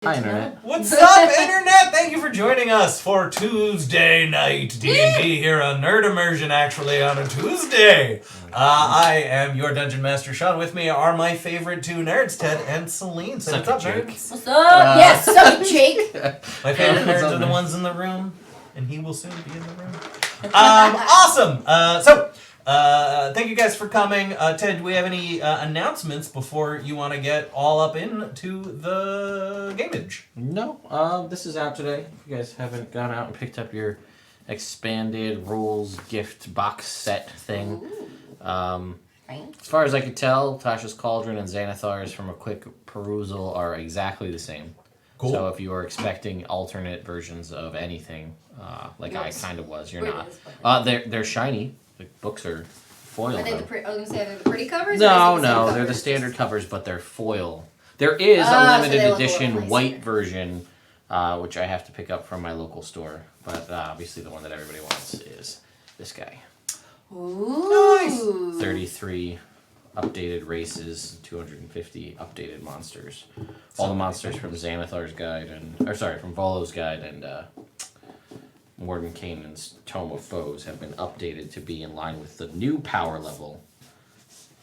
Hi, Internet. What's up, Internet? Thank you for joining us for Tuesday night D&D here on Nerd Immersion, actually, on a Tuesday. I am your Dungeon Master, Sean. With me are my favorite two nerds, Ted and Celine. So what's up, nerds? What's up? Yes, suck Jake. My favorite nerds are the ones in the room, and he will soon be in the room. Awesome! Thank you guys for coming. Ted, do we have any announcements before you want to get all up into the gameage? No, this is out today. If you guys haven't gone out and picked up your expanded rules gift box set thing. As far as I could tell, Tasha's Cauldron and Xanathar's from a quick perusal are exactly the same. Cool. So if you were expecting alternate versions of anything, like I kind of was, you're not. They're shiny. The books are foil. Are they I was going to say, are they the pretty covers? No, they're the standard covers, but they're foil. There is a limited edition white version, which I have to pick up from my local store. But obviously the one that everybody wants is this guy. Ooh. Nice. 33 updated races, 250 updated monsters. All the monsters from Xanathar's Guide from Volo's Guide and Mordenkainen's Tome of Foes have been updated to be in line with the new power level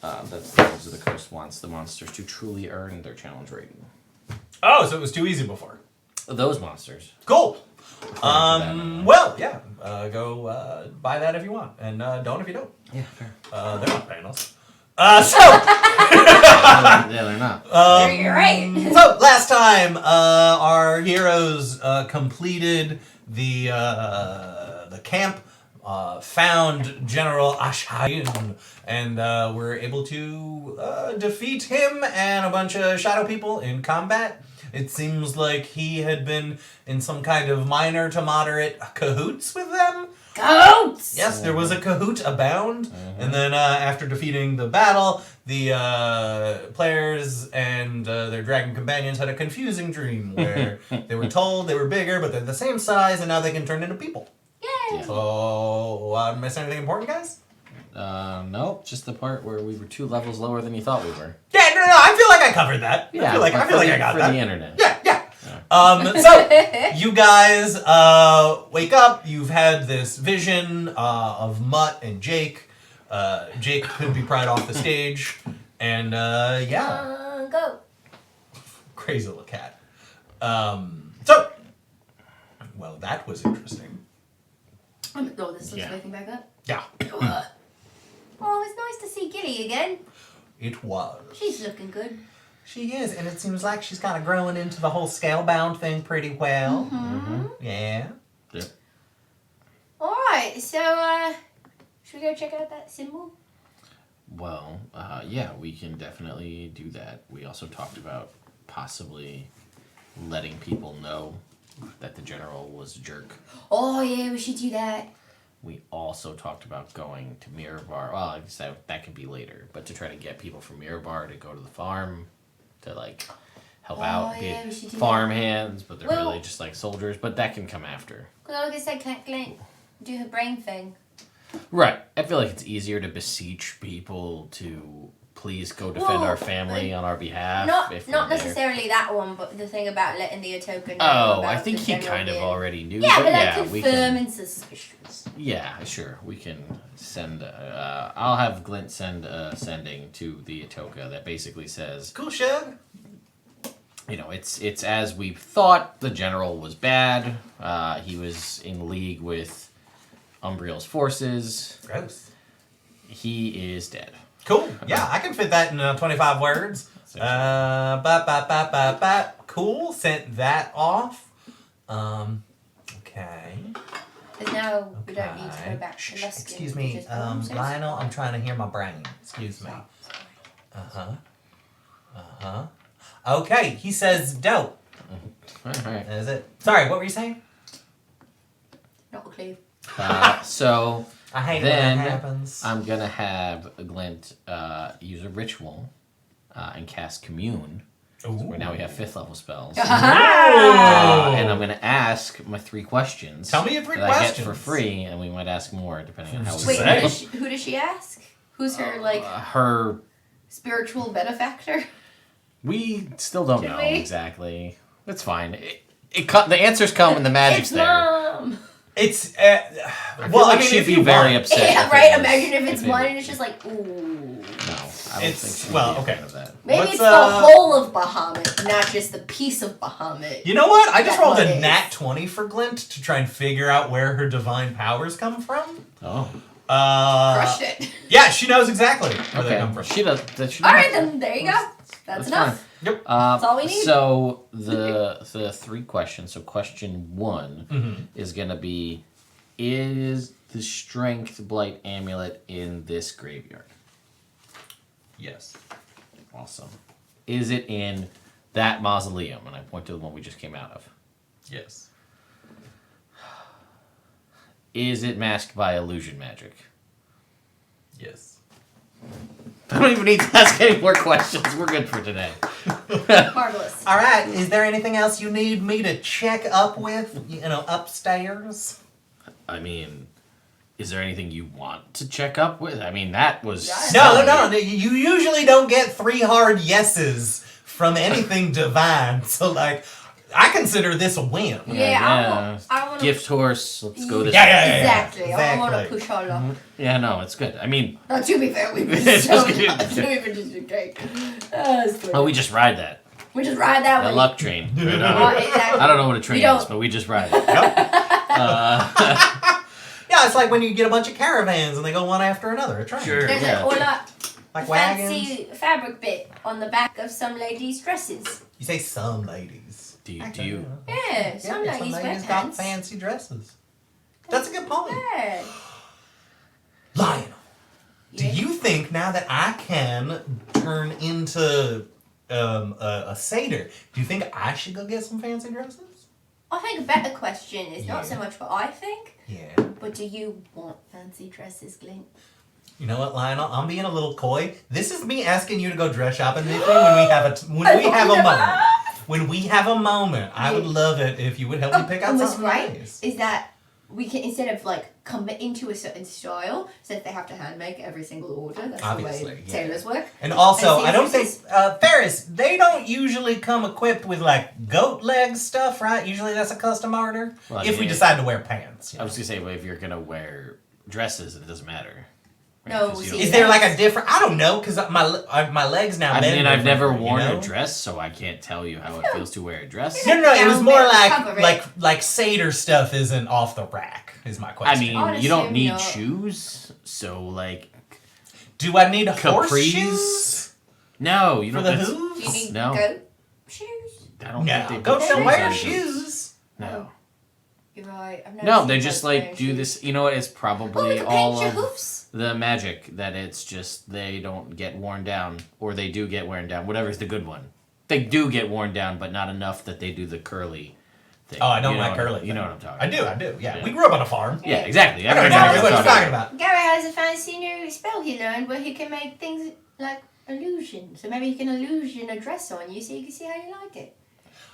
that Wizards of the Coast wants the monsters to truly earn their challenge rating. Oh, so it was too easy before. Those monsters. Cool. Go buy that if you want, and don't if you don't. Yeah, fair. They're not paying us. Yeah, they're not. You're right. So last time, our heroes completed the camp, found General Ashayun, and were able to defeat him and a bunch of shadow people in combat. It seems like he had been in some kind of minor to moderate cahoots with them. Cahoots! Yes, there was a cahoot abound. And then after defeating the battle, the players and their dragon companions had a confusing dream where they were told they were bigger, but they're the same size, and now they can turn into people. Yay! So, miss anything important, guys? Nope, just the part where we were 2 levels lower than you thought we were. Yeah, no, I feel like I covered that. Yeah, I feel like I got for that. the internet. Yeah. So, you guys wake up. You've had this vision of Mutt and Jake. Jake could be pried off the stage. And, Go. Crazy little cat. Well, that was interesting. Oh, this looks waking back up? Yeah. Oh, it's nice to see Gilly again. It was. She's looking good. She is, and it seems like she's kind of growing into the whole scalebound thing pretty well. Mm-hmm. Yeah. Alright, so, should we go check out that symbol? Well, yeah, we can definitely do that. We also talked about possibly letting people know that the general was a jerk. Oh, yeah, we should do that. We also talked about going to Mirabar. Well, I guess that could be later, but to try to get people from Mirabar to go to the farm to help out, yeah, be we should do farm that. hands, but they're really just like soldiers. But that can come after. Because like I said, can't do her brain thing. Right. I feel like it's easier to beseech people to please go defend our family on our behalf. Not necessarily that one, but the thing about letting the Atoka know. Oh, I think he kind of already knew. Yeah, but yeah, confirming suspicions. Yeah, sure. We can send. I'll have Glint send sending to the Atoka that basically says, Cool, Shug. It's as we thought. The general was bad. He was in league with Umbriel's forces. Gross. He is dead. Cool. Yeah, I can fit that in 25 words. Cool. Sent that off. Okay. Because now we don't need to go back to Luskin. Excuse me, Lionel, I'm trying to hear my brain. Excuse me. Okay, he says dope. All right. Is it? Sorry, what were you saying? Not a clue. So I hate when that happens. I'm gonna have Glint use a ritual and cast Commune. So now we have 5th level spells. And I'm gonna ask my 3 questions. Tell me your 3 that questions. I get for free, and we might ask more depending on how we Wait, play. who does she ask? Who's her her spiritual benefactor? We still don't know we? exactly. It's fine. The answers come when the magic's there. Mom. It's I mean, she'd be very upset. Yeah, if right. it was- Imagine if it's it mine was- and it's just like, ooh. No, I don't It's- think she'd well, be a okay. fan of that. Maybe What's, it's the whole of Bahamut, not just the piece of Bahamut. You know what? I just That's rolled what a it is. nat 20 for Glint to try and figure out where her divine powers come from. Oh. Crushed it. Yeah, she knows exactly where they come from. She does. All right, then there you go. That's enough. fine. Yep. That's all we need. So the 3 questions. So question 1 is gonna be: is the Strength Blight amulet in this graveyard? Yes. Awesome. Is it in that mausoleum? And I point to the one we just came out of. Yes. Is it masked by illusion magic? Yes. I don't even need to ask any more questions. We're good for today. Marvelous. All right. Is there anything else you need me to check up with? You know, upstairs. I mean, is there anything you want to check up with? I mean, that was... No. You usually don't get 3 hard yeses from anything divine. So, like, I consider this a win. Yeah, I want to. Gift horse, let's go this Yeah. Exactly. I want to Exactly. push our luck. Yeah, no, it's good. I mean... To be fair, we've been It's so just kidding. lucky. We've been just okay. It's good. Oh, we just ride that. We just ride that That one. luck train. Oh, exactly. I don't know what a train We don't- is, but we just ride it. Yeah, it's like when you get a bunch of caravans and they go one after another. A train. Sure. There's Yeah. or like Like fancy wagons. fabric bit on the back of some ladies' dresses. You say some ladies. Do you... Yeah, some ladies wear got pants. fancy dresses. That's a good point. Yeah. Lionel, do Yeah. you think now that I can turn into a satyr, do you think I should go get some fancy dresses? I think a better question is not Yeah. so much what I think, Yeah. but do you want fancy dresses, Glint? You know what, Lionel? I'm being a little coy. This is me asking you to go dress shopping with me when we have a moment. When we have a moment, I would love it if you would help me pick out what's something right nice. is that we can, instead of like committing to a certain style, so that they have to hand make every single order. That's the Obviously, way yeah. tailors work. And also, And I don't think seamstresses. Ferris. They don't usually come equipped with like goat leg stuff, right? Usually that's a custom order. Well, if we yeah. decide to wear pants. I was going to say, well, if you're going to wear dresses, it doesn't matter. Right? No, 'Cause you see, don't- Is there like a different? I don't know, because my legs now. I bend mean, I've never differently, worn you know? a dress, so I can't tell you how it feels to wear a dress. No, it was Down more there, cover it. like satyr stuff isn't off the rack. Is my I question. mean, I'd you don't assume need not. shoes, so like, do I need capris? horseshoes No, you for don't. the that's- Do you hooves? need No. goat shoes? I don't No, think they goats put don't shoes wear on shoes. No. You're right. I've never No, seen they goats just wearing like do shoes. this. You know what? It's Oh, we probably can all paint your of hoofs. the magic that it's just they don't get worn down, or they do get worn down. Whatever's the good one. They do get worn down, but not enough that they do the curly thing. Oh, I don't You know like what- curly. You know what I'm talking about. I do. Yeah, Yeah. we grew up on a farm. Yeah, exactly. I know Everyone knows exactly what I'm you're talking about. Gary has a fancy new spell he learned where he can make things like illusion. So maybe he can illusion a dress on you so you can see how you like it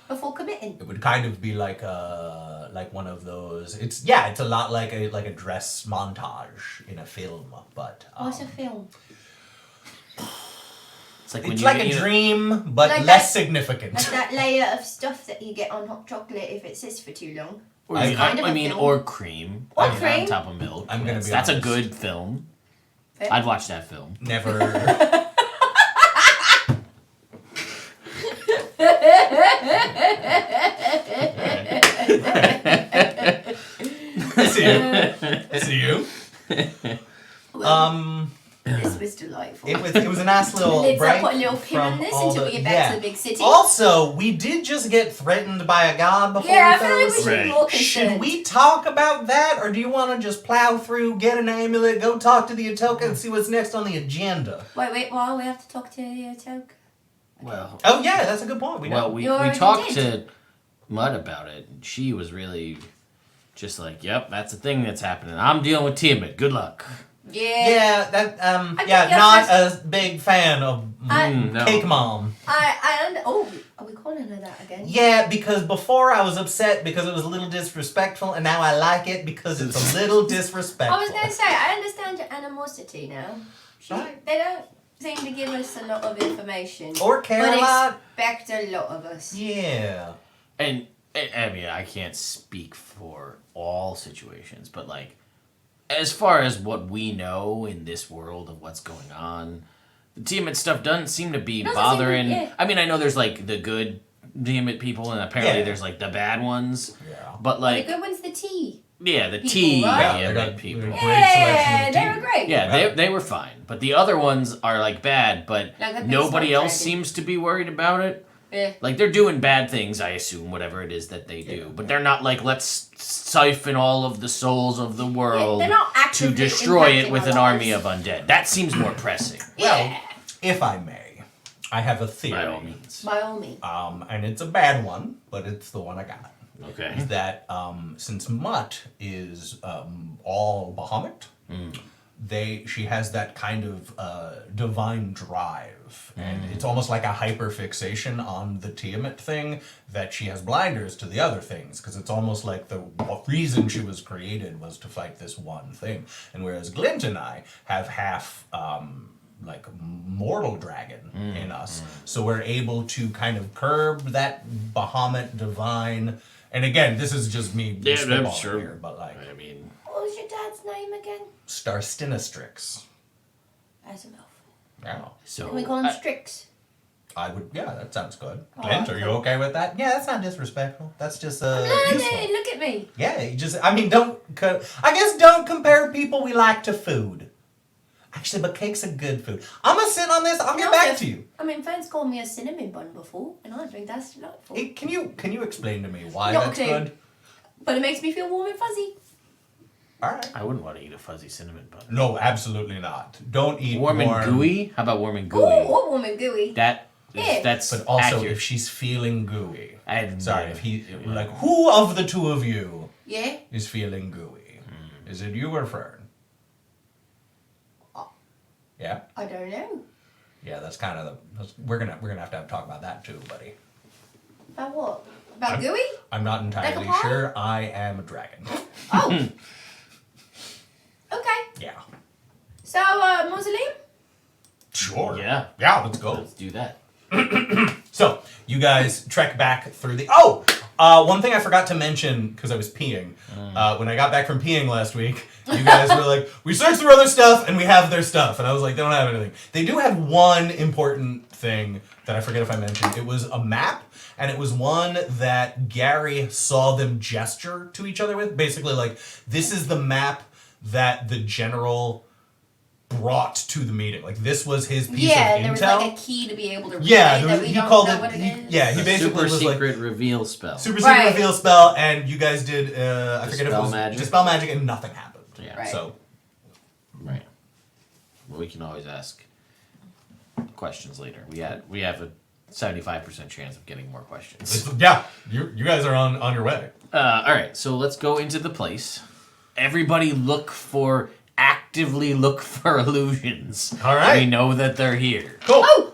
before committing. It would kind of be like one of those. It's a lot like a dress montage in a film, but What's a film? It's like when it's you like get- a you know- dream, but Like less that- significant. Like that layer of stuff that you get on hot chocolate if it sits for too long. Or, I- kind of I a mean, film. or cream. Or on cream. top of milk. I'm gonna be That's a honest. good film. Fair. I'd watch that film. Never. I see you. Well, this was delightful. It was a nice little Let's break. put a little pin on from this all until we the- get back yeah. to the big city. Also, we did just get threatened by a god before Yeah, I we feel like we fell should be Right. more Should concerned. we talk about that, or do you want to just plow through, get an amulet, go talk to the Atoka, and see what's next on the agenda? Wait, well, we have to talk to the Atoka. Well, Oh yeah, that's a good point. We well, know. we You already talked did. to Mud about it, and she was really just like, "Yep, that's the thing that's happening. I'm dealing with Tiamat. Good luck." Yeah. Yeah, that think yeah, your not first- a big fan of no. Cake Mom. Oh, are we calling her that again? Yeah, because before I was upset because it was a little disrespectful, and now I like it because it's a little disrespectful. I was going to say, I understand your animosity now. Right. They don't seem to give us a lot of information. Or care but a lot. expect a lot of us. Yeah. And I mean, I can't speak for all situations, but like, as far as what we know in this world of what's going on, the Tiamat stuff doesn't seem to be bothering. I mean, I know there's like the good Tiamat people, and apparently there's like the bad ones. Yeah. But like, the good one's the tea. Yeah, the people, tea right? Tiamat people. Yeah, they were great. Yeah, they were fine. But the other ones are like bad, but like nobody else seems to be worried about it. Yeah. Like, they're doing bad things, I assume, whatever it is that they do. But they're not like, let's siphon all of the souls of the world to destroy it with an army of undead. That seems more pressing. Well, if I may, I have a theory. By all means. By all means. And it's a bad one, but it's the one I got. Okay. Is that since Mutt is all Bahamut, she has that kind of divine drive, and it's almost like a hyperfixation on the Tiamat thing that she has blinders to the other things, because it's almost like the reason she was created was to fight this one thing. And whereas Glint and I have half like mortal dragon in us, so we're able to kind of curb that Bahamut divine. And again, this is just me spitballing here, but like, I mean, what was your dad's name again? Starstinastrix. As a mouth. Yeah. so Can we call him Strix? I would, yeah, that sounds good. Oh, Glint, are you okay with that? Yeah, that's not disrespectful. That's just useful. Look at me. Yeah, you just, I mean, don't compare people we like to food. Actually, but cake's a good food. I'm gonna sit on this. I'll get back to you. I mean, fans called me a cinnamon bun before, and I think that's delightful. Hey, can you explain to me why Not that's to. good? But it makes me feel warm and fuzzy. All right. I wouldn't want to eat a fuzzy cinnamon bun. No, absolutely not. Don't eat Warm and gooey? How about warm and gooey? Oh, what warm and gooey? That's But also, accurate. if she's feeling gooey. Sorry, if he, like, who of the two of you Yeah? is feeling gooey? Is it you or Fern? Yeah? I don't know. Yeah, that's kind of we're gonna have to talk about that too, buddy. About what? About gooey? I'm not entirely Like a sure. I am a dragon. Oh. Okay. Yeah. So, mausoleum? Sure. Yeah. Yeah, let's go. Let's do that. So, you guys trek back through the... one thing I forgot to mention, because I was peeing. When I got back from peeing last week, you guys were like, we searched through other stuff, and we have their stuff. And I was like, they don't have anything. They do have one important thing that I forget if I mentioned. It was a map, and it was one that Gary saw them gesture to each other with. Basically, like, this is the map that the general brought to the meeting. Like, this was his piece of intel. Yeah, there was like a key to be able to read he called it. He basically Super was secret like reveal spell. super secret reveal spell, and you guys did. I forget if it was magic. dispel magic, and nothing happened. Yeah. Right. So Right. Well, we can always ask questions later. We have a 75% chance of getting more questions. yeah, you guys are on your way. All right, so let's go into the place. Everybody actively look for illusions. All right. We know that they're here. Cool. Oh!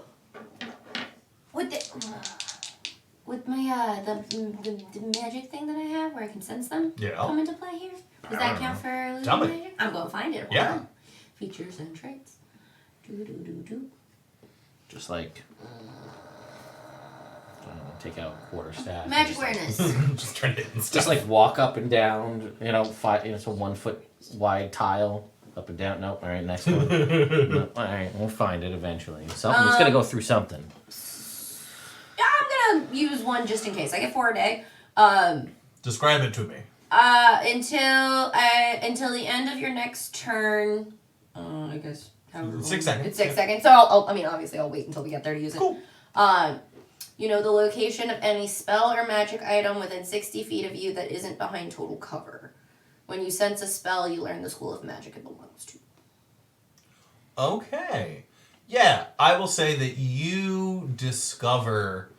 With my, the magic thing that I have where I can sense them come into play here? Does that count for illusion Tell me. magic? I'm going to find it. Yeah. Hold on. Features and traits. Do. Just like take out a quarterstaff. Magic just like- awareness. Just trying to hit stuff. Just like walk up and down, it's a 1 foot wide tile. Up and down. Nope. All right, next one. Nope. All right, we'll find it eventually. Something's gonna go through something. Yeah, I'm gonna use one just in case. I get 4 a day. Describe it to me. Until the end of your next turn. I guess. 6 seconds. It's 6 seconds. So obviously I'll wait until we get there to use it. Cool. You know the location of any spell or magic item within 60 feet of you that isn't behind total cover. When you sense a spell, you learn the school of magic it belongs to. Okay. Yeah, I will say that you discover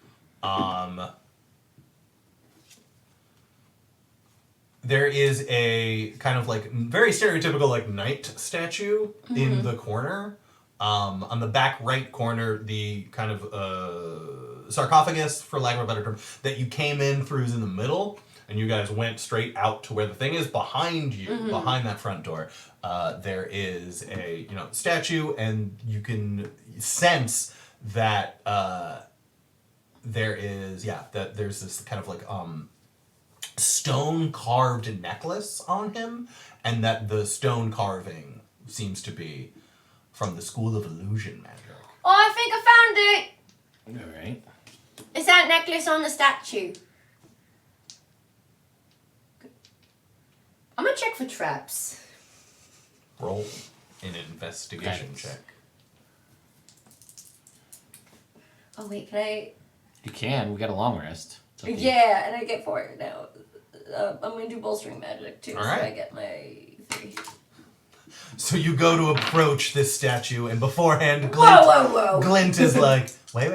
there is a kind of like very stereotypical like knight statue in the corner. On the back right corner, the kind of sarcophagus, for lack of a better term, that you came in through is in the middle. And you guys went straight out to where the thing is behind you, behind that front door. There is a statue, and you can sense that there's this kind of like stone carved necklace on him, and that the stone carving seems to be from the School of Illusion Magic. Oh, I think I found it! Alright. It's that necklace on the statue. I'm gonna check for traps. Roll an investigation Guidance. check. Oh wait, can I? You can. We got a long rest. It's up to you. Yeah, and I get 4 now. I'm gonna do bolstering magic too, All so right. I get my 3. So you go to approach this statue, and beforehand, Whoa! Glint is like, wait.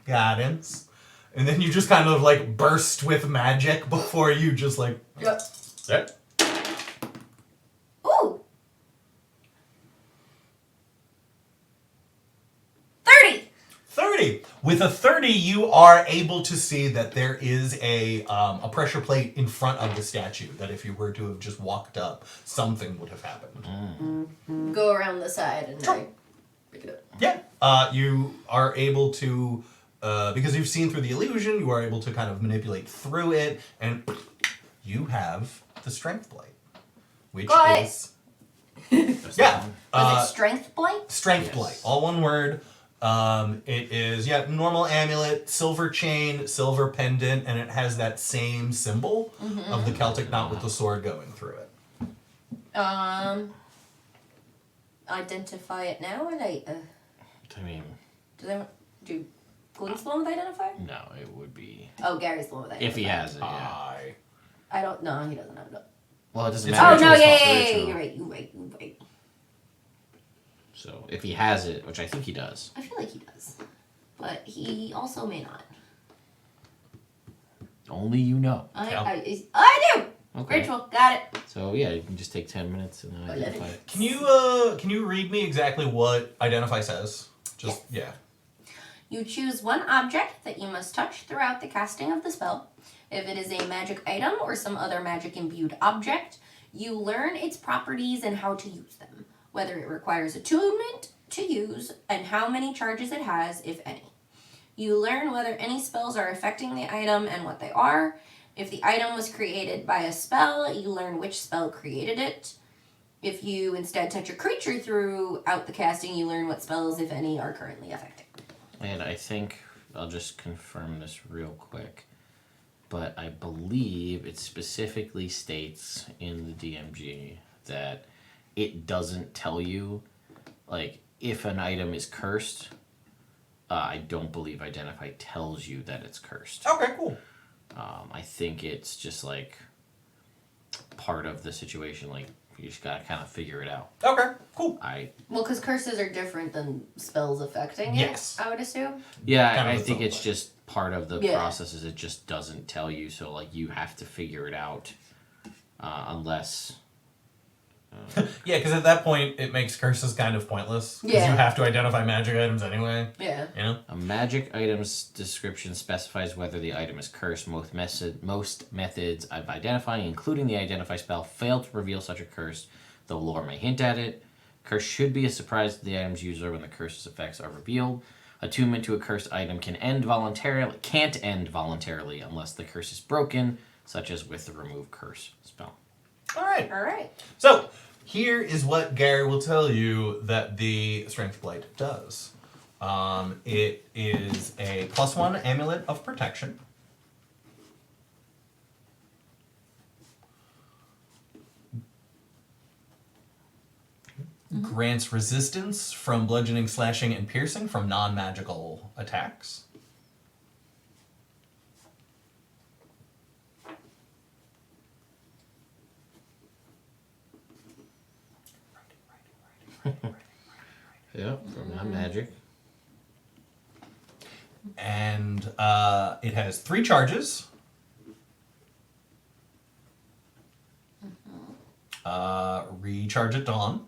Guidance. And then you just kind of like burst with magic before you just like... Yep. There. Ooh! 30! 30. With a 30, you are able to see that there is a pressure plate in front of the statue, that if you were to have just walked up, something would have happened. Go around the side and I pick it up. Yeah. You are able to, because you've seen through the illusion, you are able to kind of manipulate through it, and you have the strength blade, which Got it. is... yeah. Was it strength blight? Strength Yes. blight. All one word. It is, normal amulet, silver chain, silver pendant, and it has that same symbol of the Celtic knot with the sword going through it. Identify it now or later? I mean, Do Glint's the one with identify? no, it would be... Oh, Gary's the one with identify. If he has it, yeah. I don't know, he doesn't have it. Well, it doesn't It's matter. Oh, no, ritual yeah, stuff, yeah, ritual. you're right. So, if he has it, which I think he does. I feel like he does. But he also may not. Only you know. I do! Okay. Ritual, got it. So, yeah, you can just take 10 minutes and then identify it. Can you read me exactly what identify says? Just, yeah. You choose one object that you must touch throughout the casting of the spell. If it is a magic item or some other magic-imbued object, you learn its properties and how to use them, whether it requires attunement to use, and how many charges it has, if any. You learn whether any spells are affecting the item and what they are. If the item was created by a spell, you learn which spell created it. If you instead touch a creature throughout the casting, you learn what spells, if any, are currently affecting. And I think, I'll just confirm this real quick, but I believe it specifically states in the DMG that it doesn't tell you, like, if an item is cursed. I don't believe Identify tells you that it's cursed. Okay, cool. I think it's just, like, part of the situation, like, you just gotta kind of figure it out. Okay, cool. Well, because curses are different than spells affecting it, Yes. I would assume. Yeah, Kind of I its think own it's way. just part of the Yeah. process is it just doesn't tell you, so, like, you have to figure it out, unless... Yeah, because at that point, it makes curses kind of pointless. Because Yeah. you have to identify magic items anyway. Yeah. You know? A magic item's description specifies whether the item is cursed. Most methods of identifying, including the identify spell, fail to reveal such a curse, though lore may hint at it. Curse should be a surprise to the item's user when the curse's effects are revealed. Attunement to a cursed item can't end voluntarily unless the curse is broken, such as with the remove curse spell. All right. Alright. So, here is what Gary will tell you that the Strength Blade does. It is a +1 amulet of protection. Grants resistance from bludgeoning, slashing, and piercing from non-magical attacks. Yep, from that magic. And it has 3 charges. Recharge at dawn.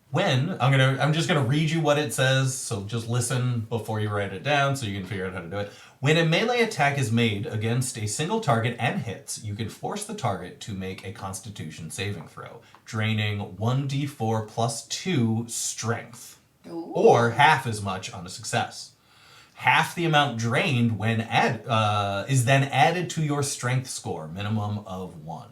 When I'm just gonna read you what it says, so just listen before you write it down so you can figure out how to do it. When a melee attack is made against a single target and hits, you can force the target to make a Constitution saving throw, draining 1d4 + 2 strength, Ooh. or half as much on a success. Half the amount drained when is then added to your strength score, minimum of 1.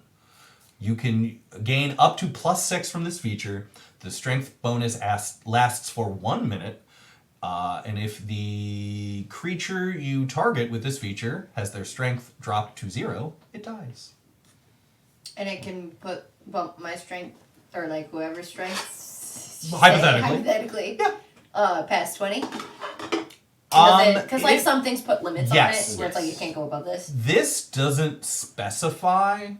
You can gain up to +6 from this feature. The strength bonus lasts for 1 minute. And if the creature you target with this feature has their strength dropped to 0, it dies. And it can bump my strength, or like whoever's strength. Hypothetically. Yeah. Past 20. Because like some things put limits on it, where it's like you can't go above this. This doesn't specify.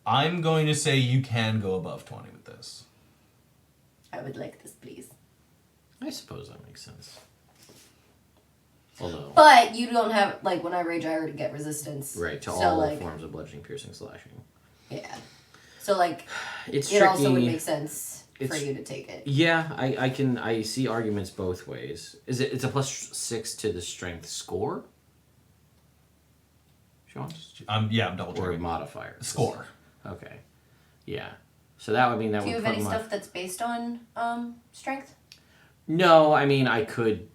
I'm going to say you can go above 20 with this. I would like this, please. I suppose that makes sense. Although, But you don't have, like, when I rage, I already get resistance. right, to so, all like, forms of bludgeoning, piercing, slashing. Yeah. So, like, It's it tricky. also would make sense for It's- you to take it. Yeah, I see arguments both ways. It's a +6 to the strength score? Sean? I'm double Or a checking. modifier? Score. Okay. Yeah. So that would mean that Do you would have put any my... stuff that's based on strength? No, I mean I could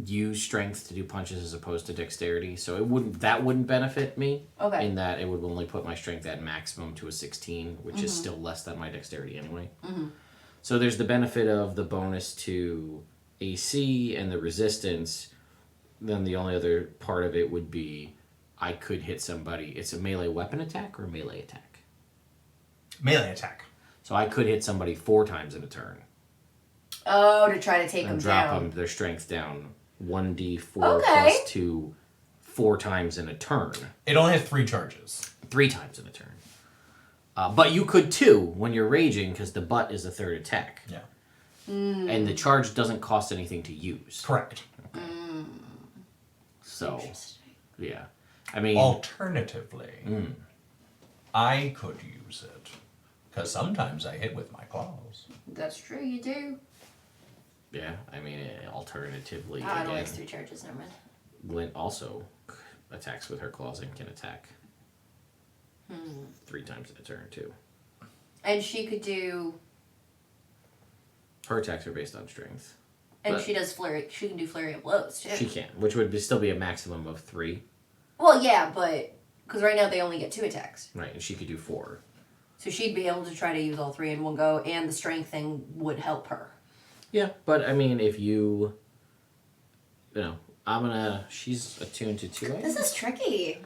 use strength to do punches as opposed to dexterity, so that wouldn't benefit me. Okay. In that it would only put my strength at maximum to a 16, which is still less than my dexterity anyway. Mm-hmm. So there's the benefit of the bonus to AC and the resistance. Then the only other part of it would be I could hit somebody. It's a melee weapon attack or a melee attack? Melee attack. So I could hit somebody 4 times in a turn. Oh, to try to take them And drop down. them, their strength down 1d4 Okay. plus 2 4 times in a turn. It only has 3 charges. 3 times in a turn. But you could too when you're raging because the butt is a third attack. Yeah. And the charge doesn't cost anything to use. Correct. So, yeah. I mean... Alternatively, I could use it. Because sometimes I hit with my claws. That's true, you do. Yeah, I mean, alternatively, I don't again, like 3 charges, never mind. Glint also attacks with her claws and can attack 3 times in a turn, too. And she could do... Her attacks are based on strength. And But- she does flurry. She can do flurry of blows, too. She can, which would still be a maximum of 3. Well, yeah, but... Because right now they only get 2 attacks. Right, and she could do 4. So she'd be able to try to use all 3 in one go, and the strength thing would help her. Yeah, but I mean, if you know, she's attuned to 2 items. This is tricky.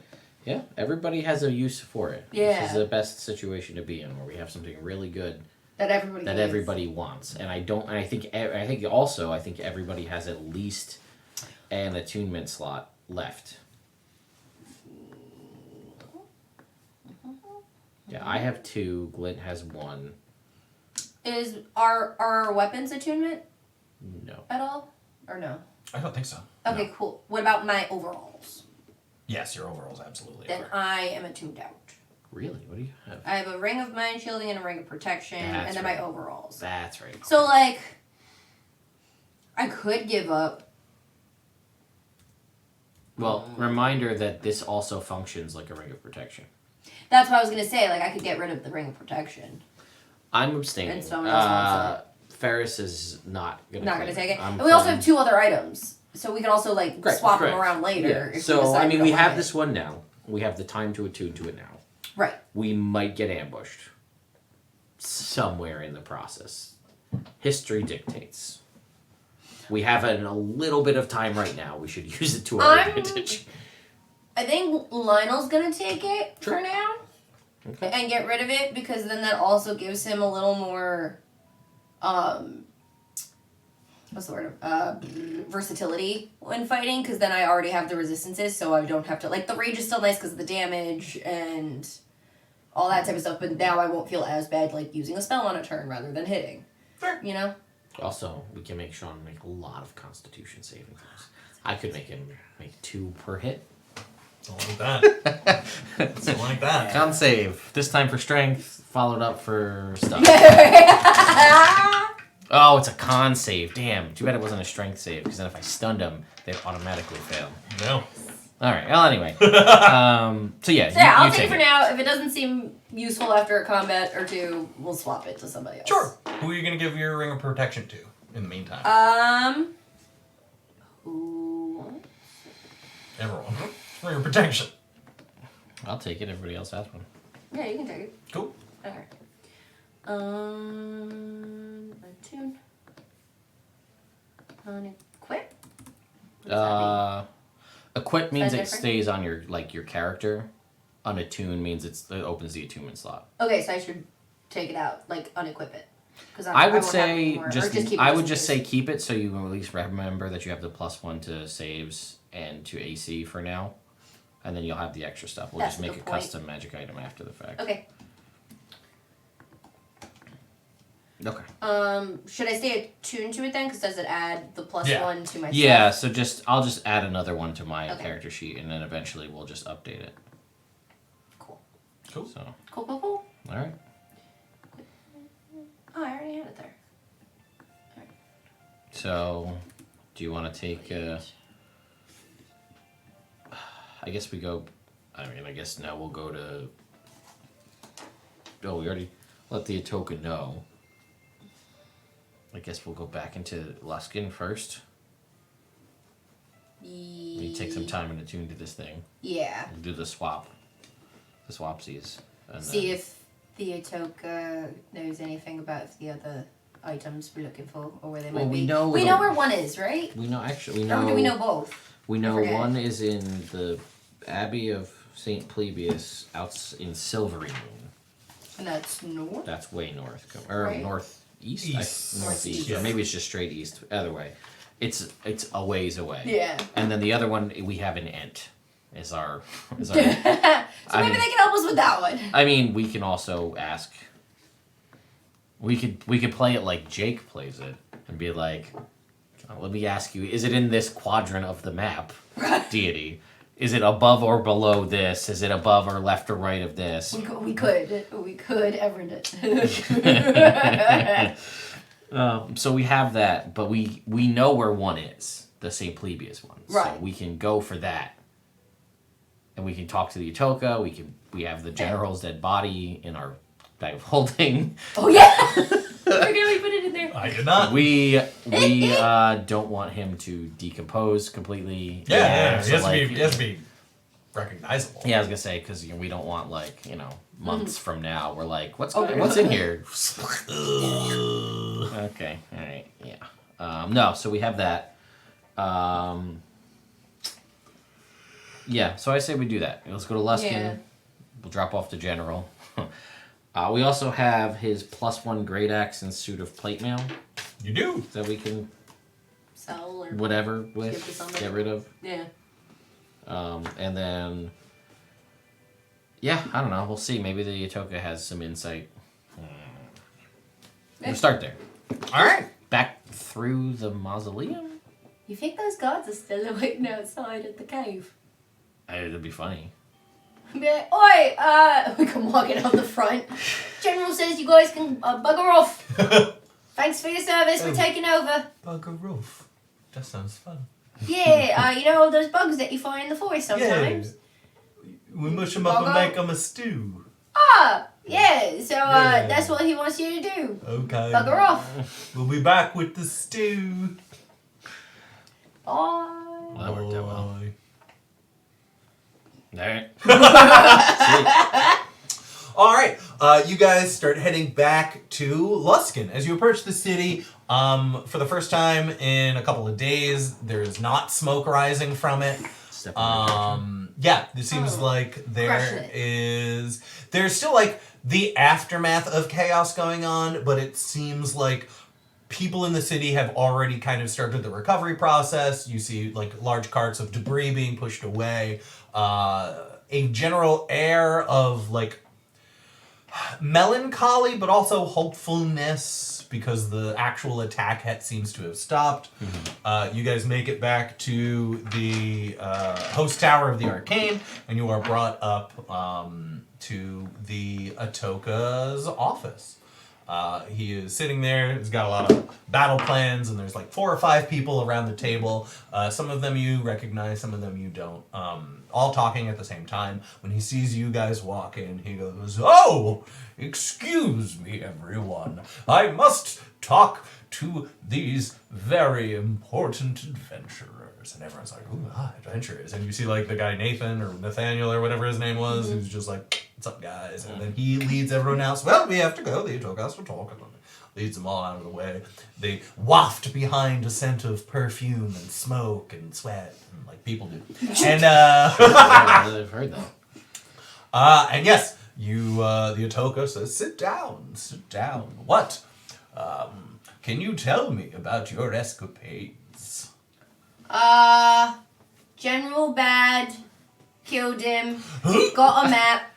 Yeah, everybody has a use for it. Yeah. This is the best situation to be in, where we have something really good That everybody that needs. everybody wants. And I think everybody has at least an attunement slot left. Yeah, I have 2. Glint has 1. Is our weapons attunement No. at all? Or no? I don't think so. Okay, No. cool. What about my overalls? Yes, your overall's absolutely. Then I am attuned out. Really? What do you have? I have a ring of mind shielding and a ring of protection, That's and then right. my overalls. That's right. So, like, I could give up. Well, reminder that this also functions like a ring of protection. That's what I was gonna say. Like, I could get rid of the ring of protection. I'm abstaining. And someone else wants Ferris is not gonna. Not claim gonna take it. I'm And we also fine. have 2 other items, so we can also like Correct, swap correct. them around later. Yeah. If we So decide I mean, don't we want have it. this one now. We have the time to attune to it now. Right. We might get ambushed somewhere in the process. History dictates. We have a little bit of time right now. We should use it to our advantage. I think Lionel's gonna take it Sure. for now Okay. and get rid of it because then that also gives him a little more, what's the word? Versatility when fighting because then I already have the resistances, so I don't have to like the rage is still nice because of the damage and all that type of stuff. But now I won't feel as bad like using a spell on a turn rather than hitting. Fair. You know. Also, we can make Sean make a lot of Constitution saving throws. I could make him make 2 per hit. Something like that. Something like that. Con save. This time for strength, followed up for stuff. Oh, it's a con save. Damn. Too bad it wasn't a strength save, because then if I stunned them, they'd automatically fail. No. Alright, well, anyway. So yeah, So yeah, I'll you take it for now. If it doesn't seem useful after a combat or 2, we'll swap it to somebody else. Sure. Who are you going to give your ring of protection to in the meantime? Who wants Everyone. For your protection. I'll take it. Everybody else has one. Yeah, you can take it. Cool. Okay. Attune. Unequip? Equip means it different? stays on your character. Unattune means it opens the attunement slot. Okay, so I should take it out, like unequip it. I would say keep I it would just say keep it so you can at least remember that you have the +1 to saves and to AC for now, and then you'll have the extra stuff. We'll That's just make a a good point. custom magic item after the fact. Okay. Okay. Should I stay attuned to it then? Because does it add the +1 to my Yeah. stuff? So I'll just add another one to my Okay. character sheet, and then eventually we'll just update it. Cool. Cool. So Cool. all right. Oh, I already had it there. So, do you want to take? I guess we go. I guess now we'll go to. Oh, we already let the Atoka know. I guess we'll go back into Luskin first. We take some time and attune to this thing. Yeah. We'll do the swap. The swapsies. And See if the Atoka knows anything about the other items we're looking for, or where they might be. We know where one is, right? We know actually. We Or know. do we know both? We know forget. one is in the Abbey of St. Plebius out in Silvery Moon. And that's north? That's way north. Or Right. northeast? East. Northeast. Yeah. Or maybe it's just straight east. Either way. It's a ways away. Yeah. And then the other one we have in Ent. Is our So maybe they can help us with that one. I mean, we can also ask. We could play it like Jake plays it and be like, let me ask you, is it in this quadrant of the map, deity? Is it above or below this? Is it above or left or right of this? We could ever it. So we have that, but we know where one is, the St. Plebius one. Right. So we can go for that. And we can talk to the Atoka. We have the general's dead body in our bag of holding. Oh yeah! Forget we put it in there. I did not. We don't want him to decompose completely. Yeah, So, he has to be recognizable. Yeah, I was gonna say because we don't want months from now. We're like, what's in here? Okay, all right, yeah. No, so we have that. Yeah, so I say we do that. Let's go to Luskin. Yeah. We'll drop off the general. We also have his +1 great axe and suit of plate mail You do. that we can Sell or whatever Give to with, somebody. get rid of. yeah. And then, yeah, I don't know. We'll see. Maybe the Atoka has some insight. We'll start there. All right. Back through the mausoleum? You think those guards are still waiting outside at the cave? It'd be funny. Be like, oi! We can walk it on the front. General says you guys can bugger off. Thanks for your service. We're taking over. Bugger roof. That sounds fun. Yeah, you know all those bugs that you find in the forest sometimes? Yeah. We mush them up and make them a stew. Ah, yeah. So Yeah. that's what he wants you to do. Okay. Bugger off. We'll be back with the stew. Bye. Well, that worked out well. Bye. Alright. All right, you guys start heading back to Luskin. As you approach the city, for the first time in a couple of days, there is not smoke rising from it. Yeah, it seems like there's still like the aftermath of chaos going on, but it seems like people in the city have already kind of started the recovery process. You see like large carts of debris being pushed away. A general air of like melancholy, but also hopefulness because the actual attack seems to have stopped. You guys make it back to the host tower of the Arcane, and you are brought up to the Atoka's office. He is sitting there. He's got a lot of battle plans, and there's like 4 or 5 people around the table. Some of them you recognize, some of them you don't. All talking at the same time. When he sees you guys walk in, he goes, "Oh, excuse me, everyone. I must talk to these very important adventurers." adventurers, and everyone's like, ooh, adventurers. And you see like the guy Nathan or Nathaniel or whatever his name was, who's just like, what's up, guys? And then he leads everyone else. Well, we have to go. The Atoka has to talk. And leads them all out of the way. They waft behind a scent of perfume and smoke and sweat, and like people do. And I've heard that. and yes, you the Atoka says, sit down. What? Can you tell me about your escapades? General bad, killed him, got a map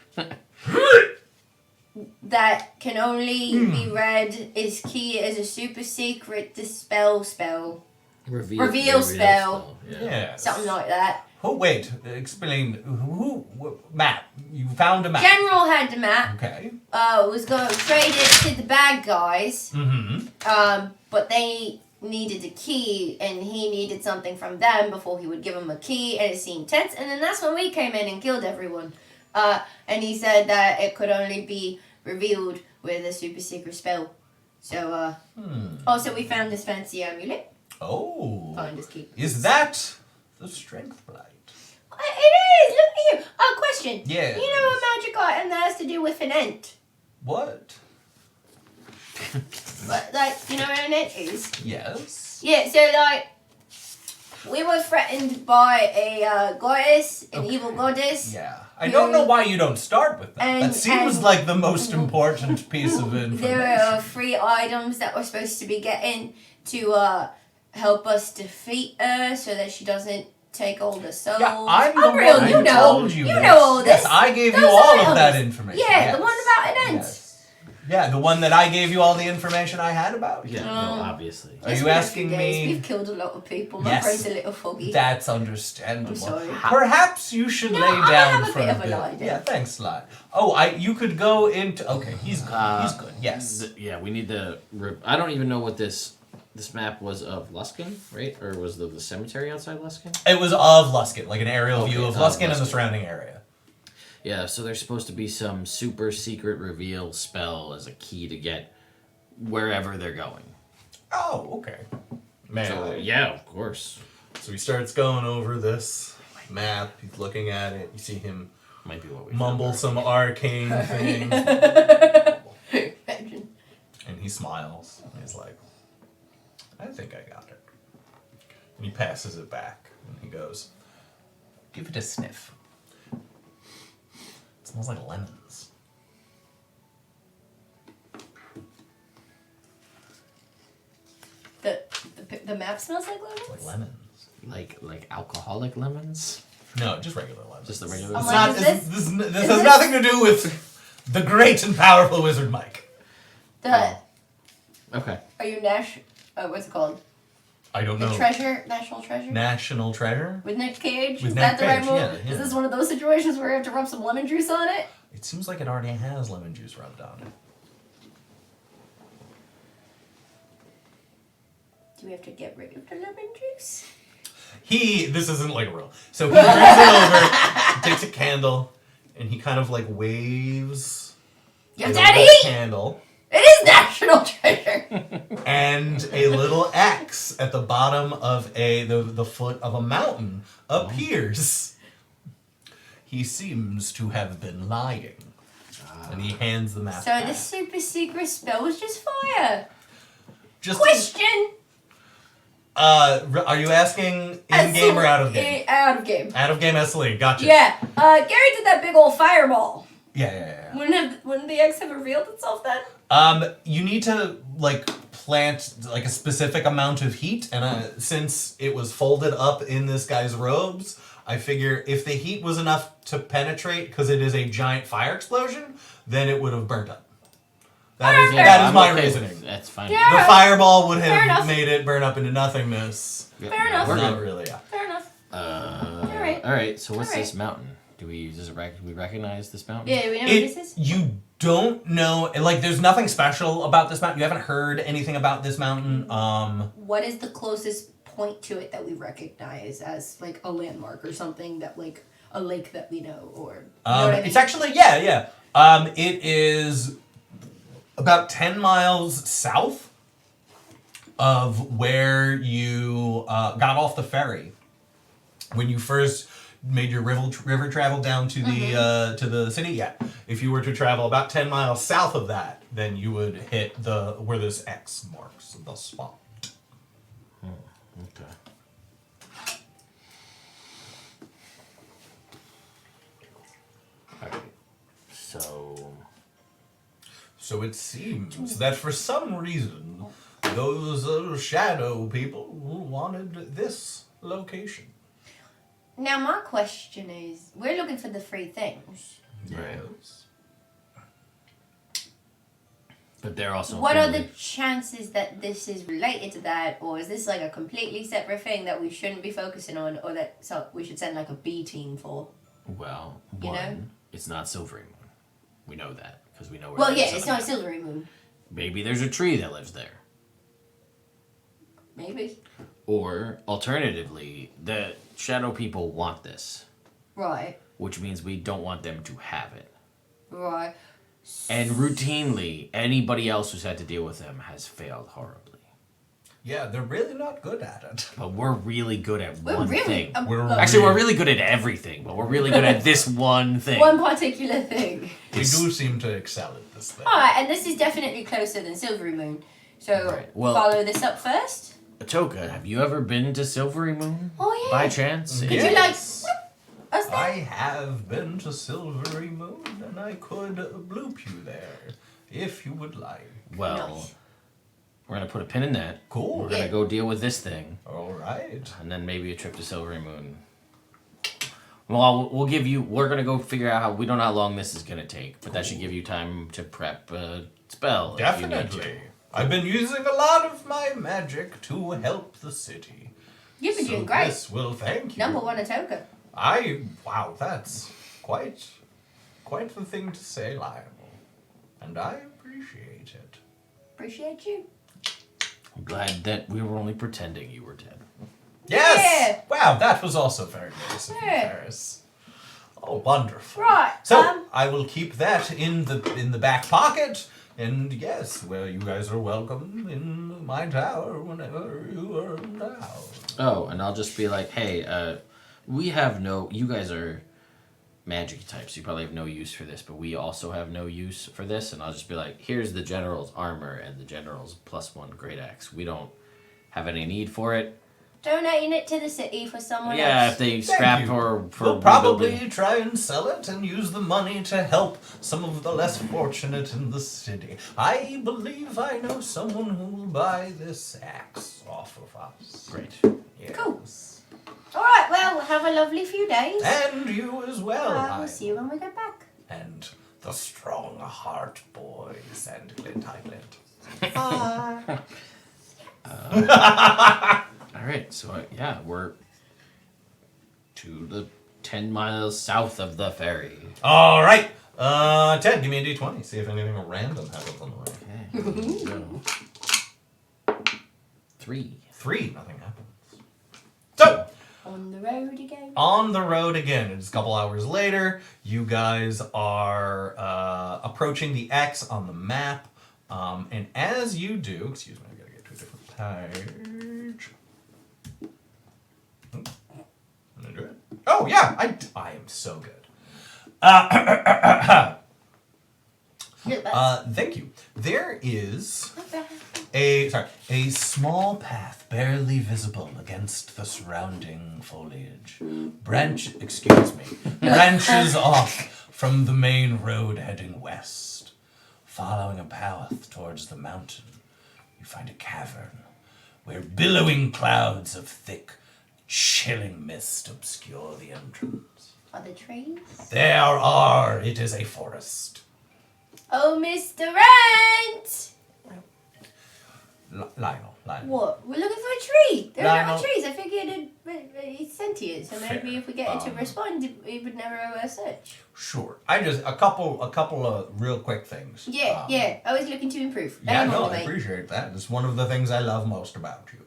that can only be read, is key as a super secret dispel spell. Reveal spell. Yeah. Something like that. Oh, wait, explain, map, you found a map. General had the map. Okay. Was going to trade it to the bad guys. Mm-hmm. But they needed a key, and he needed something from them before he would give them a key, and it seemed tense. And then that's when we came in and killed everyone. And he said that it could only be revealed with a super secret spell. So, also we found this fancy amulet. Oh. Find his key. Is that the strength blight? It is! Look at you! Oh, question. Yeah. You know a magic item that has to do with an ent? What? But, like, you know what an ent is? Yes. Yeah, so, like, we were threatened by a goddess, an evil goddess. Yeah. I don't know why you don't start with that. That seems like the most important piece of information. There are 3 items that we're supposed to be getting to help us defeat her so that she doesn't take all the souls. Yeah, I'm the real, one you who know. told you You this. know all this. Yes, I gave you Those all items. of that information. Yeah, Yes. the one about an ent. Yes. Yeah, the one that I gave you all the information I had about. Yeah, no, obviously. Are It's you been a asking few days. me? We've killed a lot of people. My Yes. brain's a little foggy. That's understandable. I'm sorry. Perhaps you should lay I down have a for bit a of an bit. idea. Yeah, thanks, Sly. Oh, you could go into. Okay, he's good. He's good. Yes. Yeah, we need the. I don't even know what this map was of Luskin, right? Or was the cemetery outside Luskin? It was of Luskin, like an aerial Okay, view of of Luskin and the Luskin. surrounding area. Yeah, so there's supposed to be some super secret reveal spell as a key to get wherever they're going. Oh, okay. Man. So, yeah, of course. So he starts going over this map. He's looking at it. You see him Might be what we mumble found. some arcane things. Imagine. And he smiles. And he's like, I think I got it. And he passes it back. And he goes, give it a sniff. It smells like lemons. The map smells like lemons? Like lemons. Like alcoholic lemons? No, just regular lemons. Just the regular I'm It's lemons? like, not, this has nothing to do with the great and powerful wizard Mike. Okay. Are you what's it called? I don't The know. treasure? National treasure? National treasure? With Nick Cage? With Is Nick that the right Cage, move? yeah. Is this one of those situations where you have to rub some lemon juice on it? It seems like it already has lemon juice rubbed on it. Do we have to get rid of the lemon juice? This isn't like a real. So he brings it over, takes a candle, and he kind of like waves. Yo, a Daddy! little candle. It is national treasure! And a little X at the bottom of the foot of a mountain appears. He seems to have been lying. And he hands the map So back. the super secret spell was just fire. Just Question! are you asking in game or out of game? Out of game. Out of game Esli, gotcha. Yeah, Gary did that big old fireball. Yeah. Wouldn't the X have revealed itself then? You need to like plant like a specific amount of heat, and since it was folded up in this guy's robes, I figure if the heat was enough to penetrate, because it is a giant fire explosion, then it would have burnt up. That is my reasoning. That's fine. Yeah. The fireball would Fair have enough. made it burn up into nothingness. Yep, Fair enough. we're Not good. really, yeah. Fair enough. All right. So what's All right. this mountain? Do we recognize this mountain? Yeah, do we know what this is? You don't know, like, there's nothing special about this mountain. You haven't heard anything about this mountain. What is the closest point to it that we recognize as like a landmark or something that like a lake that we know or you know what I mean? It's actually, yeah. It is about 10 miles south of where you got off the ferry when you first made your river travel down to the city, yeah. If you were to travel about 10 miles south of that, then you would hit where this X marks the spot. Okay. Alright. So it seems that for some reason, those shadow people wanted this location. Now my question is, we're looking for the 3 things. Yes. But they're also. What are the chances that this is related to that, or is this like a completely separate thing that we shouldn't be focusing on, or that we should send like a B team for? Well, You know? it's not Silvery Moon. We know that because we know where. Well, it yeah, is on it's the not map. Silvery Moon. Maybe there's a tree that lives there. Maybe. Or alternatively, the shadow people want this, Right. which means we don't want them to have it. Right. And routinely, anybody else who's had to deal with them has failed horribly. Yeah, they're really not good at it. But we're really good at We're one really. thing. We're We're really good at everything, but we're really good at this one thing. One particular thing. We do seem to excel at this thing. Alright, and this is definitely closer than Silvery Moon. So Right, well- follow this up first. Atoka, have you ever been to Silvery Moon? Oh yeah. By chance? Could Yeah. you like Yes. us there? I have been to Silvery Moon, and I could bloop you there, if you would like. Well, Nice. we're going to put a pin in that. Cool. We're going to Yeah. go deal with this thing. All right. And then maybe a trip to Silvery Moon. Well, we'll give you. We're gonna go figure out how. We don't know how long this is gonna take, but that should give you time to prep a spell. If you need Definitely. I've been using a lot of my magic to help the city. You've been So doing great. This will thank you. Number 1 Atoka. Wow, that's quite the thing to say, Lionel. And I appreciate it. Appreciate you. to. I'm glad that we were only pretending you were dead. Yes! Wow, that was also very nice of you, Yeah. Ferris. Oh, wonderful. Right. So, I will keep that in the back pocket. And yes, well, you guys are welcome in my tower whenever you are down. Oh, and I'll just be like, hey, we have no. You guys are magic types. You probably have no use for this, but we also have no use for this. And I'll just be like, here's the general's armor and the general's +1 great axe. We don't have any need for it. Donating it to the city for someone Yeah, else. if they Thank scrap you. or for We'll probably rebuilding. try and sell it and use the money to help some of the less fortunate in the city. I believe I know someone who will buy this axe off of us. Great. Yes. Cool. Alright, well, have a lovely few days. And you as well. I will see you when we get back. And the strong heart boys and glint I glint. All right, so yeah, we're to the 10 miles south of the ferry. All right. Ted, give me a d20. See if anything random happens on the way. Okay, here we go. 3. 3. Nothing happens. So, On the road again. on the road again. It's a couple hours later. You guys are approaching the X on the map. And as you do, excuse me, I gotta get to a different page. I'm gonna do it. Oh yeah, I am so good. You're the best. Thank you. There is Not bad. a small path barely visible against the surrounding foliage. Branches off from the main road heading west. Following a path towards the mountain, you find a cavern where billowing clouds of thick, chilling mist obscure the entrance. Are the trees? There are. It is a forest. Oh, Mr. Rent! Lionel. What? We're looking for a tree. There are Lionel. no trees. I figured it's sentient, so maybe Fair. if we get it to respond, it would never search. Sure. I just a couple of real quick things. Yeah, yeah. Always looking to improve. Yeah, I'm no, on the I way. appreciate that. It's one of the things I love most about you.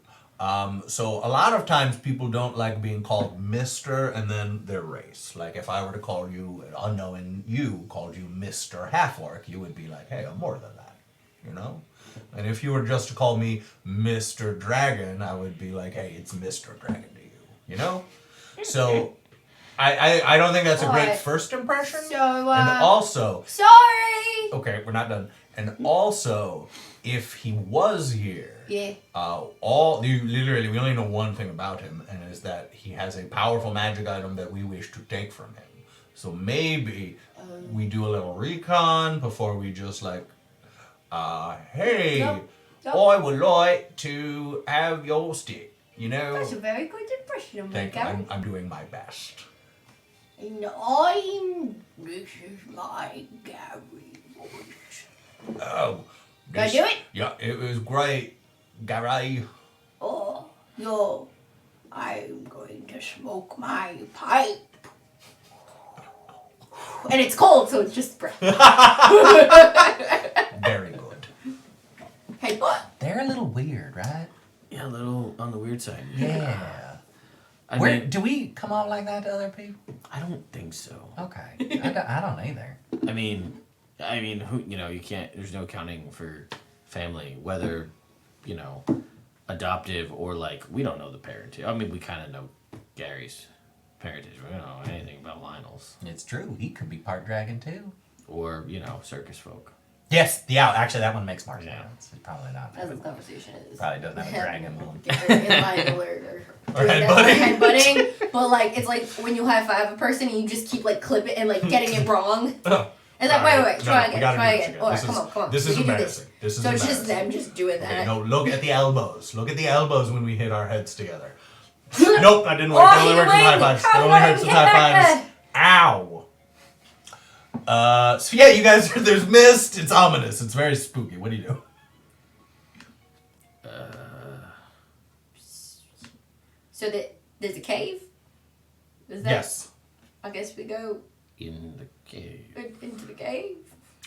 So a lot of times people don't like being called Mr. and then their race. Like if I were to call you, unknowing you, called you Mr. Half-Orc, you would be like, hey, I'm more than that, you know? And if you were just to call me Mr. Dragon, I would be like, hey, it's Mr. Dragon to you, you know? So, I don't think that's a great What? first impression. So, and also, sorry. okay, we're not done. And also, if he was here, Yeah. literally, we only know one thing about him, and is that he has a powerful magic item that we wish to take from him. So maybe we do a little recon before we just like, hey, Yep. I would like to have your stick. You know. That's a very good impression of me, Thank you. Gary. I'm doing my best. And this is my Gary voice. Oh. Did I do it? Yeah, it was great, Gary. Oh, no. I'm going to smoke my pipe. And it's cold, so it's just breath. Very good. Hey, what? They're a little weird, right? Yeah, a little on the weird side. Yeah. I Where mean, do we come off like that to other people? I don't think so. Okay. I don't either. I mean, who you can't. There's no accounting for family, whether adoptive or like we don't know the parentage. I mean, we kind of know Gary's parentage. We don't know anything about Lionel's It's true. He could be part dragon too. or circus folk. Yes. Yeah. Actually, that one makes more Yeah. sense. It's probably not. As the conversation is. Probably doesn't have a dragon one. In line or headbutting. headbutting. But like it's like when you high five a person and you just keep like clipping and like getting it wrong. Oh. It's like All wait, no, try we again, gotta try do this again. Alright, This come on. This is We can do embarrassing. This is So it's embarrassing. just them just doing Okay, that. no, look at the elbows. Look at the elbows when we hit our heads together. Nope, that didn't work. Oh, That only he works with high went. fives. How That do only I hurts with get high back fives. Ow. So yeah, you guys, there's mist. It's ominous. It's very spooky. What do you do? So there's a cave? Is that Yes. I guess we go In the cave. into the cave.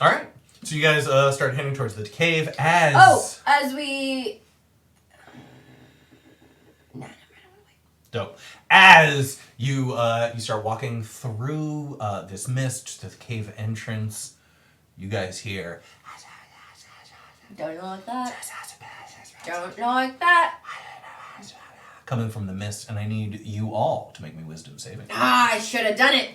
Alright. So you guys start heading towards the cave as... Oh, as we Dope. As you start walking through this mist to the cave entrance, you guys hear... don't like that. Don't like that. coming from the mist, and I need you all to make me wisdom saving. Ah, I should have done it.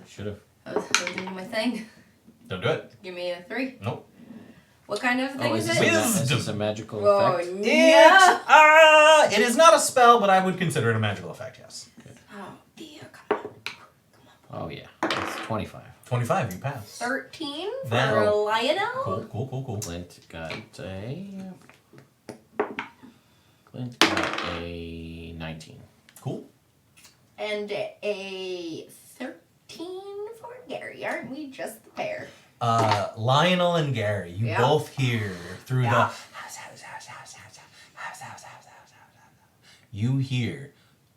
Should have. I was doing my thing. Don't do it. Give me a 3. Nope. What kind of thing is this it? Wisdom. is this a magical Oh, effect? yeah. It is not a spell, but I would consider it a magical effect, yes. Oh, dear. Come on. Oh yeah, it's 25. 25, you pass. 13 for Then- Lionel. Cool. Clint got a 19. Cool. And a 13 for Gary. Aren't we just the pair? Lionel and Gary, you Yeah. both hear through Yeah. You hear,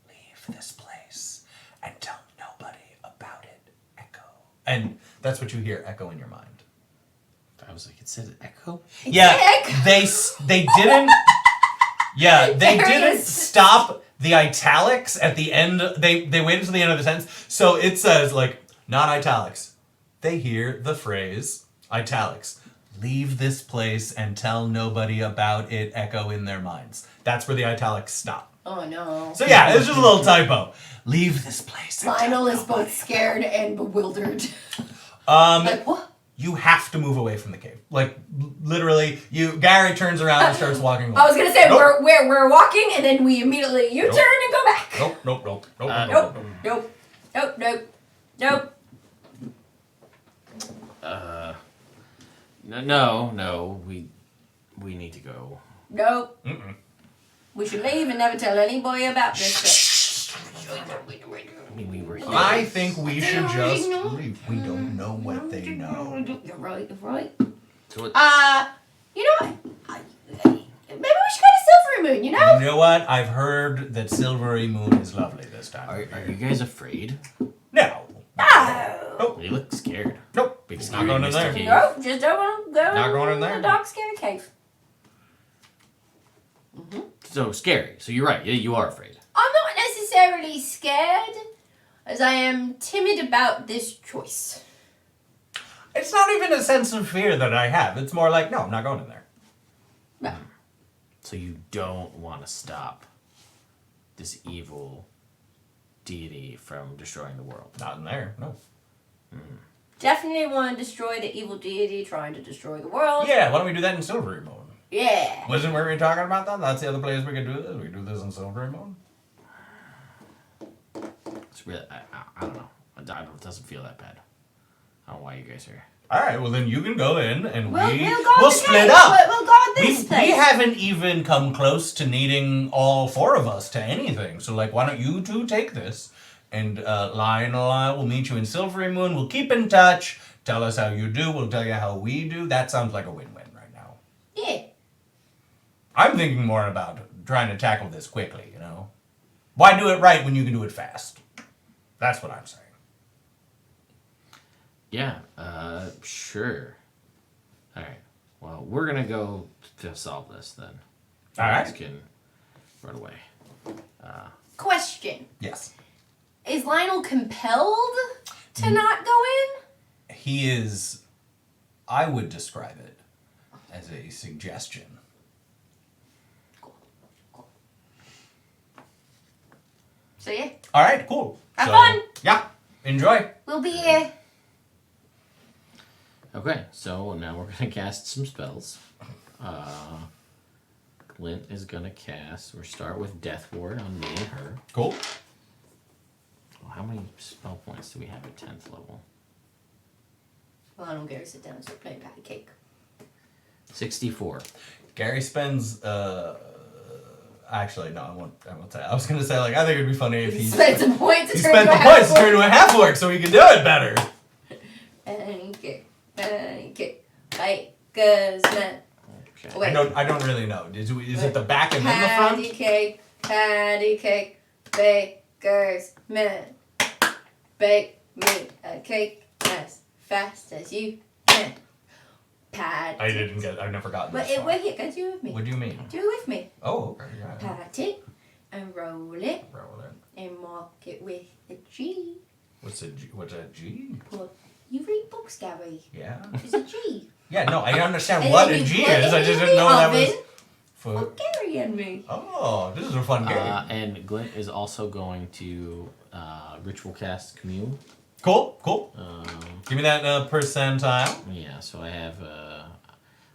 leave this place and tell nobody about it, Echo. And that's what you hear echo in your mind. I was like, it says echo. They didn't. Yeah, they There didn't is. stop the italics at the end. They waited till the end of the sentence, so it says like not italics. They hear the phrase italics. Leave this place and tell nobody about it. Echo in their minds. That's where the italics stop. Oh, no. So yeah, it's just a little typo. Leave this place. and tell Lionel is nobody. both scared and bewildered. Like what? you have to move away from the cave. Like literally, Gary turns around and starts walking away. I was gonna say Nope. we're walking and then we immediately U-turn and go back. Nope. Nope. No. We need to go. Nope. Mm-mm. We should leave and never tell any boy about this. I mean, we were here. I think we should They just already know. leave. We don't know what they know. You're right. So what- You know what? Maybe we should go to Silvery Moon. You know? You know what? I've heard that Silvery Moon is lovely this time. Are of year. you guys afraid? No. No. You look scared. Nope. Big Not scary going in Misty there. Cave. Nope. Just don't want to go. Not going in there. The dark, scary cave. So scary. So you're right. Yeah, you are afraid. I'm not necessarily scared, as I am timid about this choice. It's not even a sense of fear that I have. It's more like, no, I'm not going in there. No. So you don't want to stop this evil deity from destroying the world? Not in there, no. Definitely want to destroy the evil deity trying to destroy the world. Yeah, why don't we do that in Salisbury mode? Yeah. Wasn't we were talking about that? That's the other place we could do this. We could do this in Salisbury mode. It's really, I don't know. It doesn't feel that bad. I don't know why you guys are. All right, well then you can go in, and We'll we'll split up. We'll go on this We place. haven't even come close to needing all four of us to anything. So like, why don't you two take this, and Lionel and I will meet you in Silvery Moon. We'll keep in touch. Tell us how you do. We'll tell you how we do. That sounds like a win-win right now. Yeah. I'm thinking more about trying to tackle this quickly. You know, why do it right when you can do it fast? That's what I'm saying. Yeah, sure. All right. Well, we're gonna go to solve this then. You All right. guys can run away. Question. Yes. Is Lionel compelled to not go in? He is, I would describe it as a suggestion. So yeah, All right, cool. Have fun. Yeah, enjoy. we'll be here. Okay, so now we're gonna cast some spells. Clint is gonna cast. We'll start with Death Ward on me and her. Cool. Well, how many spell points do we have at 10th level? Well, I don't get to sit down and start playing patty cake. 64. Gary spends, actually, no, I won't say. I was going to say, like, I think it'd be funny if he Spent some points to he turn spent to the a points to half turn to a half orc so he could do it better. Patty cake. Bikers, man. Okay. Wait. I don't really know. Is it the back and then the Patty front? patty cake, baker's man. Bake me a cake as fast as you can. Patty. I've never gotten But this it far. wait here, go do it with me. What do you mean? Do it with me. Oh, okay. Yeah. Patty and roll it Roll it. and mark it with a G. What's a G? Well, you read books, Gary. Yeah. It's a G. Yeah, no, I understand And what then a you G put is. it I just in didn't the know that was oven for. for Gary and me. Oh, this is a fun game. And Glint is also going to ritual cast Commune. Cool. Give me that percentile. Yeah, so I have,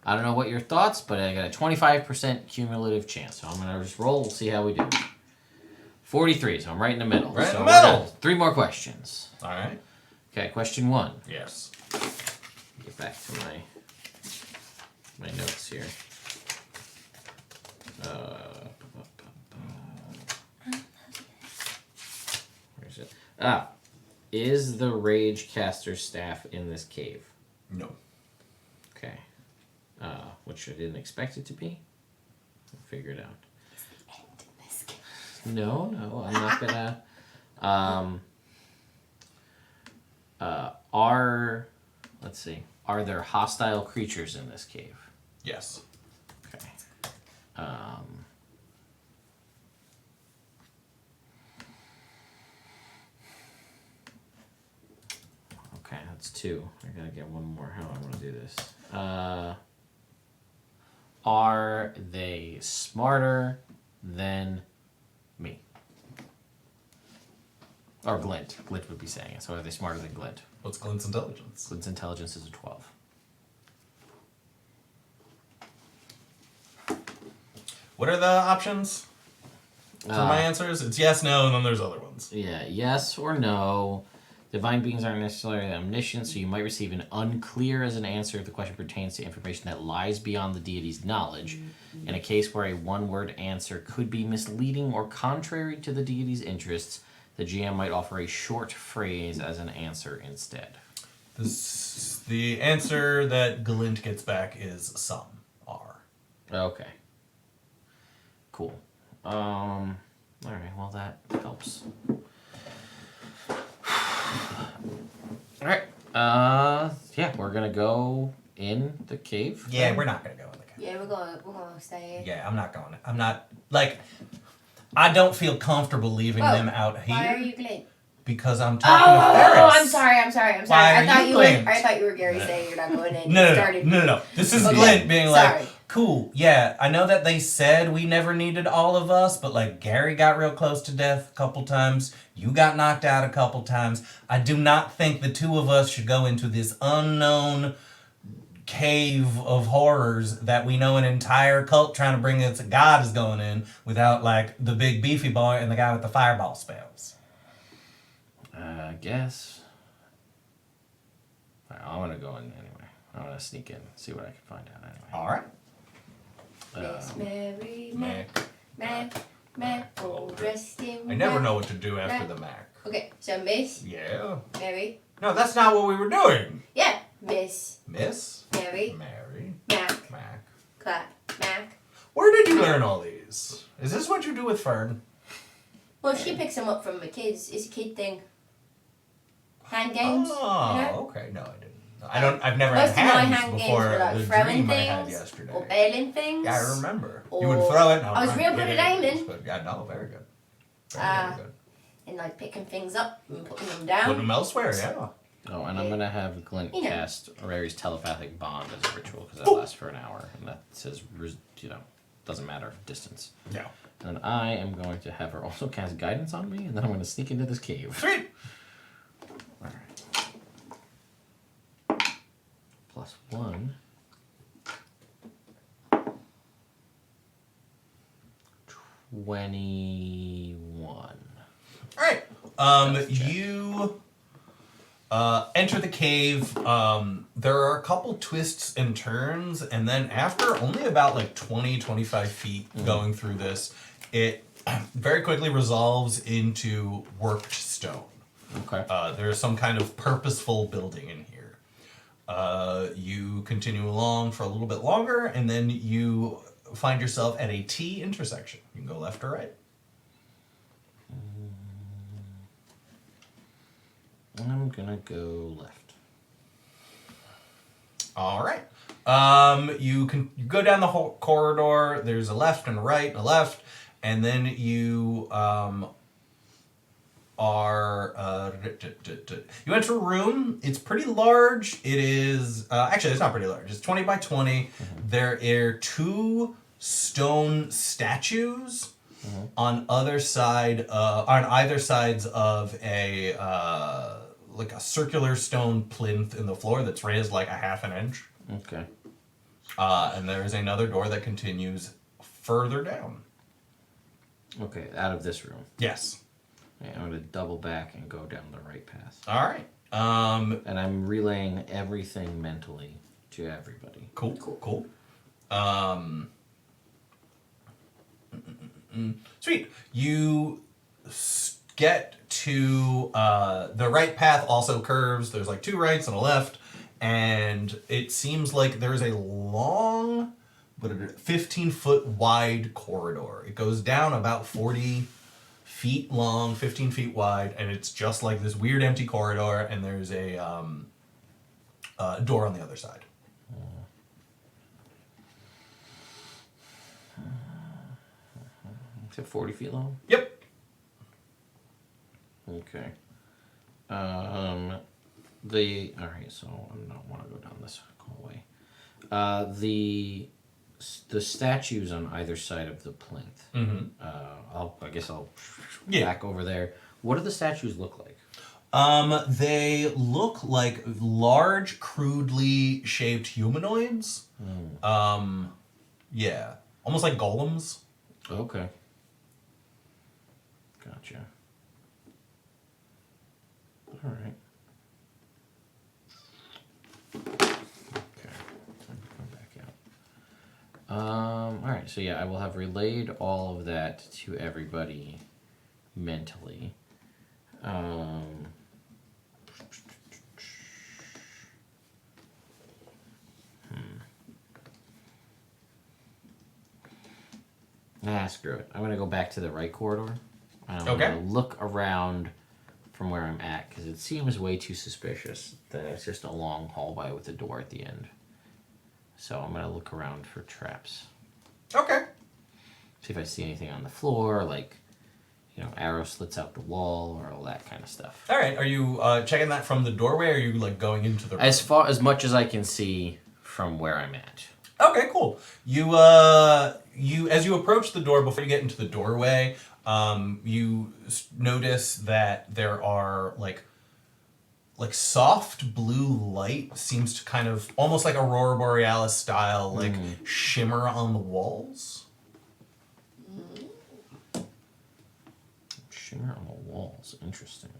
I don't know what your thoughts, but I got a 25% cumulative chance. So I'm going to just roll, we'll see how we do. 43, so I'm right in the middle. Right in so the we're middle. done. 3 more questions. All right. Okay, question 1. Yes. Get back to my notes here. Where's it? Is the Rage Caster staff in this cave? No. Okay. Which I didn't expect it to be. We'll figure it out. No, I'm not gonna. Let's see. Are there hostile creatures in this cave? Yes. Okay. Okay, that's 2. I gotta get one more. How do I want to do this? Are they smarter than me? Or Glint. Glint would be saying it. So are they smarter than Glint? What's Glint's intelligence? Glint's intelligence is a 12. What are the options for my answers? It's yes, no, and then there's other ones. Yeah, yes or no. Divine beings aren't necessarily omniscient, so you might receive an unclear as an answer if the question pertains to information that lies beyond the deity's knowledge. In a case where a one-word answer could be misleading or contrary to the deity's interests, the GM might offer a short phrase as an answer instead. The answer that Glint gets back is some are. Okay. Cool. Alright, well that helps. Alright. Yeah, we're gonna go in the cave. Yeah, we're not gonna go in the cave. Yeah, we're gonna stay here. Yeah, I'm not going. I'm not like. I don't feel comfortable leaving them out here Why are you Glint? because I'm talking to Ferris. Oh, I'm sorry. Why I are thought you you were. Glint? I thought you were Gary saying you're not going in. No. You started. This is Okay, Glint being sorry. like, Cool. Yeah, I know that they said we never needed all of us, but like Gary got real close to death a couple times. You got knocked out a couple times. I do not think the two of us should go into this unknown cave of horrors that we know an entire cult trying to bring its god is going in without like the big beefy boy and the guy with the fireball spells. I guess. Alright, I'm gonna go in anyway. I'm gonna sneak in, see what I can find out anyway. All right. Miss Mary Mac, all dressed in I never white. know what to do after the Mac. Okay, so Miss Yeah. Mary. No, that's not what we were doing. Yeah, Miss Miss Mary Mary Mac, Mac. clap, Mac. Where did you learn all these? Is this what you do with Fern? Well, she picks them up from the kids. It's a kid thing. Hand games. Oh, you know? okay. No, I didn't. I've never Most had of my hands hand games before were like the throwing dream I had things yesterday. or bailing things. Yeah, I remember. Or You would throw it. And I was run real and good get at it. aiming. But yeah, no, very good. Very, Ah. very good. And like picking things up and putting them Put down. them elsewhere, yeah. Oh, and I'm gonna have Glint You know. cast Rary's telepathic bond as a ritual because that lasts for an hour, and that says doesn't matter distance. Yeah. And then I am going to have her also cast guidance on me, and then I'm gonna sneak into this cave. Sweet. All right. +1. 21. All right. You enter the cave. There are a couple twists and turns, and then after only about like 20, 25 feet going through this, it very quickly resolves into worked stone. Okay. There's some kind of purposeful building in here. You continue along for a little bit longer, and then you find yourself at a T intersection. You can go left or right. I'm gonna go left. All right. You go down the whole corridor. There's a left and a right and a left, and then you you enter a room. It's pretty large. It is actually it's not pretty large. It's 20 by 20. There are two stone statues on either sides of a like a circular stone plinth in the floor that's raised like a half an inch. Okay. And there is another door that continues further down. Okay, out of this room. Yes. Yeah, I'm gonna double back and go down the right path. All right. And I'm relaying everything mentally to everybody. Cool. Sweet. You get to the right path also curves. There's like two rights and a left, and it seems like there's a long, 15-foot wide corridor. It goes down about 40 feet long, 15 feet wide, and it's just like this weird empty corridor, and there's a door on the other side. Is it 40 feet long? Yep. Okay. Alright, so I don't want to go down this hallway. The statues on either side of the plinth. Mm-hmm. I guess I'll Yeah. back over there. What do the statues look like? They look like large, crudely shaped humanoids. Yeah. Almost like golems. Okay. Gotcha. Alright. Okay. Come back out. Alright, so yeah, I will have relayed all of that to everybody mentally. Screw it. I'm gonna go back to the right corridor. I'm gonna look around from where I'm at because it seems way too suspicious that it's just a long hallway with a door at the end. So I'm gonna look around for traps. Okay. See if I see anything on the floor, like arrow slits out the wall or all that kind of stuff. All right. Are you checking that from the doorway, or are you like going into the room? As much as I can see from where I'm at. Okay, cool. You as you approach the door, before you get into the doorway, you notice that there are like soft blue light seems to kind of almost like Aurora Borealis style like shimmer on the walls. Shimmer on the walls. Interesting.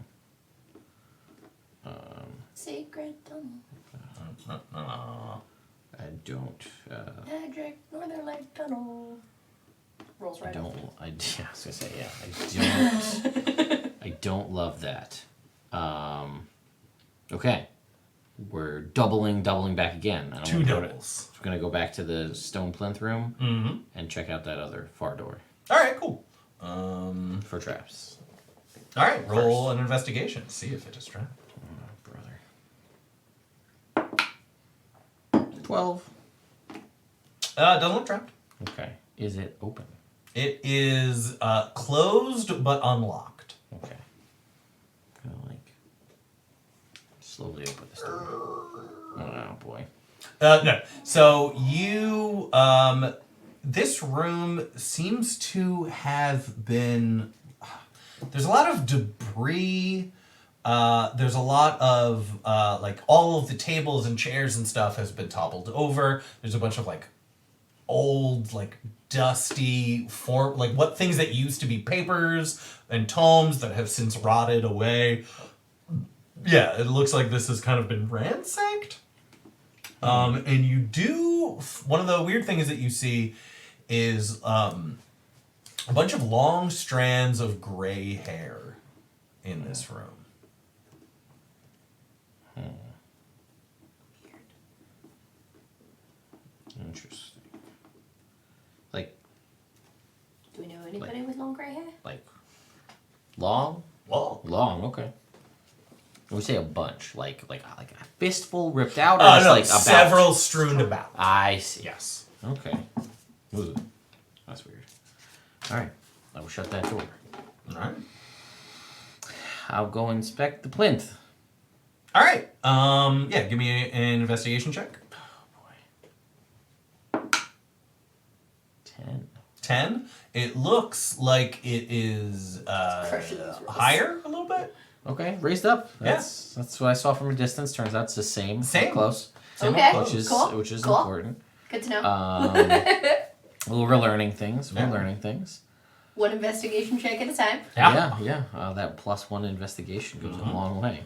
Secret tunnel. I don't. Magic Northern Light Tunnel. Rolls I right don't. off. I was gonna say yeah. I don't love that. Okay. We're doubling back again. I don't Two wanna go doubles. We're gonna go back to the stone plinth room and check out that other far door All right, cool. for traps. All right, roll an investigation. See if it is trapped. Oh, brother. 12. Doesn't look trapped. Okay. Is it open? It is closed but unlocked. Okay. I'm gonna like slowly open this door. Oh boy. No. So you, this room seems to have been. There's a lot of debris. There's a lot of like all of the tables and chairs and stuff has been toppled over. There's a bunch of like old, like dusty form, like what things that used to be papers and tomes that have since rotted away. Yeah, it looks like this has kind of been ransacked. And you do, one of the weird things that you see is a bunch of long strands of gray hair in this room. Interesting. Like Do we know anybody with long gray hair? long? Whoa. Long, okay. When we say a bunch, like a fistful ripped out, or No, just like about? several strewn about. I see. Yes. Okay. Ooh, that's weird. All right, I will shut that door. All right. I'll go inspect the plinth. All right. Yeah, give me an investigation check. Oh boy. 10. 10. It looks like it is Crushing those rolls. higher a little bit. Okay, raised up. That's what I saw from a distance. Turns out it's the same. Same. Close. Okay, Which is cool. Cool. important. Good to know. Well, we're learning things. We're learning things. One investigation check at a time. Yeah. That +1 investigation goes a long way.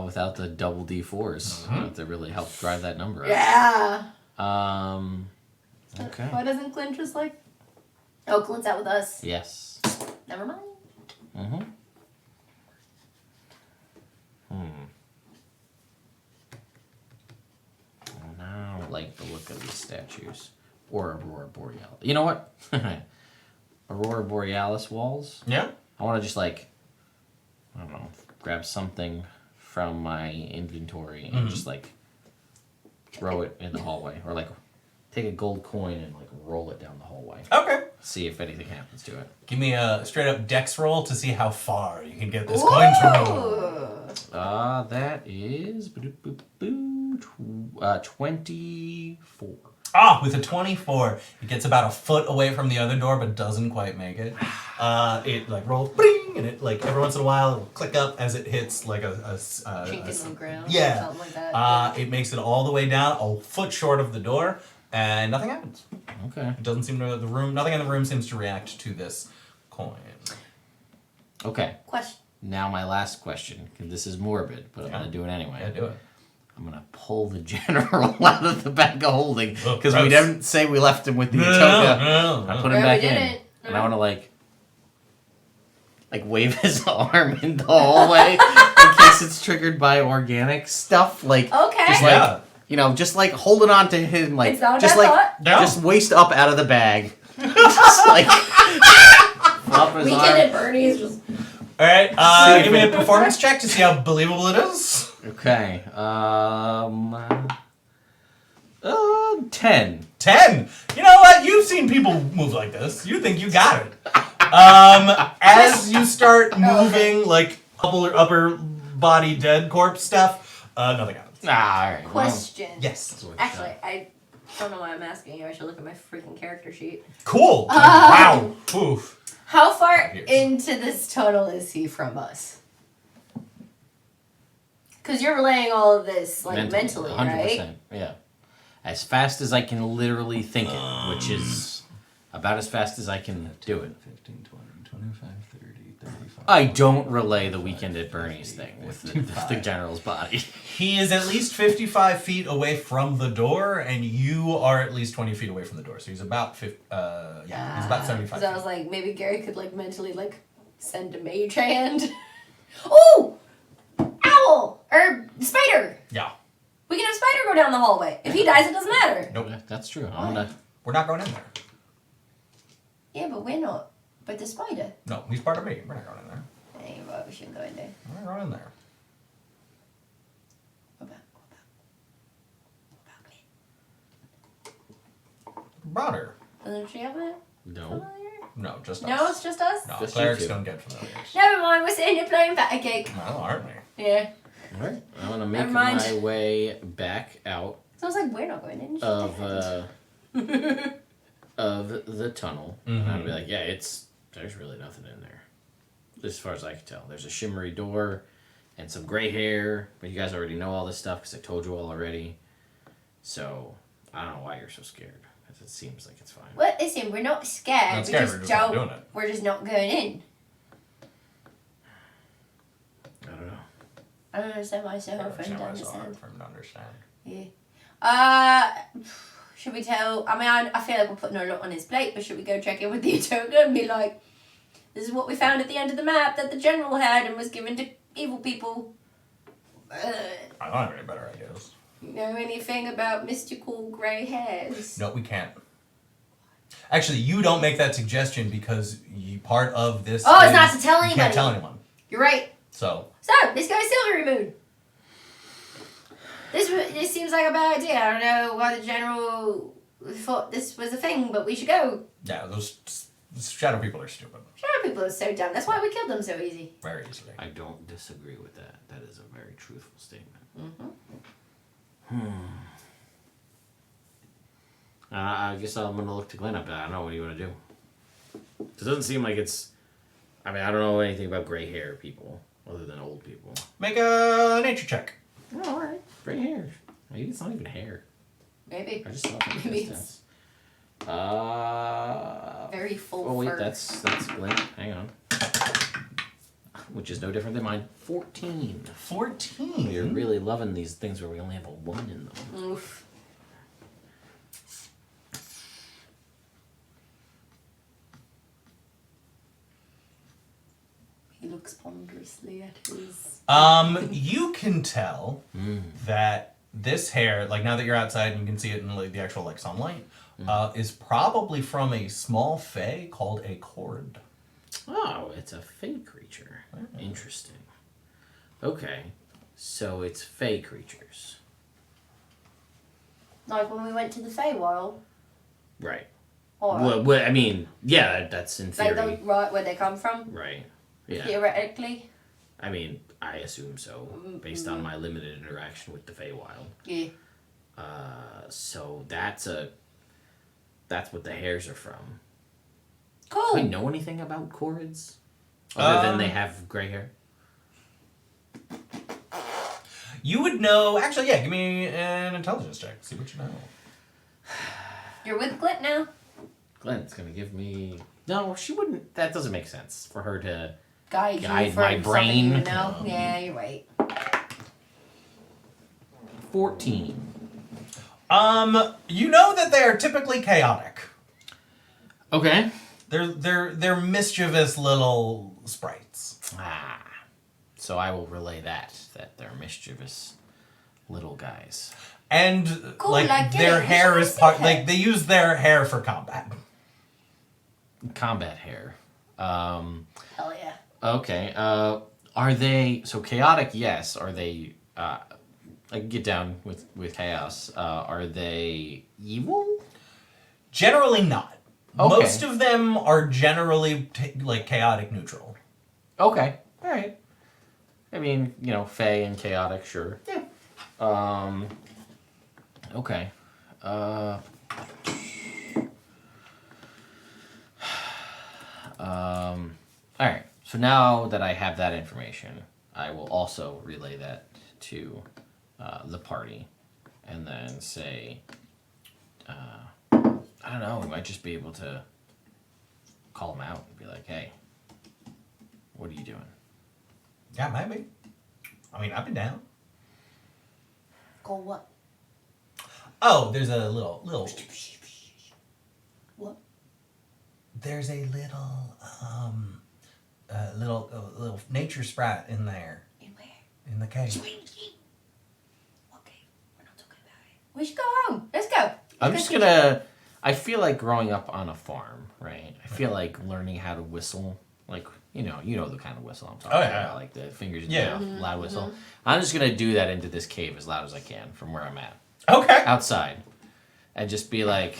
Without the double D4s to really help drive that number up. Yeah. Okay. Why doesn't Clint just like? Oh, Clint's out with us. Yes. Never mind. Mm-hmm. Oh, now I like the look of these statues. Or Aurora Borealis. You know what? Aurora Borealis walls. Yeah. I want to just I don't know, grab something from my inventory and just throw it in the hallway. Or take a gold coin and roll it down the hallway. Okay. See if anything happens to it. Give me a straight up dex roll to see how far you can get this coin to roll. That is 24. With a 24, it gets about a foot away from the other door, but doesn't quite make it. It rolls, bling, and it every once in a while it'll click up as it hits Chink in the ground. yeah. Something like that. It makes it all the way down, a foot short of the door, and nothing happens. Okay. It doesn't seem to nothing in the room seems to react to this coin. Okay. Question. Now my last question, 'cause this is morbid, but I'm gonna do it anyway. Yeah, do it. I'm gonna pull the general out of the bag of holding Oh, because we gross. didn't say we left him with the No, Atoka. no. I put him No, back we in, didn't. and I want to wave his arm in the hallway in case it's triggered by organic stuff. Okay. Just holding on to him, It's not a just bad thought. No. just waist up out of the bag, just flop his Weekend arm. at Bernie's just. All right, See give me if a performance check to see how believable it is. Okay. 10. 10. You know what? You've seen people move like this. You think you got it. As you start moving upper body dead corpse stuff, nothing happens. All right. Question. Yes. Actually, I I don't know why I'm asking you. I should look at my freaking character sheet. Cool. Wow. Oof. How far Yes. into this tunnel is he from us? Because you're relaying all of this like mentally, right? Yeah. As fast as I can literally think it, which is about as fast as I can do it. 15, 20, 25, 30, 35. I don't relay the Weekend at Bernie's thing with the general's body. He is at least 55 feet away from the door, and you are at least 20 feet away from the door. So he's about 50, he's about 75 Because feet. I was like, maybe Gary could like mentally like send a mage hand. Ooh! Owl! Or spider! Yeah. We can have spider go down the hallway. If he dies, it doesn't matter. Nope. Yeah, that's true. I'm gonna. We're not going in there. Yeah, but we're not. But the spider. No, he's part of me. We're not going in there. Hey, right, we shouldn't go in there. We're not going in there. What about me? Brought her. Doesn't she have it? No. No, just us. No, it's just us? No, Just clerics you two. don't get familiars. Never mind, we're sitting here playing patty cake. Well, aren't we? Yeah. All right. I'm gonna make Never mind. my way back out So I was like, we're not going in. of the tunnel, and I'll be like, yeah, there's really nothing in there, as far as I can tell. There's a shimmery door and some gray hair, but you guys already know all this stuff because I told you all already. So I don't know why you're so scared. 'Cause it seems like it's fine. Well, listen, we're not scared. Not scared, we we're just just not don't. doing it. We're just not going in. I don't know. I don't understand myself. I It's don't not so hard understand. for him to understand. Yeah. Should we tell? I mean, I feel like we're putting a lot on his plate, but should we go check in with the Atoka and be like, "This is what we found at the end of the map that the general had and was given to evil people." I don't have any better ideas. Know anything about mystical grey hairs? No, we can't. Actually, you don't make that suggestion because part of this. Oh, it's is not to tell You anybody. can't tell anyone. You're right. So. So, let's go Silvery Moon. This seems like a bad idea. I don't know why the general thought this was a thing, but we should go. Yeah, those shadow people are stupid. Shadow people are so dumb. That's why we killed them so easy. Very easily. I don't disagree with that. That is a very truthful statement. I guess I'm gonna look to Glenn up. I don't know what do you want to do. It doesn't seem like it's. I mean, I don't know anything about gray hair people other than old people. Make a nature check. Oh, all right, gray hair. Maybe it's not even hair. Maybe. I just saw it from a Maybe distance. Very full Oh wait, fur. that's Glenn. Hang on. Which is no different than mine. 14. 14. You're really loving these things where we only have a 1 in them. Oof. He looks ponderously at his... You can tell that this hair, like now that you're outside and you can see it in like the actual like sunlight, is probably from a small fae called a cord. Oh, it's a fey creature. Interesting. Okay, so it's fey creatures. Like when we went to the Feywild. Right. Or Well, I mean, yeah, that's in like theory. right where they come from, Right. Yeah. theoretically. I mean, I assume so, based on my limited interaction with the Feywild. Yeah. So that's what the hairs are from. Cool. Do we know anything about corvids? Other than they have gray hair? You would know. Actually, yeah. Give me an intelligence check. See what you know. You're with Glint now. Glenn's gonna give me. No, she wouldn't. That doesn't make sense for her to. Guide you Guide from my something brain. you know. Yeah, you're right. 14. You know that they are typically chaotic. Okay. They're mischievous little sprites. So I will relay that they're mischievous little guys. And Cool, like like, their yeah, hair you is should part. see Like it. they use their hair for combat. Combat hair. Hell yeah. Okay. Are they so chaotic? Yes. Are they? I can get down with chaos. Are they evil? Generally not. Okay. Most of them are generally like chaotic neutral. Okay. All right. I mean, fey and chaotic, sure. Yeah. Okay. All right. So now that I have that information, I will also relay that to the party, and then say, I don't know. We might just be able to call them out and be like, "Hey, what are you doing?" Yeah, maybe. I mean, I've been down. Go what? Oh, there's a little. What? There's a little nature sprite in there In where? in the cave. Okay, we're not talking about it. We should go home. Let's go. I'm just gonna. I feel like growing up on a farm, right? I feel like learning how to whistle, like you know the kind of whistle I'm talking about, like the fingers in the Yeah. mouth, loud whistle. I'm just gonna do that into this cave as loud as I can from where I'm at, Okay. outside, and just be like,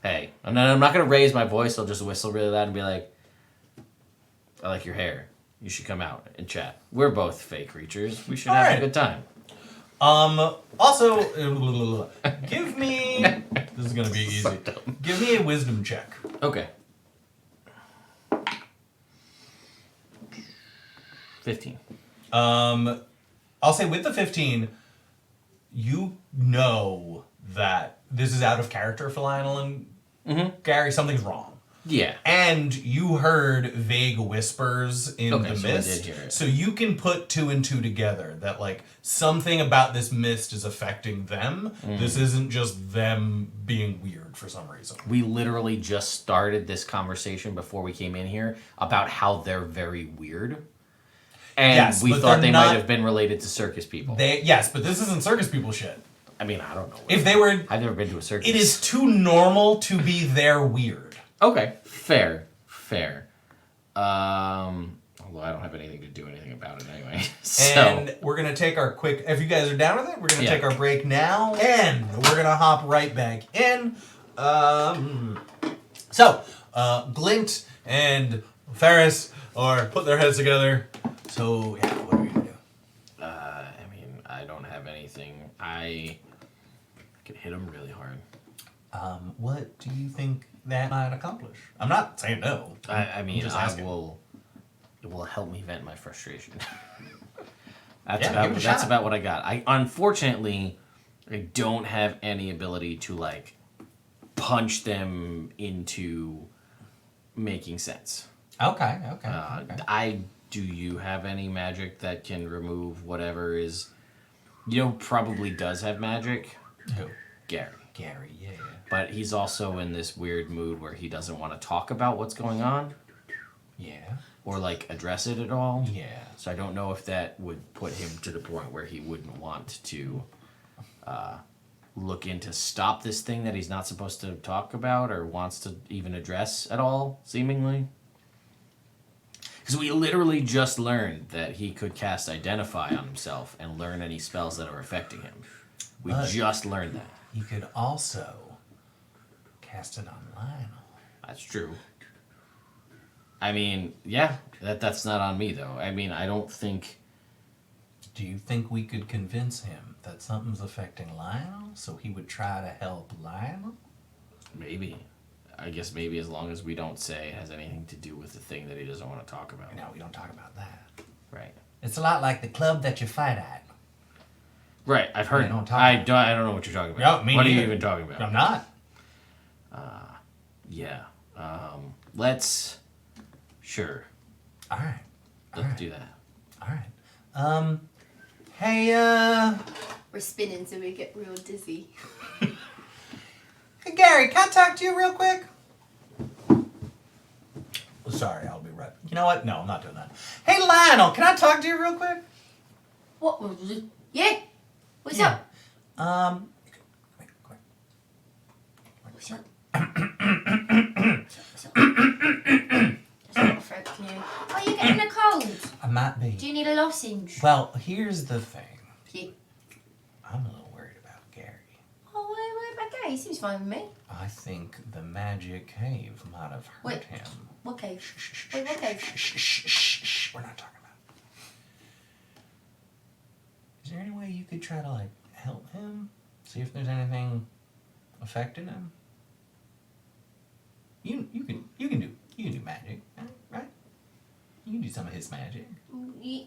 "Hey," and then I'm not gonna raise my voice. I'll just whistle really loud and be like, "I like your hair. You should come out and chat. We're both fake creatures. We should have Alright. a good time." Also, give me. This is gonna be easy. Give me a wisdom check. Okay. 15. I'll say with the 15, you know that this is out of character for Lionel and Gary. Something's wrong. Yeah. And you heard vague whispers in Okay, the so I mist. did hear it. So you can put 2 and 2 together that like something about this mist is affecting them. This isn't just them being weird for some reason. We literally just started this conversation before we came in here about how they're very weird. And Yes, we but thought they're they not- might have been related to circus people. Yes, but this isn't circus people shit. I mean, I don't know. If they were, I've never been to a circus. it is too normal to be their weird. Okay, fair. Although I don't have anything to do anything about it anyway. So And we're gonna take our quick. If you guys are down with it, we're gonna Yeah. take our break now, and we're gonna hop right back in. Glint and Ferris are put their heads together. So yeah, what are we gonna do? I mean, I don't have anything. I can hit them really hard. What do you think that might accomplish? I'm not saying no. I mean, just I asking. will. It will help me vent my frustration. That's Yeah, give it a shot. about what I got. Unfortunately, I don't have any ability to like punch them into making sense. Okay. Do you have any magic that can remove whatever is, probably does have magic? Who? Gary. Gary. Yeah. But he's also in this weird mood where he doesn't want to talk about what's going on Yeah. or like address it at all. Yeah. So I don't know if that would put him to the point where he wouldn't want to look into stop this thing that he's not supposed to talk about or wants to even address at all, seemingly. Because we literally just learned that he could cast Identify on himself and learn any spells that are affecting him. We But- just learned that. You could also cast it on Lionel. That's true. I mean, yeah, that's not on me, though. I mean, I don't think... Do you think we could convince him that something's affecting Lionel so he would try to help Lionel? Maybe. I guess maybe as long as we don't say it has anything to do with the thing that he doesn't want to talk about. No, we don't talk about that. Right. It's a lot like the club that you fight at. Right, I've heard. Yeah, don't talk I about don't know what you're talking about. No, me what are you neither. even talking about? I'm not. Yeah. Let's. Sure. All right. Let's do that. All right. Hey, We're spinning so we get real dizzy. hey, Gary, can I talk to you real quick? Sorry, I'll be right. You know what? No, I'm not doing that. Hey, Lionel, can I talk to you real quick? What? Yeah. What's up? Come here. What's up? What's up, affecting you? Oh, you're getting a cold. I might be. Do you need a lozenge? Well, here's the thing. Yeah. I'm a little worried about Gary. Oh, what about Gary? He seems fine with me. I think the magic cave might have hurt Wait. him. What cave? Shh. Wait, what cave? Shh. We're not talking about it. Is there any way you could try to, like, help him See if there's anything affecting him. You can do magic, right? You can do some of his magic.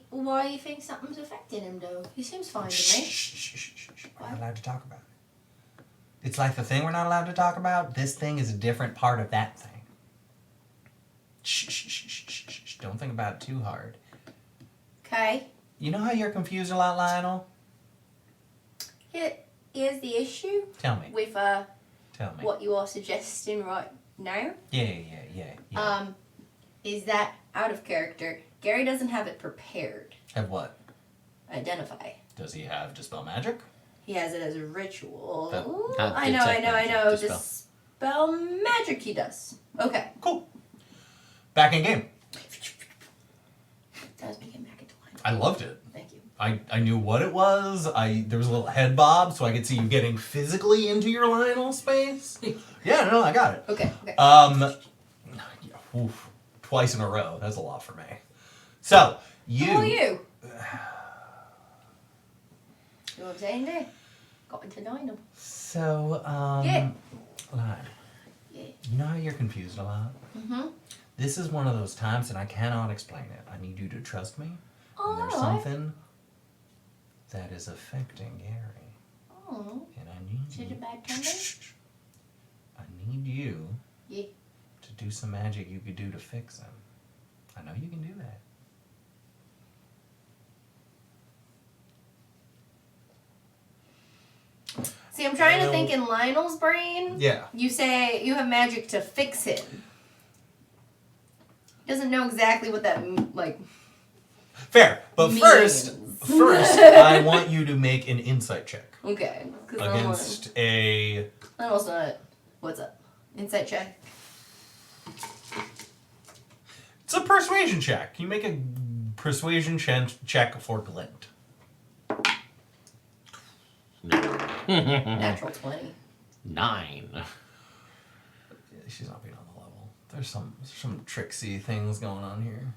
Why do you think something's affecting him, though? He seems fine to me. Shh. We're not allowed to talk about it. It's like the thing we're not allowed to talk about. This thing is a different part of that thing. Shh. Don't think about it too hard. Okay. You know how you're confused a lot, Lionel? Here's the issue. Tell me. With Tell me. what you are suggesting right now. Yeah. Is that out of character? Gary doesn't have it prepared. Have what? Identify. Does he have Dispel Magic? He has it as a ritual. Not I know. detect magic, Dispel magic he does. Okay. Cool. Back in game. That was me getting back into line. I loved it. Thank you. I knew what it was. There was a little head bob, so I could see you getting physically into your Lionel space. Yeah, no, I got it. Okay. Oof, twice in a row. That's a lot for me. So you. Who are you? You know what I'm saying there? Got into Dino. So Yeah. Lionel, Yeah. you know how you're confused a lot? Mm-hmm. This is one of those times and I cannot explain it. I need you to trust me. And there's Alright. something that is affecting Gary. Oh. And I need Is it you. a bad time? I need you Yeah. to do some magic you could do to fix him. I know you can do that. See, I'm trying to think in Lionel's brain. Yeah. You say you have magic to fix him. He doesn't know exactly what that Fair. But Means. first, I want you to make an insight check Okay. against a. Lionel's not. What's up? Insight check. It's a persuasion check. You make a persuasion check for Glint. Natural 20. 9. She's not being on the level. There's some tricksy things going on here.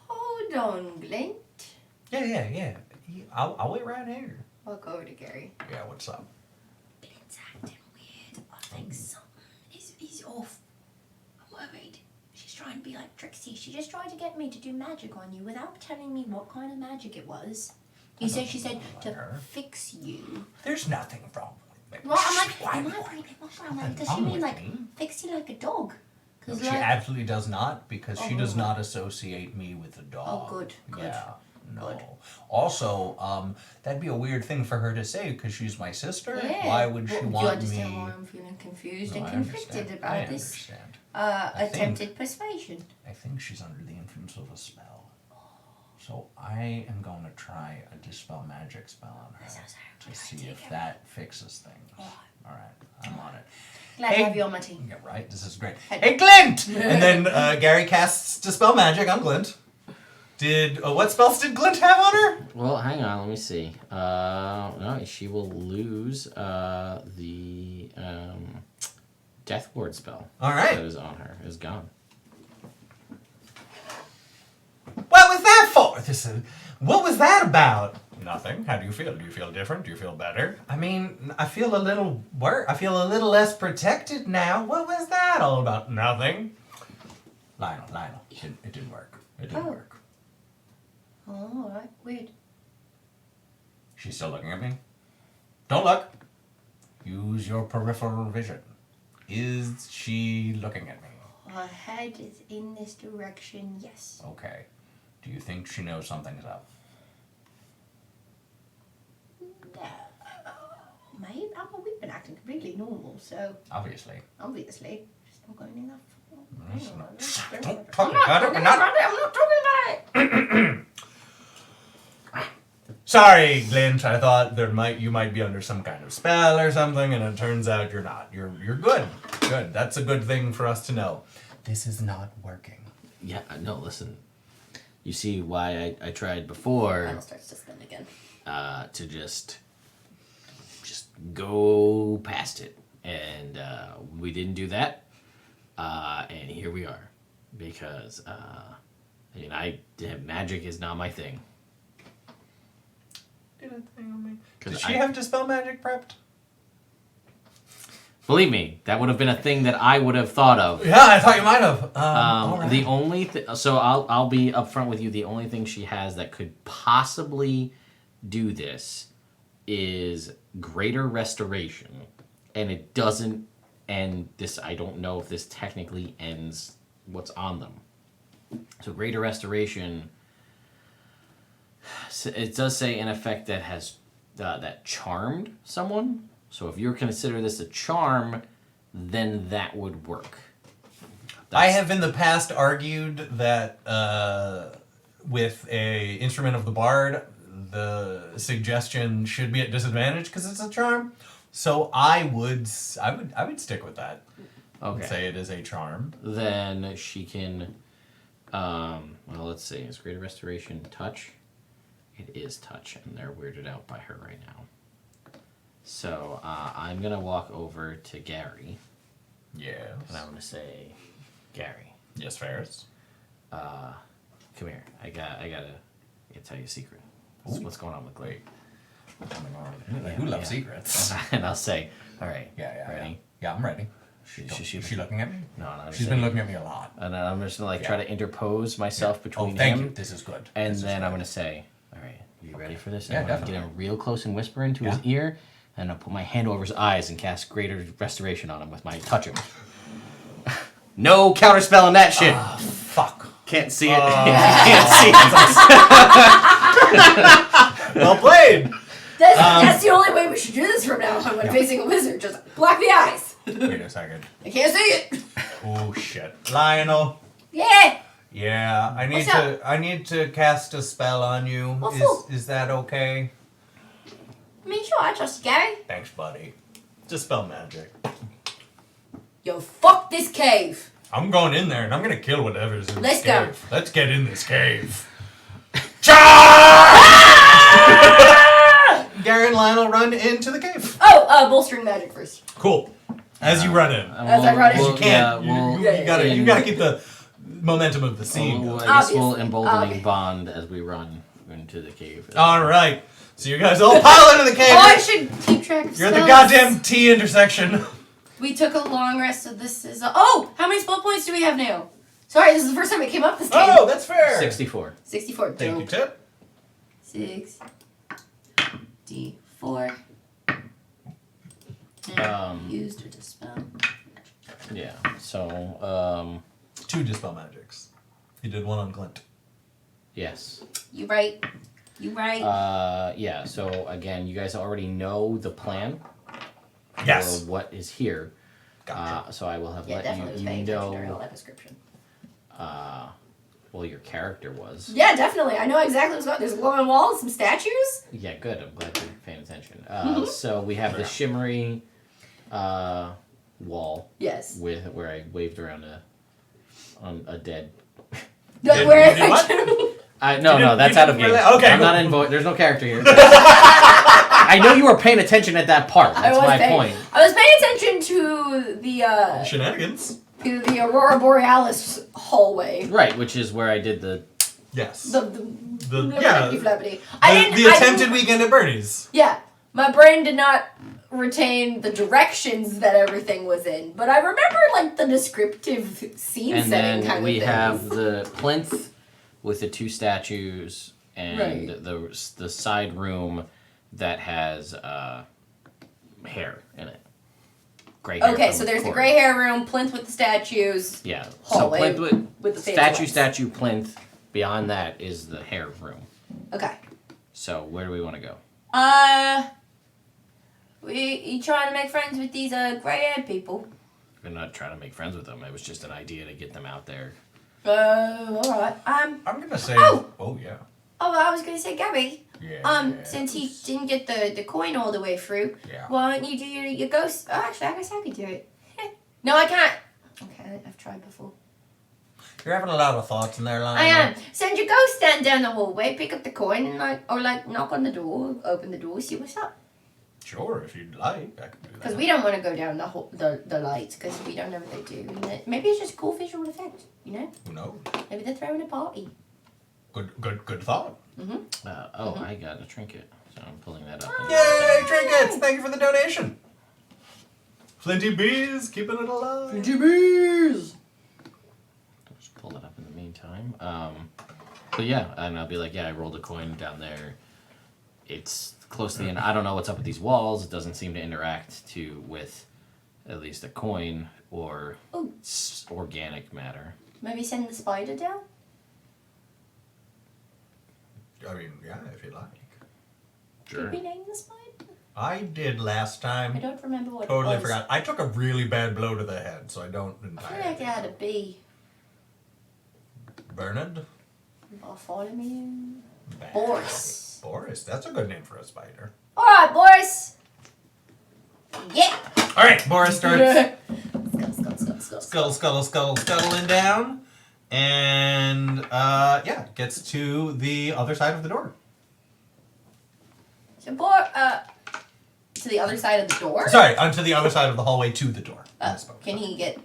Hold on, Glint. Yeah. I'll wait right here. I'll go over to Gary. Yeah, what's up? Glint's acting weird. I think something is off. I'm worried. She's trying to be like Trixie. She just tried to get me to do magic on you without telling me what kind of magic it was. She said to fix you. There's nothing wrong with me. Well, I'm like, Why- am I right? What's wrong? Nothing Does she wrong mean with like me. fix you like a dog? No, Because she absolutely does not, because she does Oh. not associate me with a dog. Oh, good. Yeah, no. Good. Also, that'd be a weird thing for her to say, because she's my sister. Yeah. Why would she Well, want do you understand me? why I'm feeling confused No, and I conflicted understand. about I this understand. attempted persuasion? I think she's under the influence of a spell. So I am going to try a Dispel Magic spell on her to see if that fixes things. All right, I'm on it. Glad to have you on my team. Yeah, right. This is great. Hey, Glint! And then Gary casts Dispel Magic on Glint. What spells did Glint have on her? Well, hang on, let me see. No, she will lose the Death Ward spell. All right. That is on her. Is gone. What was that for? What was that about? Nothing. How do you feel? Do you feel different? Do you feel better? I mean, I feel a little I feel a little less protected now. What was that all about? Nothing. Lionel. It didn't work. It didn't work. Oh, alright. Weird. She's still looking at me. Don't look. Use your peripheral vision. Is she looking at me? Her head is in this direction, yes. Okay. Do you think she knows something's up? Maybe. We've been acting completely normal, so Obviously. just not going enough. Don't talk about it. I'm not talking about it. Sorry, Glint. I thought you might be under some kind of spell or something, and it turns out you're not. You're good. Good. That's a good thing for us to know. This is not working. Yeah, no, listen. You see why I tried before Lionel starts to spin again. to just go past it. And we didn't do that. And here we are. Because, magic is not my thing. get a thing on me? 'Cause Did she have Dispel Magic prepped? Believe me, that would have been a thing that I would have thought of. Yeah, I thought you might have. All right. The only so I'll be upfront with you. The only thing she has that could possibly do this is Greater Restoration, and it doesn't end this. I don't know if this technically ends what's on them. So Greater Restoration, it does say in effect that has that charmed someone. So if you consider this a charm, then that would work. I have in the past argued that with a Instrument of the Bard, the suggestion should be at disadvantage because it's a charm. So I would stick with that. Okay. And say it is a charm. Then she can. Well, let's see. Is Greater Restoration touch? It is touch, and they're weirded out by her right now. So I'm gonna walk over to Gary, Yes. and I'm gonna say, Gary, Yes, Ferris. come here. I gotta tell you a secret. What's going on with Glade? Who loves secrets? And I'll say, all right, Yeah. ready? Yeah, I'm ready. She- Is she looking at me? No, no. She's been looking at me a lot. And then I'm just gonna try to interpose myself between Thank him. you. This is good. And This is then I'm good. gonna say, all right, you ready for this? Yeah, I'm gonna definitely. get him real close and whisper into his ear, and I'll put my hand over his eyes and cast Greater Restoration on him with my touch him. No counterspell on that shit. Fuck. Can't see it. Can't see it. Well played. That's the only way we should do this from now on when facing a wizard. Just black the eyes. Wait a second. I can't see it. Oh shit. Lionel. Yeah. Yeah, I need What's up? I need to cast a spell on you. What's Is that okay? I mean, sure, I trust you, Gary. Thanks, buddy. Dispel magic. Yo, fuck this cave. I'm going in there and I'm gonna kill whatever's in Let's this go. cave. Let's get in this cave. Charge! Gary and Lionel run into the cave. Oh, bolstering magic first. Cool. As you run in. As I run in. You can't. Yeah, you gotta keep the momentum of the scene. I guess we'll Obviously. emboldening Okay. bond as we run into the cave. All right. So you guys all pile into the cave. Oh, I should keep track of You're at the spells. goddamn T intersection. We took a long rest, so this is... Oh! How many spell points do we have now? Sorry, this is the first time it came up this game. Oh, that's fair. 64. 64. Thank you, Dope. Tip. 6 D4. Used or dispel. Yeah. So, 2 dispel magics. He did 1 on Glint. yes. You right. You right. Yeah. So again, you guys already know the plan. Yes. For what is here. Gotcha. So I will have yeah, let definitely was you paying attention during all know. that description. Well, your character was. Yeah, definitely. I know exactly what's going on. There's a glowing wall and some statues. Yeah, good. I'm glad you're paying attention. So we have the shimmery wall Yes. with where I waved around a dead. Where you did what? No, that's you out of didn't game. really- okay, I'm cool. not in void. There's no character here. I know you were paying attention at that part. That's my point. I was paying attention to the Shenanigans. Aurora Borealis hallway. Right, which is where I did the. Yes. The yeah. flappity. The attempted weekend at Bernie's. Yeah, my brain did not retain the directions that everything was in, but I remember like the descriptive scene And setting then kind we of thing. have the plinth with the 2 statues and Right. the side room that has hair in it. Gray hair. Okay, from so there's the Corey. gray hair room, plinth with the statues. Yeah. hallway So plinth with the fancy statue, lights. statue, plinth. Beyond that is the hair room. Okay. So where do we want to go? You trying to make friends with these gray-haired people? We're not trying to make friends with them. It was just an idea to get them out there. All right. I'm gonna say. Oh! Yeah. Oh, I was gonna say, Gabby. Yeah. Since he didn't get the coin all the way through, Yeah. why don't you do your ghost? Oh, actually, I guess I could do it. No, I can't. Okay, I've tried before. You're having a lot of thoughts in there, Lionel. I am. Send your ghost stand down the hallway, pick up the coin, and knock on the door, open the door, see what's up. Sure, if you'd like, I can do that. Because we don't want to go down the lights, because we don't know what they do. And maybe it's just a cool visual effect, you know? Who knows? Maybe they're throwing a party. Good thought. I got a trinket, so I'm pulling that up. Yay, trinkets! Thank you for the donation. Flinty bees, keeping it alive. Flinty bees! I'll just pull it up in the meantime. But yeah, and I'll be like, I rolled a coin down there. It's close to the end. I don't know what's up with these walls. It doesn't seem to interact with at least a coin or organic matter. Maybe send the spider down? I mean, yeah, if you like. Did we name the spider? I did last time. I don't remember what Totally it was. forgot. I took a really bad blow to the head, so I don't I feel entirely. like it had a B. Bernard? Bartholomew? Bad. Boris. Boris, that's a good name for a spider. Alright, Boris! Yeah! Alright, Boris starts Skull. scuttling down. And, gets to the other side of the door. So, to the other side of the door? Sorry, onto the other side of the hallway to the door. Can he get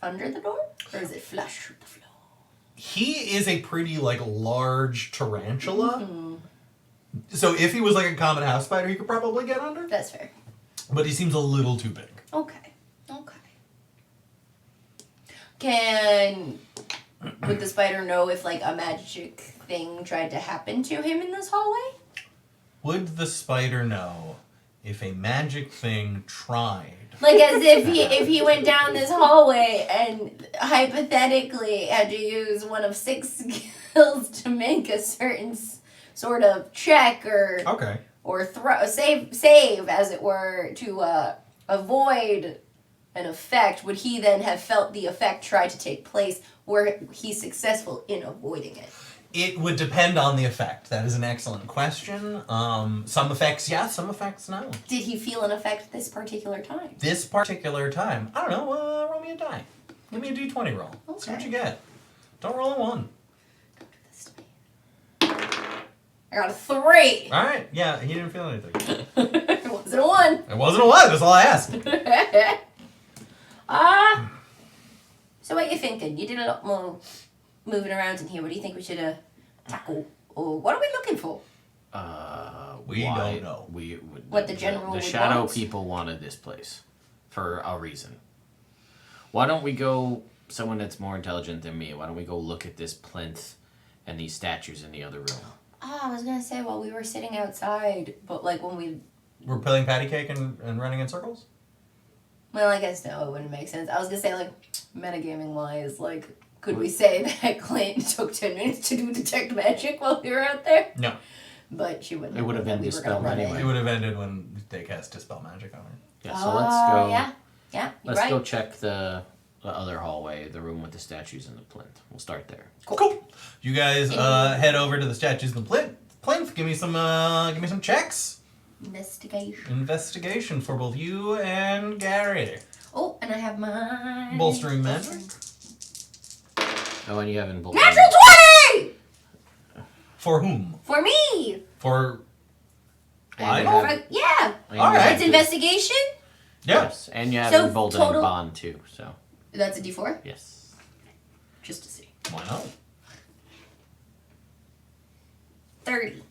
under the door? Or is it flush through the floor? He is a pretty, large tarantula. So if he was like a common house spider, he could probably get under. That's fair. But he seems a little too big. Okay. Would the spider know if, a magic thing tried to happen to him in this hallway? Would the spider know if a magic thing tried? As if he went down this hallway and hypothetically had to use one of 6 skills to make a certain sort of check or save as it were to avoid an effect, would he then have felt the effect try to take place? Were he successful in avoiding it? It would depend on the effect. That is an excellent question. Some effects yes, some effects no. Did he feel an effect this particular time? This particular time, I don't know, roll me a die. Give me a d20 roll. Okay. See what you get. Don't roll a 1. I got a 3. Alright, yeah, he didn't feel anything. It wasn't a 1. It wasn't a 1, that's all I asked. So what are you thinking? You did a lot more moving around in here. What do you think we should tackle? Or what are we looking for? We don't know. What the general The would shadow want? people wanted this place for a reason. Why don't we go, someone that's more intelligent than me, why don't we go look at this plinth and these statues in the other room? Oh, I was going to say while we were sitting outside, but when we... We're playing patty cake and running in circles? Well, I guess no, it wouldn't make sense. I was going to say, metagaming wise, could we say that Clayton took 10 minutes to do detect magic while we were out there? No. But she wouldn't. It would have been we were dispelled gonna run anyway. It would have ended when they cast Dispel Magic on her. Yeah, so let's go. Yeah, you're Let's right. go check the other hallway, the room with the statues and the plinth. We'll start there. Cool. You guys head over to the statues and the plinth. Give me some checks. Investigation for both you and Gary. Oh, and I have my... Bolstering magic. Oh, and you haven't bolted. Natural 20! For whom? For me! For And you Lionel? have- Yeah. and All you right. have It's to- investigation? Yeah. Yes, and you So haven't bolted total- bond too, so That's a D4? yes. Just to see. Why not? 30.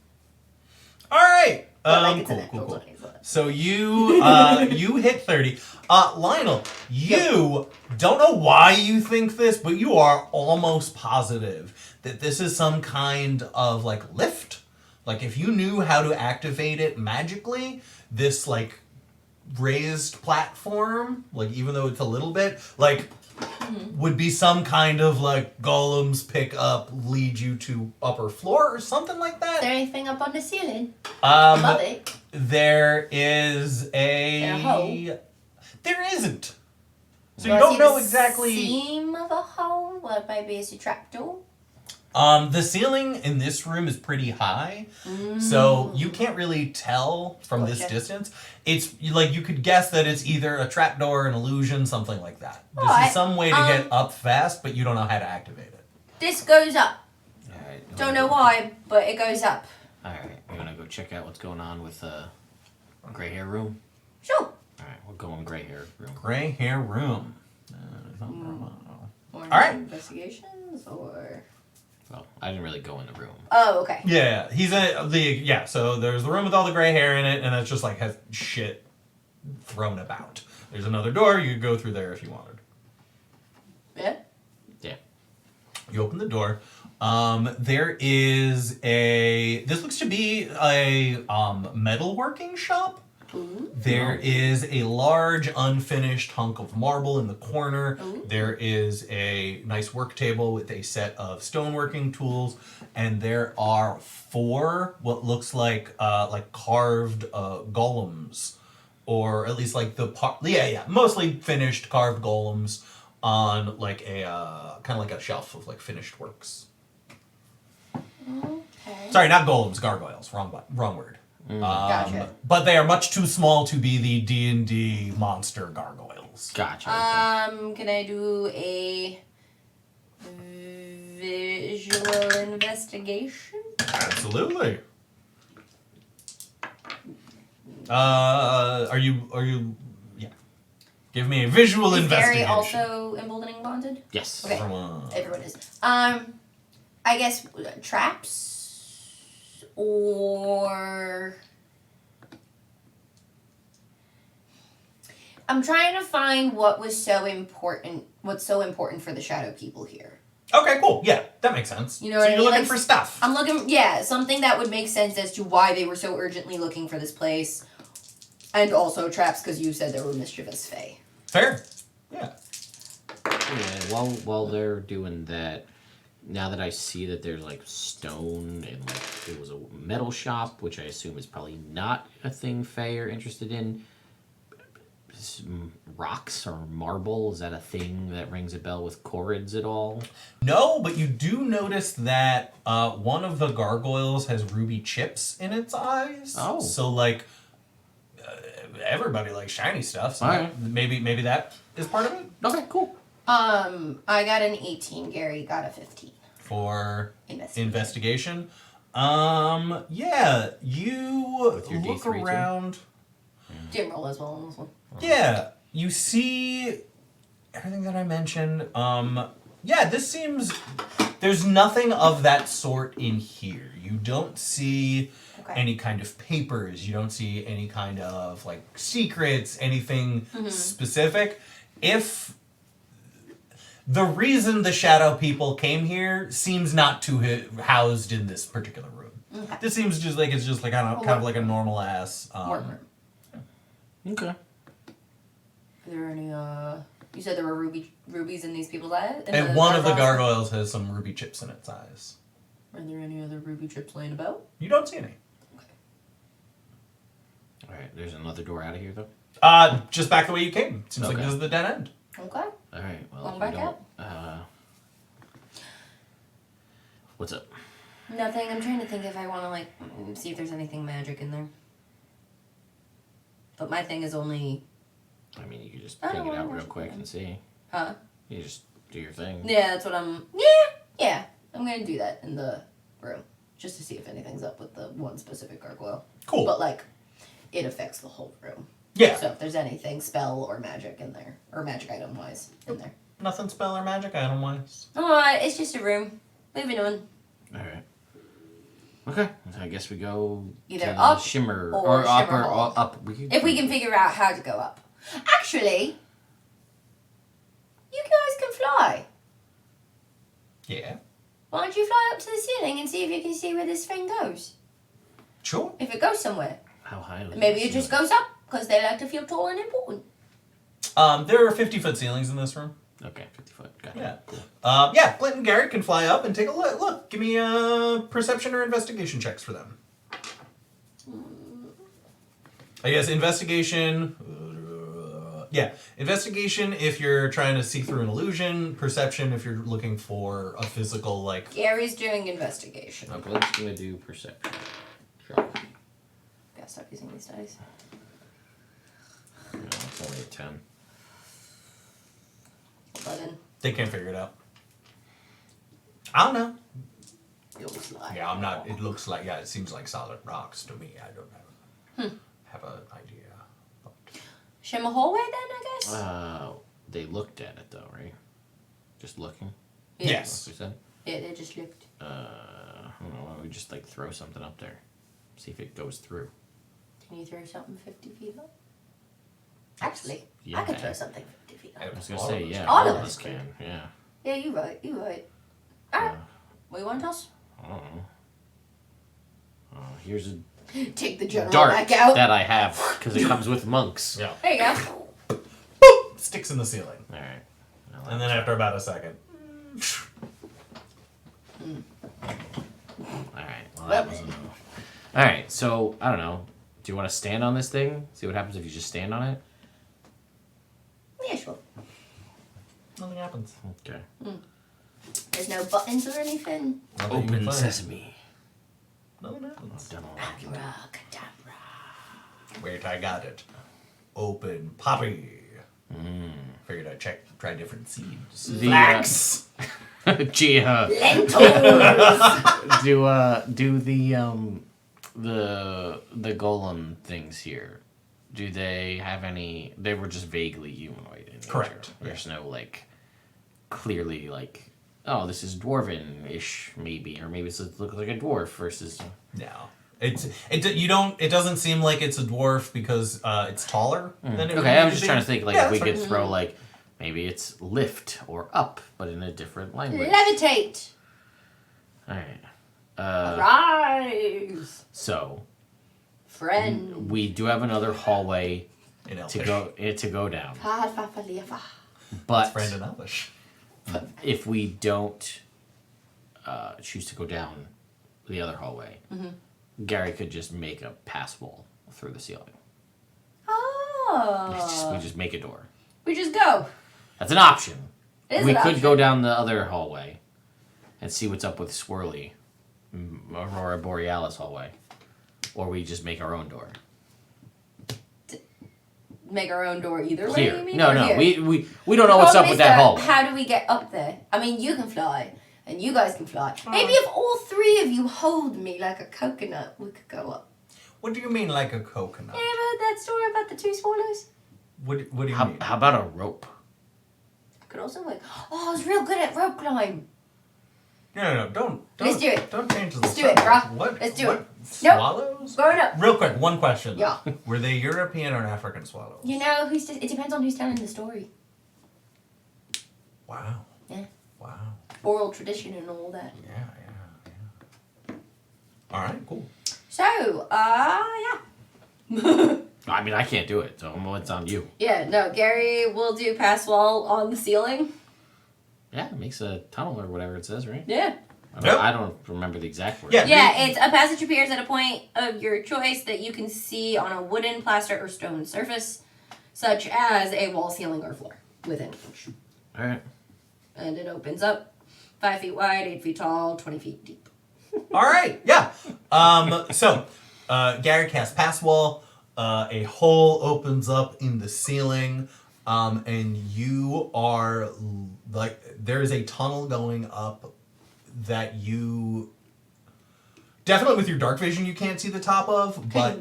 All right. But it's a Cool. natural 20, so- So you you hit 30. Lionel, you don't know why you think this, but you are almost positive that this is some kind of lift. If you knew how to activate it magically, this raised platform, even though it's a little bit, would be some kind of golems pick up, lead you to upper floor or something like Is that. there anything up on the ceiling? Above it? There is There a hole? There isn't. So Do I you don't see know the exactly. seam of a hole? Well, maybe it's a trapdoor. The ceiling in this room is pretty high, so you can't really tell from this Gotcha. distance. It's you could guess that it's either a trapdoor, an illusion, something like that. This Alright, is some way to get up fast, but you don't know how to activate it. This goes up. Alright. Don't know why, but it goes up. Alright, you wanna go check out what's going on with gray hair room? Sure. Alright, we'll go in gray hair room. Gray hair room. Or Alright. investigations or... Well, I didn't really go in the room. Oh, okay. Yeah, so there's the room with all the gray hair in it, and it's just like has shit thrown about. There's another door, you could go through there if you wanted. Yeah. Yeah. You open the door. There is this looks to be a metalworking shop. Ooh. There is a large unfinished hunk of marble in the corner. Ooh. There is a nice work table with a set of stoneworking tools, and there are 4 what looks like carved golems, or at least like mostly finished carved golems on like a kind of like a shelf of like finished works. Okay. Sorry, not golems, gargoyles. Wrong word. Gotcha. But they are much too small to be the D&D monster gargoyles. Gotcha. Can I do a visual investigation? Absolutely. Are you? Yeah. Give me a visual Is Gary investigation. also emboldening bonded? yes. Okay. Everyone. Everyone is. I guess traps or I'm trying to find what's so important for the shadow people here. Okay, cool. Yeah, that makes sense. You know so what I you're mean? looking Like, for stuff. I'm looking, yeah, something that would make sense as to why they were so urgently looking for this place. And also traps, because you said there were mischievous fae. Fair. Yeah. Yeah, while they're doing that, now that I see that there's like stone and like it was a metal shop, which I assume is probably not a thing Faye are interested in. Rocks or marble, is that a thing that rings a bell with Corrids at all? No, but you do notice that one of the gargoyles has ruby chips in its eyes. Oh. So like everybody likes shiny stuff. So Alright. maybe that is part of it. Okay, cool. I got an 18, Gary got a 15. For Investigation. Yeah, you With your look D3 too? around. Didn't roll as well on this one. Yeah, you see everything that I mentioned. Yeah, this seems there's nothing of that sort in here. You don't see Okay. any kind of papers. You don't see any kind of like secrets, anything specific. If the reason the shadow people came here seems not to housed in this particular room. Okay. This seems just like it's just like kind of like a normal ass. Workroom. Okay. Are there any, you said there were rubies in these people's eyes? And one of the gargoyles has some ruby chips in its eyes. Are there any other ruby chips laying about? You don't see any. Alright, there's another door out of here though? Just back the way you came. Seems like Okay. this is the dead end. Okay. Alright, well, Going if back we don't, what's up? Nothing. I'm trying to think if I want to, like, see if there's anything magic in there. But my thing is only... I mean, you could just I ping don't it wanna out real watch quick it. and see. Huh? You just do your thing. Yeah, that's what I'm... Yeah. I'm going to do that in the room. Just to see if anything's up with the one specific gargoyle. Cool. But, like, it affects the whole room. Yeah. So if there's anything spell or magic in there, or magic item-wise in there. Nothing spell or magic item wise. It's just a room. Moving on. Alright. Okay, so I guess we go Either to up Shimmer or up Shimmer or Hall. up. If we can figure out how to go up. Actually, you guys can fly. Yeah. Why don't you fly up to the ceiling and see if you can see where this thing goes? Sure. If it goes somewhere. How high was Maybe it just goes up, because they like to feel tall and important. There are 50-foot ceilings in this room. Okay, 50 foot. Got Yeah. it. Cool. Yeah, Clint and Garrett can fly up and take a look. Look, give me perception or investigation checks for them. I guess investigation. Yeah, investigation if you're trying to see through an illusion. Perception if you're looking for a physical like. Gary's doing investigation. Okay, let's gonna do perception. Sure. Gotta stop using these dice. No, it's only a 10. 11. They can't figure it out. I don't know. Looks like. Yeah, I'm not. It looks like it seems like solid rocks to me. I don't have an idea. Shimmer hallway then, I guess? They looked at it though, right? Just looking. Yes. That's what we said. Yeah, they just looked. I don't know. Why don't we just like throw something up there, see if it goes through. Can you throw something 50 feet up? Actually, Yeah. I could throw something 50 feet up. I was gonna say yeah. All of of us us can. Yeah. Yeah, you're right. You're right. Alright. What do you want to toss? I don't know. Here's a Take the general dart back out. that I have because it comes with monks. Yeah. There you go. Boop! Sticks in the ceiling. All right. And then after about a second. All right. Well, that was a no. All right. So I don't know. Do you want to stand on this thing? See what happens if you just stand on it? Yeah, sure. Nothing happens. Okay. There's no buttons or anything. Nothing you can Open find. sesame. Nothing happens. Don't like it. Abracadabra. Wait, I got it. Open poppy. Figured I'd try different seeds. The, Flax. Gia. Lentils. Do the golem things here? Do they have any? They were just vaguely humanoid in nature. Correct. There's no like clearly like, oh, this is dwarven-ish maybe, or maybe it looks like a dwarf versus. No. It doesn't seem like it's a dwarf because it's taller than it would Okay, I need was to just be. trying to think like Yeah, if we that's could throw like maybe it's lift or up, but in a different language. Levitate. All right. Rise. So Friend. we do have another hallway In Elvish. to go down, Fa-fa-fa-lia-fa. but Friend in Elvish. if we don't choose to go down the other hallway, Gary could just make a pass wall through the ceiling. Oh. We just make a door. We just go. That's an option. It is We an could option. go down the other hallway and see what's up with Swirly, Aurora Borealis hallway, or we just make our own door. Make our own door either way, Here, you mean? no, or no, here? we don't know what's up Problem with is that hallway. How do we get up there? I mean, you can fly, and you guys can fly. Maybe if all three of you hold me like a coconut, we could go up. What do you mean like a coconut? You ever heard that story about the two swallows? What do you How, mean? how about a rope? I could also like, oh, I was real good at rope climb. No, don't. Let's do it. Don't change the Let's do it, subject. bruh. What? Let's do what? it. Swallows? Going up. Real quick, one question. though. Yeah. Were they European or African swallows? You know, it depends on who's telling the story. Wow. Yeah. Wow. Oral tradition and all that. Yeah. All right, cool. So, yeah. I mean, I can't do it, so it's on you. Yeah, no, Gary will do pass wall on the ceiling. Yeah, it makes a tunnel or whatever it says, right? Yeah. I don't remember the exact word. Yeah. Yeah, it's a passage appears at a point of your choice that you can see on a wooden, plaster, or stone surface, such as a wall, ceiling, or floor within reach. All right. And it opens up 5 feet wide, 8 feet tall, 20 feet deep. All right, yeah. So, Gary casts pass wall. A hole opens up in the ceiling, and you are like there is a tunnel going up that you definitely with your dark vision you can't see the top of, but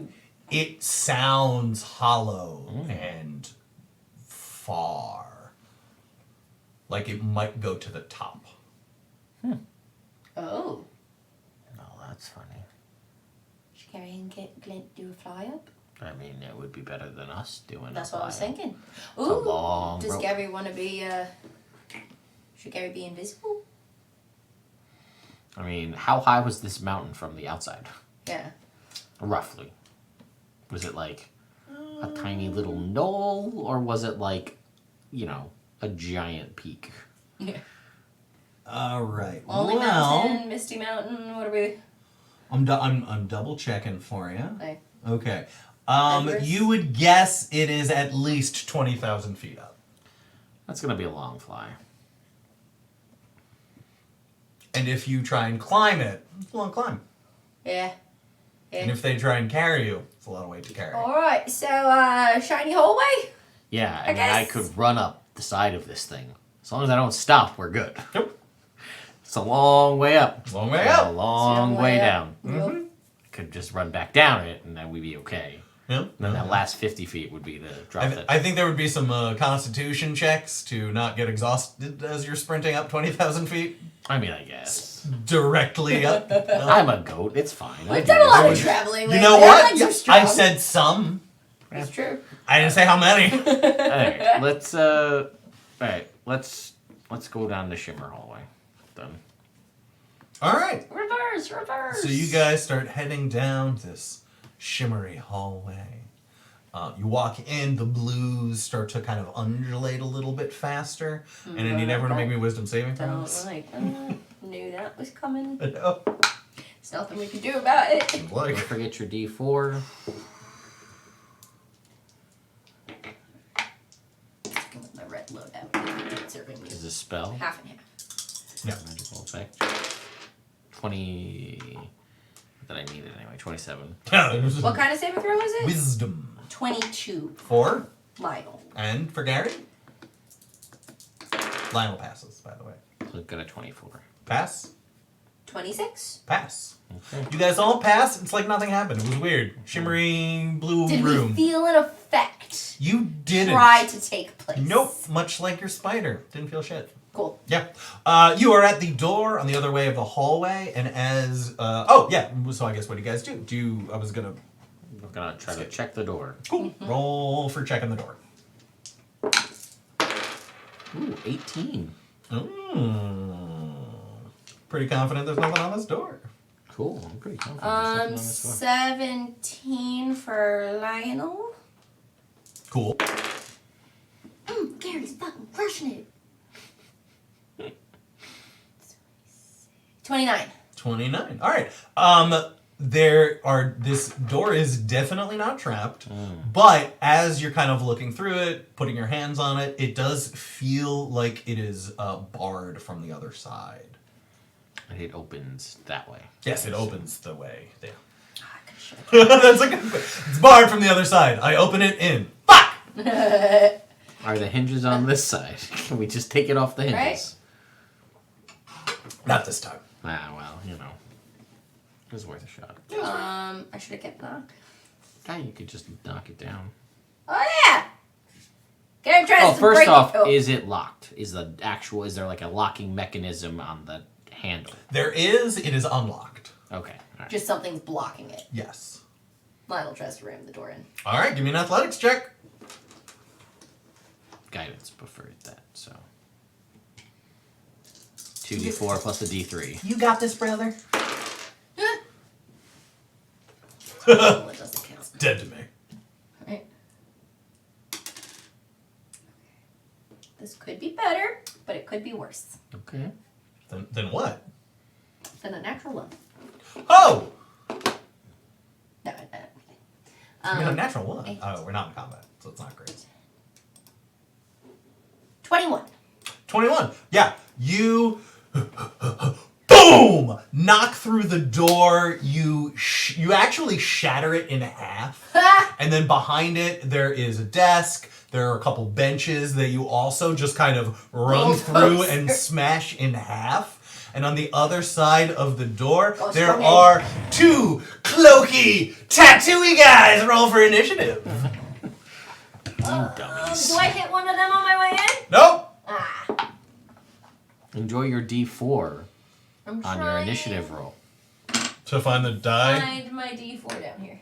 it sounds hollow and far, like it might go to the top. Oh. Oh, that's funny. Should Gary and Glint do a fly up? I mean, it would be better than us doing That's a what I was fly. thinking. a long does rope. Gary want to be, should Gary be invisible? I mean, how high was this mountain from the outside? Yeah. Roughly. Was it like a tiny little knoll, or was it like, a giant peak? Yeah. All right. Lonely well, Mountain, Misty Mountain, what are we? I'm double checking for you. Okay. Okay. Everest? You would guess it is at least 20,000 feet up. That's gonna be a long fly. And if you try and climb it, it's a long climb. Yeah. And if they try and carry you, it's a lot of weight to carry. Alright, so, shiny hallway? Yeah, I I mean, I guess- could run up the side of this thing. As long as I don't stop, we're good. Yep. It's a long way up. Long way and up. A long It's a way way down. up. Yep. Could just run back down it, and then we'd be okay. Yep. And then that last 50 feet would be the drop that. I think there would be some constitution checks to not get exhausted as you're sprinting up 20,000 feet. I mean, I guess. Directly up. I'm a goat. It's fine. We've done a lot of traveling. You lately. know Our what? legs are I strong. said some. It's true. I didn't say how many. Alright, let's go down the Shimmer hallway. Then. All right. Reverse. So you guys start heading down this shimmery hallway. You walk in, the blues start to kind of undulate a little bit faster, and I need everyone to make me wisdom saving throws. Knew that was coming. No. There's nothing we can do about it. Don't Like, forget your D4. Go with my red loadout. It's serving me Is a spell. half and half. yeah. Magical effect. 20. That I needed anyway. 27. What kind of saving throw is it? Wisdom. 22. 4. Lionel. And for Gary? Lionel passes, by the way. So I've got a 24. Pass. 26. Pass. Okay. You guys all pass. It's like nothing happened. It was weird. Shimmering blue Did room. we feel an effect You didn't. try to take place? Nope. Much like your spider. Didn't feel shit. Cool. Yeah. You are at the door on the other way of the hallway, and as so I guess what do you guys do? I was gonna We're gonna try to check the door. cool. Roll for checking the door. Ooh, 18. Pretty confident there's nothing on this door. Cool. I'm pretty confident. there's nothing on this door. 17 for Lionel. Cool. Gary's fucking crushing it. 29. 29. All right. This door is definitely not trapped, but as you're kind of looking through it, putting your hands on it, it does feel like it is barred from the other side. And it opens that way. Yes, it opens the way there. Ah, I could've That's like it's barred from the other side. I open it in. Fuck! Are the hinges on this side? Can we just take it off the hinges? Right. Not this time. Ah, well, you know. It was worth a shot. I should have kept knock. Guy, you could just knock it down. Oh yeah. Gary tries Oh, to first break off, it. Oh. is it locked? Is there like a locking mechanism on the handle? There is. It is unlocked. Okay. All right. Just something's blocking it. Yes. Lionel tries to ram the door in. All right. Give me an athletics check. Guidance preferred that, so. 2d4 plus a d3. You got this, brother. Well, it doesn't count. Dead to me. Right. This could be better, but it could be worse Okay. Then what? than a natural one. Oh! No, I mean, a natural one. eight. Oh, we're not in combat, so it's not great. 21. 21. Yeah. You boom! Knock through the door. You actually shatter it in half. And then behind it, there is a desk. There are a couple benches that you also just kind of run through and smash in half. And on the other side of the door, there funny. are two cloaky, tattooy guys. Roll for initiative. You dummies. Do I hit one of them on my way in? Nope. Ah. Enjoy your d4 I'm on your trying initiative roll. To find the to die. find my D4 down here.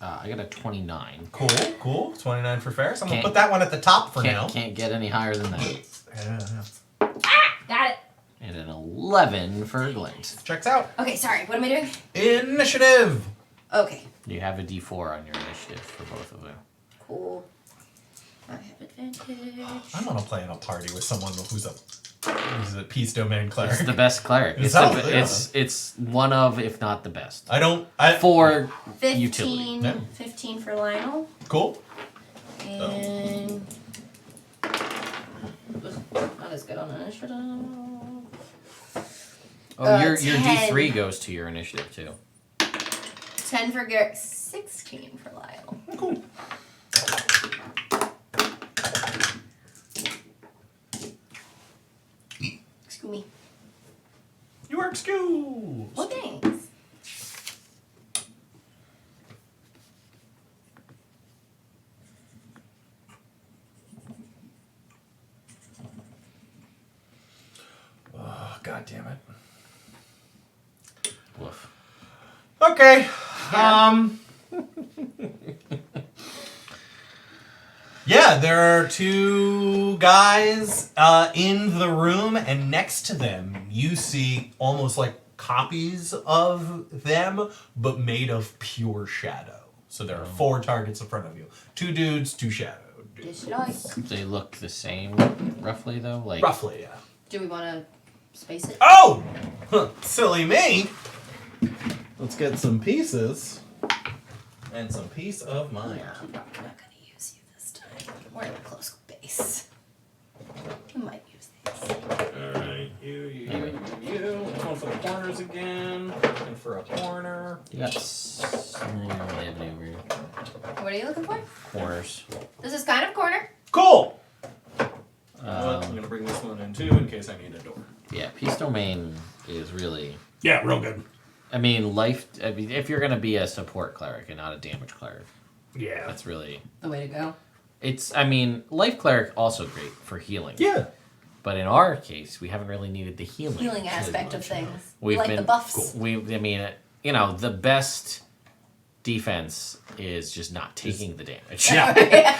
I got a 29. Cool. 29 for Ferris. I'm going Can't- to put that one at the top for now. Can't get any higher than that. Yeah. Got it. And an 11 for Glint. Checks out. Okay, sorry. What am I doing? Initiative. Okay. You have a d4 on your initiative for both of them. Cool. I have advantage. I want to play in a party with someone who's a peace domain cleric. It's the best cleric. It's It's one of, if not the best. For 15. utility. No. 15 for Lionel. Cool. And not as good on initiative. Oh, your 10. d3 goes to your initiative too. 10 for Garrett. 16 for Lyle. Cool. Excuse me. You are excused. Well, thanks. God damn it. Woof. Okay. Yeah. Yeah, there are two guys in the room, and next to them, you see almost like copies of them, but made of pure shadow. So there are 4 targets in front of you. 2 dudes, 2 shadow dudes. Just like. They look the same, roughly, though? Like, Roughly, yeah. Do we want to space it? Oh! Huh, silly me! Let's get some pieces. And some peace of mind. I'm not gonna use you this time. We're in a close base. You might use these. Alright, you. One for the corners again. And for a corner. you got over here. What are you looking for? Corners. This is kind of corner. Cool! I'm gonna bring this one in too in case I need a door. Yeah, Peace Domain is really... Yeah, real good. I mean, if you're going to be a support cleric and not a damage cleric, Yeah. that's really... The way to go. Life cleric also great for healing. Yeah. But in our case, we haven't really needed the healing. Healing aspect of things. We've like been, the buffs. The best defense is just not taking the damage. Yeah.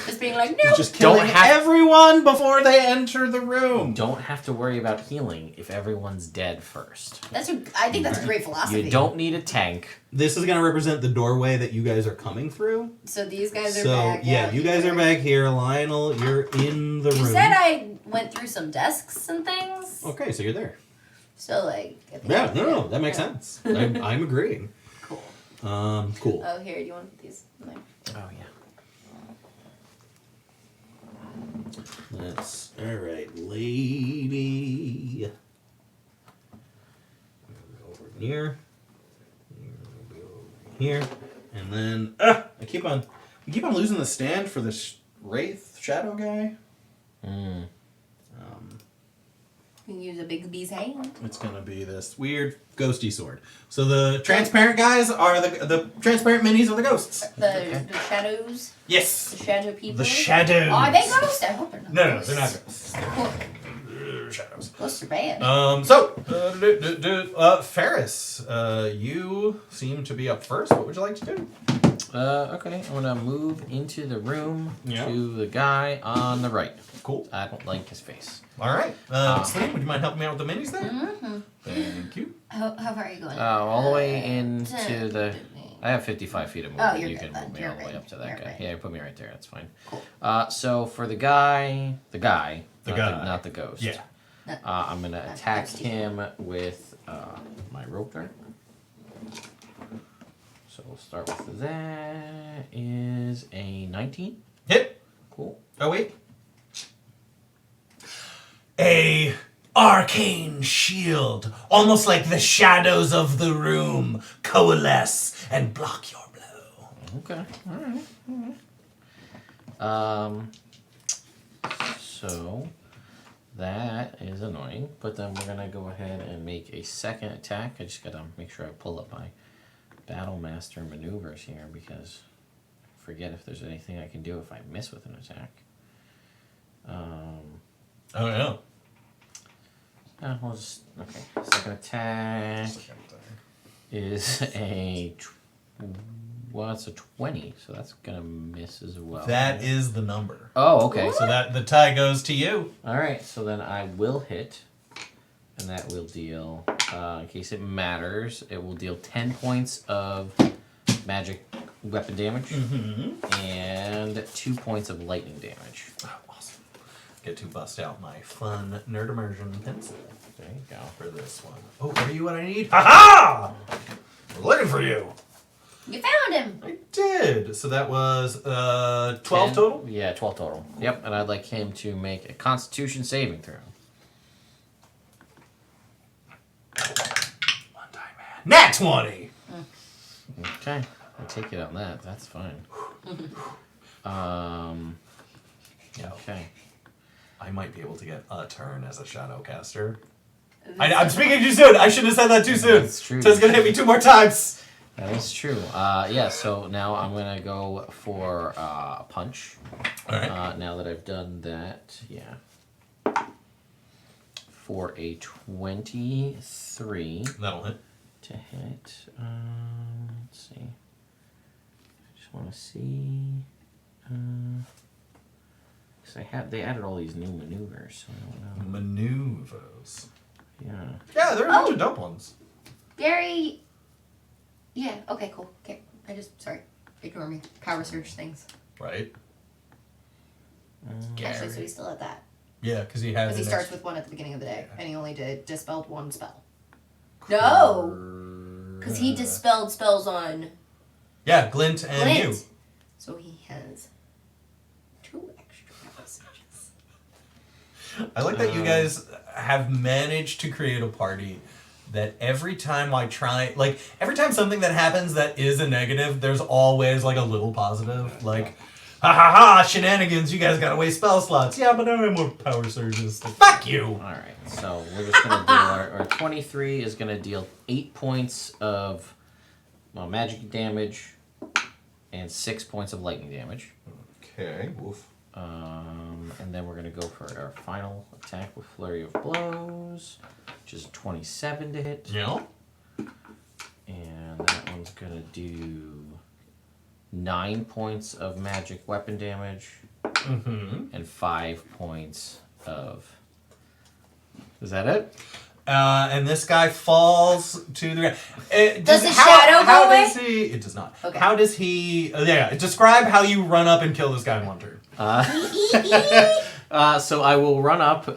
Just being like, no. Just killing everyone before they enter the room. Don't have to worry about healing if everyone's dead first. I think that's a great philosophy. You don't need a tank. This is gonna represent the doorway that you guys are coming through. So these guys are So back. yeah, out you guys here. are back here. Lionel, you're in the You room. said I went through some desks and things. Okay, so you're there. So like. I think Yeah, no, that makes sense. I'm agreeing. Cool. Cool. Oh, here. Do you want to put these in there? Oh, yeah. That's all right, lady. Over here. Over here, and then I keep on losing the stand for this wraith shadow guy. Mm. You can use a big bee's hand. It's gonna be this weird ghosty sword. So the transparent guys are the transparent minis are the ghosts. The shadows. Yes. The shadow people. The shadows. Are they ghosts? I hope they're not. No, ghosts. they're not ghosts. Cool. They're shadows. Ghosts are bad. Ferris, you seem to be up first. What would you like to do? Okay, I'm gonna move into the room Yeah. to the guy on the right. Cool. I don't like his face. All right. Slim, would you mind helping me out with the minis there? Mm-hmm. Thank you. How far are you going? All the way into the... I have 55 feet of movement. Oh, you're you good can then. move me You're all the way right. up to that You're guy. right. Yeah, put me right there. That's fine. Cool. So for the guy, guy. not the ghost. Yeah. I'm gonna Not the attack ghosty. him with my rope dart. So we'll start with that. Is a 19. Hit. Cool. Oh, wait. A arcane shield, almost like the shadows of the room, coalesce and block your blow. Okay. All right. So that is annoying, but then we're gonna go ahead and make a second attack. I just gotta make sure I pull up my Battle Master maneuvers here because I forget if there's anything I can do if I miss with an attack. Oh, no. We'll just okay. Second attack is it's a 20, so that's gonna miss as well. That is the number. Oh, okay. So that the tie goes to you. All right, so then I will hit, and that will deal, in case it matters, it will deal 10 points of magic weapon damage and 2 points of lightning damage. Oh, awesome. Get to bust out my fun nerd immersion pencil There you go. for this one. Oh, are you what I need? Ha-ha! Looking for you. You found him. I did. So that was 12 10 total? Yeah, 12 total. Yep, and I'd like him to make a Constitution saving throw. One die man. Nat 20! Okay, I'll take it on that. That's fine. Okay. I might be able to get a turn as a shadow caster. I'm speaking too soon. I shouldn't have said that too soon. That's true. So it's going to hit me 2 more times. That is true. Yeah, so now I'm going to go for a punch. All right. Now that I've done that, yeah. for a 23 That'll hit. to hit. Let's see. I just want to see. Because they added all these new maneuvers, so I don't know. Maneuvers. Yeah. Yeah, there are a bunch of dope ones. Gary. Yeah. Okay. Cool. Okay. Sorry. Ignore me. Power surge things. Right. Actually, so he's still at that. Yeah, because he has. Because he starts with one at the beginning of the day, and he only dispelled one spell. No, because he dispelled spells on Yeah, Glint and Glint. you. So he has 2 extra power surges. I like that you guys have managed to create a party that every time every time something that happens that is a negative, there's always like a little positive. Like, ha ha ha, shenanigans, you guys gotta waste spell slots. Yeah, but I don't have more power surges. Like, fuck you! Alright, so we're just going to do our 23 is going to deal 8 points of magic damage and 6 points of lightning damage. Okay, woof. And then we're going to go for our final attack with Flurry of Blows, which is 27 to hit. Yeah. And that one's going to do 9 points of magic weapon damage and 5 points of... Is that it? And this guy falls to the ground. Does the shadow go how away? Does he? It does not. Okay. How does he? Describe how you run up and kill this guy in one turn. So I will run up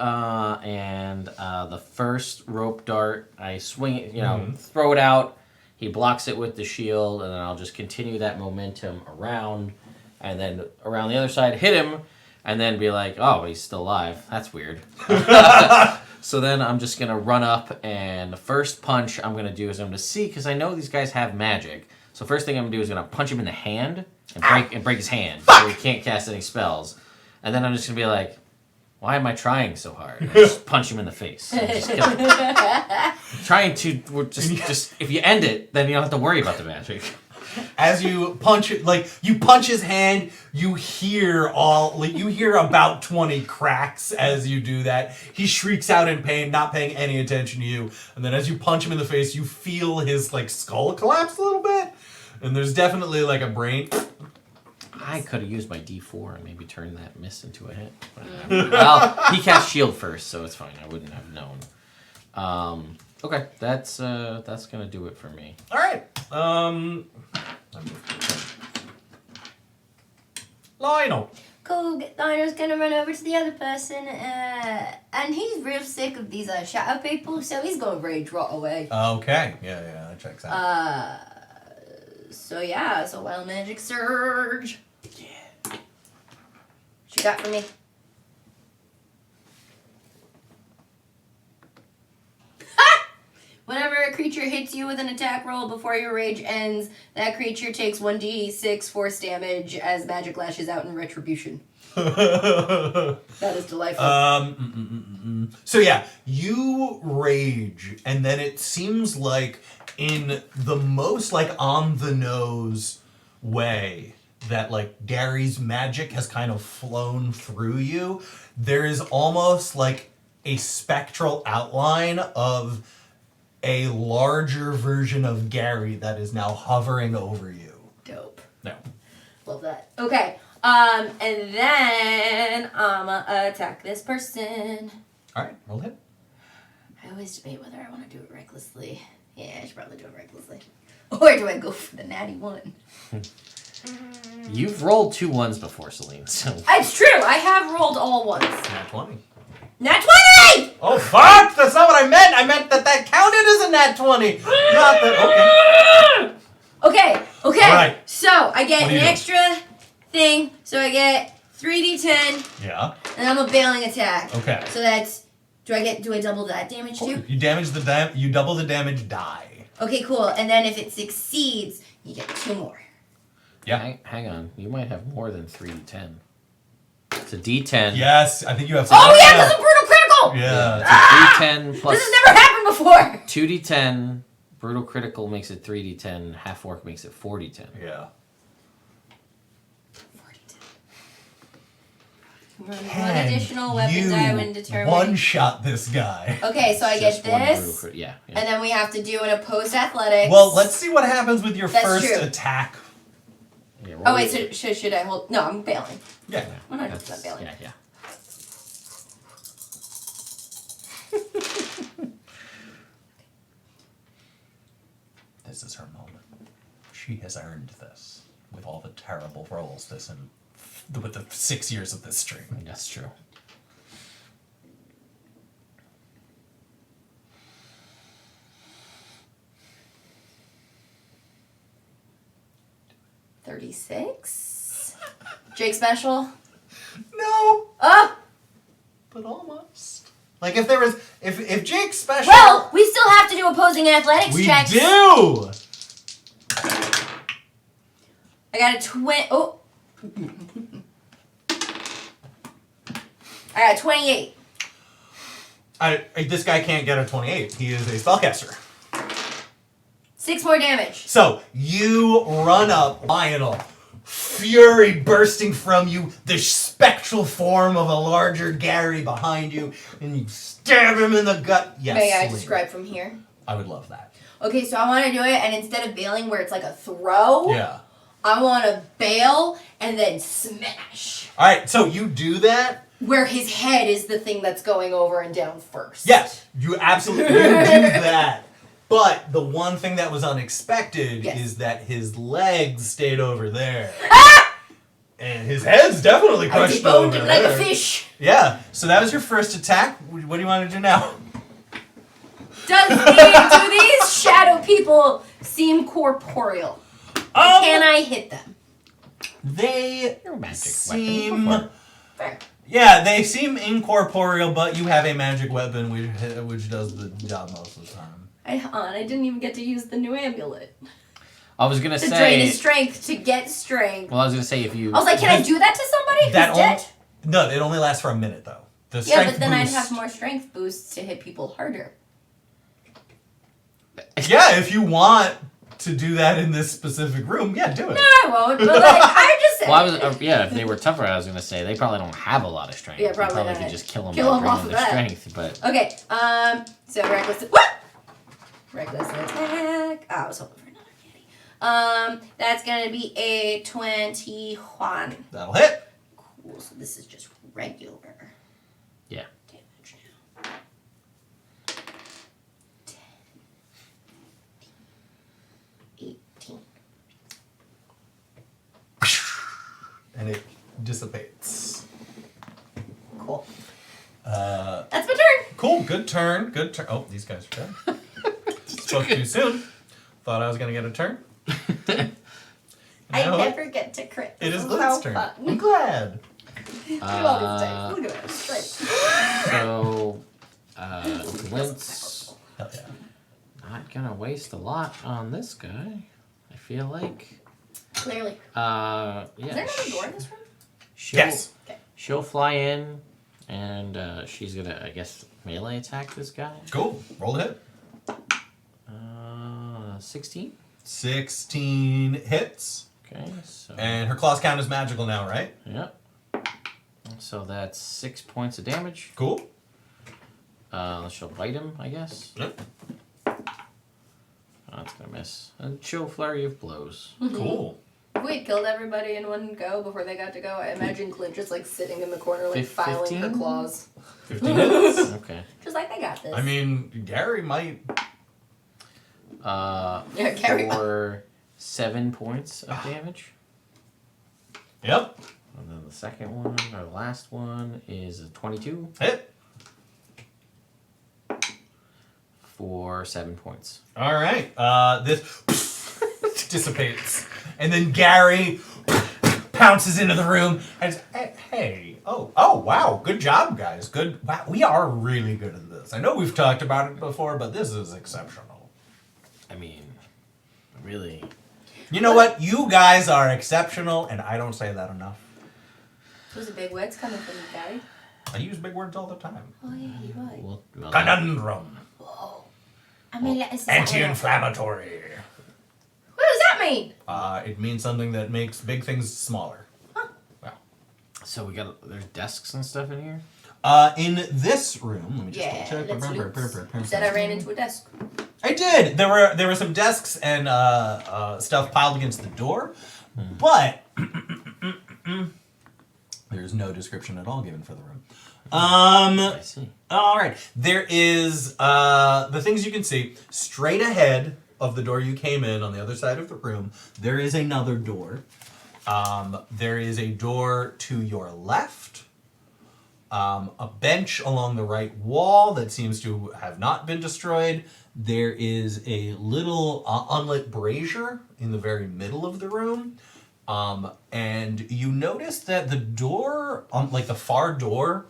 and the first rope dart, I swing it, throw it out. He blocks it with the shield, and then I'll just continue that momentum around, and then around the other side, hit him, and then be like, oh, he's still alive. That's weird. So then I'm just going to run up, and the first punch I'm going to do is I'm going to see, because I know these guys have magic. So first thing I'm going to do is going to punch him in the hand and break his hand, so he can't cast any spells. And then I'm just going to be like, why am I trying so hard? And I just punch him in the face. And just kill him. Trying to just if you end it, then you don't have to worry about the magic. As you punch it, you punch his hand, you hear about 20 cracks as you do that. He shrieks out in pain, not paying any attention to you. And then as you punch him in the face, you feel his skull collapse a little bit. And there's definitely a brain. I could have used my D4 and maybe turned that miss into a hit. Well, he cast shield first, so it's fine. I wouldn't have known. Okay, that's gonna do it for me. All right. Lionel. Cool. Lionel's gonna run over to the other person, and he's real sick of these shadow people, so he's gonna rage right away. Okay. Yeah, that checks out. So wild magic surge. Yeah. What you got for me? Whenever a creature hits you with an attack roll before your rage ends, that creature takes 1d6 force damage as magic lashes out in retribution. That is delightful. So yeah, you rage, and then it seems like in the most on the nose way that Gary's magic has kind of flown through you. There is almost a spectral outline of a larger version of Gary that is now hovering over you. Dope. No. Love that. Okay. And then I'ma attack this person. Alright, roll hit. I always debate whether I want to do it recklessly. Yeah, I should probably do it recklessly. Or do I go for the natty one? You've rolled 2 ones before, Celine. So It's true. I have rolled all ones. Nat 20. Nat 20! Oh, fuck! That's not what I meant! I meant that counted as a nat 20! Not that... Okay. All right. So, I get What do you an do? extra thing. So, I get 3d10, Yeah. and I'm a bailing attack. Okay. So, that's... Do I double that damage too? You damage you double the damage die. Okay, cool. And then if it succeeds, you get 2 more. Yeah. hang on. You might have more than 3d10. It's a d10. Yes, I think you have... Oh, yeah, that's a brutal critical! Yeah. It's a d10 plus... This has never happened before! 2d10. Brutal critical makes it 3d10. Half orc makes it 4d10. Yeah. One additional weapon die when determined. One-shot this guy. Okay, so I get Just one this, brew for- yeah. and then we have to do an opposed athletics. Well, let's see what happens with your That's first true. attack. Yeah, Oh wait, so should I hold? No, I'm bailing. Yeah. 100% bailing. Yeah. This is her moment. She has earned this with all the terrible rolls with the 6 years of this stream. That's true. $36. Jake special. No, Oh, but almost. Like if Jake's special. well, we still have to do opposing athletics we checks. do. I got a 20. Oh. I got 28. This guy can't get a 28. He is a spellcaster. 6 more damage. So you run up, Lionel, fury bursting from you, the spectral form of a larger Gary behind you, and you stab him in the gut. Yes. May I Selena. describe from here? I would love that. Okay, so I want to do it, and instead of bailing where it's like a throw, Yeah. I want to bail and then smash. All right. So you do that. Where his head is the thing that's going over and down first. Yes. You absolutely you do that. But the one thing that was unexpected Yes. is that his legs stayed over there. And his head's definitely I crushed deboned over him like there. a fish. Yeah. So that was your first attack. What do you want to do now? Do these shadow people seem corporeal? Can I hit them? They You're a magic seem... weapon. Fair. Yeah, they seem incorporeal, but you have a magic weapon which does the job most of the time. I didn't even get to use the new amulet. I was gonna To drain his say. strength to get strength. Well, I was gonna say if you. I was like, can I do that to somebody That who's only, dead? no, it only lasts for a minute though. The Yeah, strength but then I'd boost- have more strength boosts to hit people harder. Yeah, if you want to do that in this specific room, yeah, do it. No, I won't. But like, I just said. Well, I was yeah. If they were tougher, I was gonna say they probably don't have a lot of strength. Yeah, You probably probably not. could just kill them Kill by 'em draining off of their that. strength. But Okay, so reckless. What? Reckless attack. Oh, I was hoping for another kitty. That's gonna be a 21. That'll hit. Cool. So this is just regular yeah. damage now. 10, 18. And it dissipates. Cool. That's my turn. Cool, good turn, good turn. Oh, these guys are dead. Spoke too soon. Thought I was gonna get a turn. I No, never get to crit. It is This Glenn's how turn. fun. I'm glad. Look at all these dice. Look at that. Straight. So, Glint's Hell yeah. not gonna waste a lot on this guy. I feel like. Clearly. Yeah. Is there another door in this room? She'll, Yes. Okay. She'll fly in, and she's gonna, I guess, melee attack this guy. Cool. Roll the hit. 16. 16 hits. Okay, so. And her claws count as magical now, right? Yep. So that's 6 points of damage. Cool. She'll bite him, I guess. Yep. That's gonna miss. And she'll flurry of blows. Cool. If we had killed everybody in one go before they got to go, I imagine Clint just like sitting in the corner, like filing her 15? claws. 15 hits. Okay. Just like they got this. I mean, Gary might. Yeah, Gary. For 7 points of damage. Yep. And then the second one, or the last one, is a 22 Hit. for 7 points. All right. This dissipates, and then Gary pounces into the room and says, "Hey, oh, wow, good job, guys. Good. Wow, we are really good at this. I know we've talked about it before, but this is exceptional. I mean, really. You know what? You guys are exceptional, and I don't say that enough. Those are big words coming from you, Gary. I use big words all the time. Oh, yeah, you're right. Well, Conundrum. Whoa. I mean, let's Anti-inflammatory. What does that mean? It means something that makes big things smaller. Huh. Wow. So there's desks and stuff in here? In this room, let me just Yeah, check. let's loot. Said I ran into a desk. I did. There were some desks and stuff piled against the door, but there's no description at all given for the room. I see. All right. There is the things you can see straight ahead of the door you came in on the other side of the room. There is another door. There is a door to your left. A bench along the right wall that seems to have not been destroyed. There is a little unlit brazier in the very middle of the room. And you notice that the door, like the far door,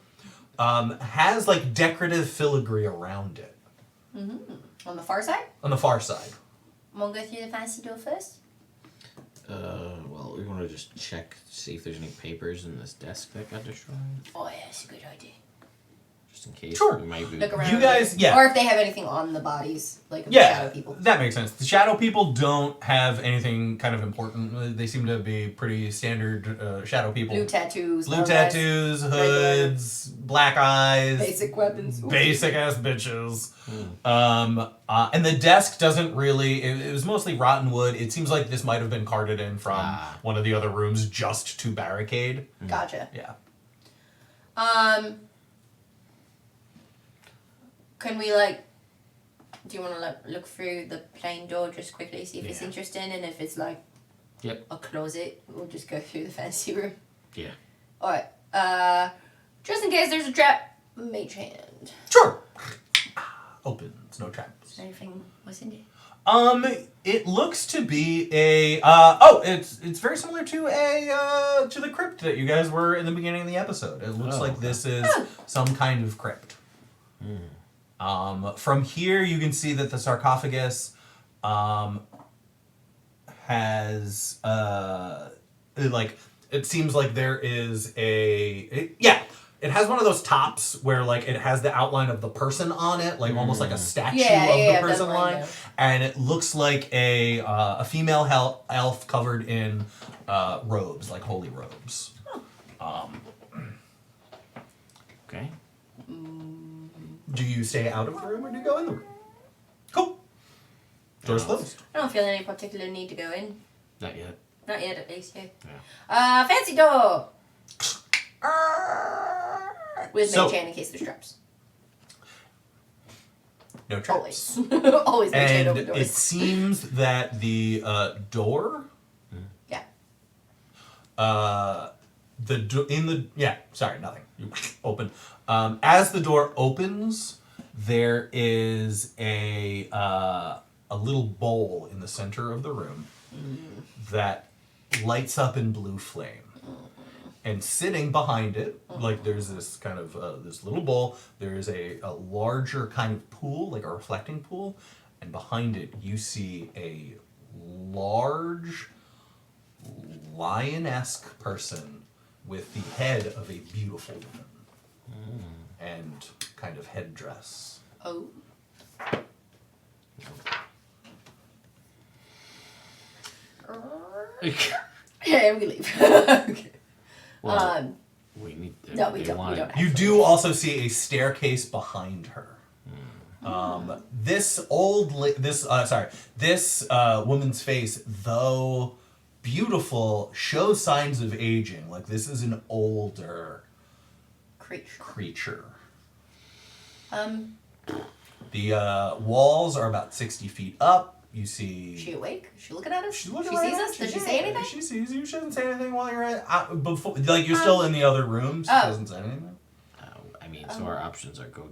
has like decorative filigree around it. Mm-hmm. On the far side? On the far side. Want to go through the fancy door first? Well, we want to just check, see if there's any papers in this desk that got destroyed. Oh, yeah, that's a good idea. Just in case. Sure. We might be... Look around. You guys, yeah. Or if they have anything on the bodies, like of the Yeah, shadow people. that makes sense. The shadow people don't have anything kind of important. They seem to be pretty standard shadow people. Blue tattoos. Blue long tattoos, hoods, black eyes. eyes, basic weapons. Ooh. Basic ass bitches. And the desk doesn't really, it was mostly rotten wood. It seems like this might have been carted in from one of the other rooms just to barricade. Gotcha. Yeah. Can we like? Do you want to look through the plain door just quickly, see if it's Yeah. interesting, and if it's like Yep. a closet, we'll just go through the fancy room. Yeah. All right. Just in case there's a trap, mage hand. Sure. Opens, no traps. Anything was in there? It looks to be a it's very similar to to the crypt that you guys were in the beginning of the episode. It looks like this is some kind of crypt. From here you can see that the sarcophagus has it seems like there is it has one of those tops where like it has the outline of the person on it, like almost like a statue of the person line, and it looks like a female elf covered in robes, like holy robes. Okay. Do you stay out of the room or do you go in the room? Cool. Door's closed. I don't feel any particular need to go in. Not yet. Not yet, at least. Yeah. Yeah. Fancy door. With mage hand in case there's traps. No traps. Always. Always mage hand over And doors. it seems that the door. Yeah. Sorry, nothing. You open. As the door opens, there is a little bowl in the center of the room that lights up in blue flame. And sitting behind it, like there's this kind of this little bowl. There is a larger kind of pool, like a reflecting pool, and behind it you see a large lion-esque person with the head of a beautiful woman and kind of headdress. Oh. Yeah, we leave. Okay. Well, we need to, No, we they don't. want We it. don't. You do also see a staircase behind her. This woman's face, though beautiful, shows signs of aging. Like this is an older creature. The walls are about 60 feet up. You see. Is she awake? Is she looking at us? She's looking She right sees at us? you. Does she say anything? She sees you. She doesn't say anything while you're before. Like you're still in the other rooms. She doesn't say anything. I mean, so our options are go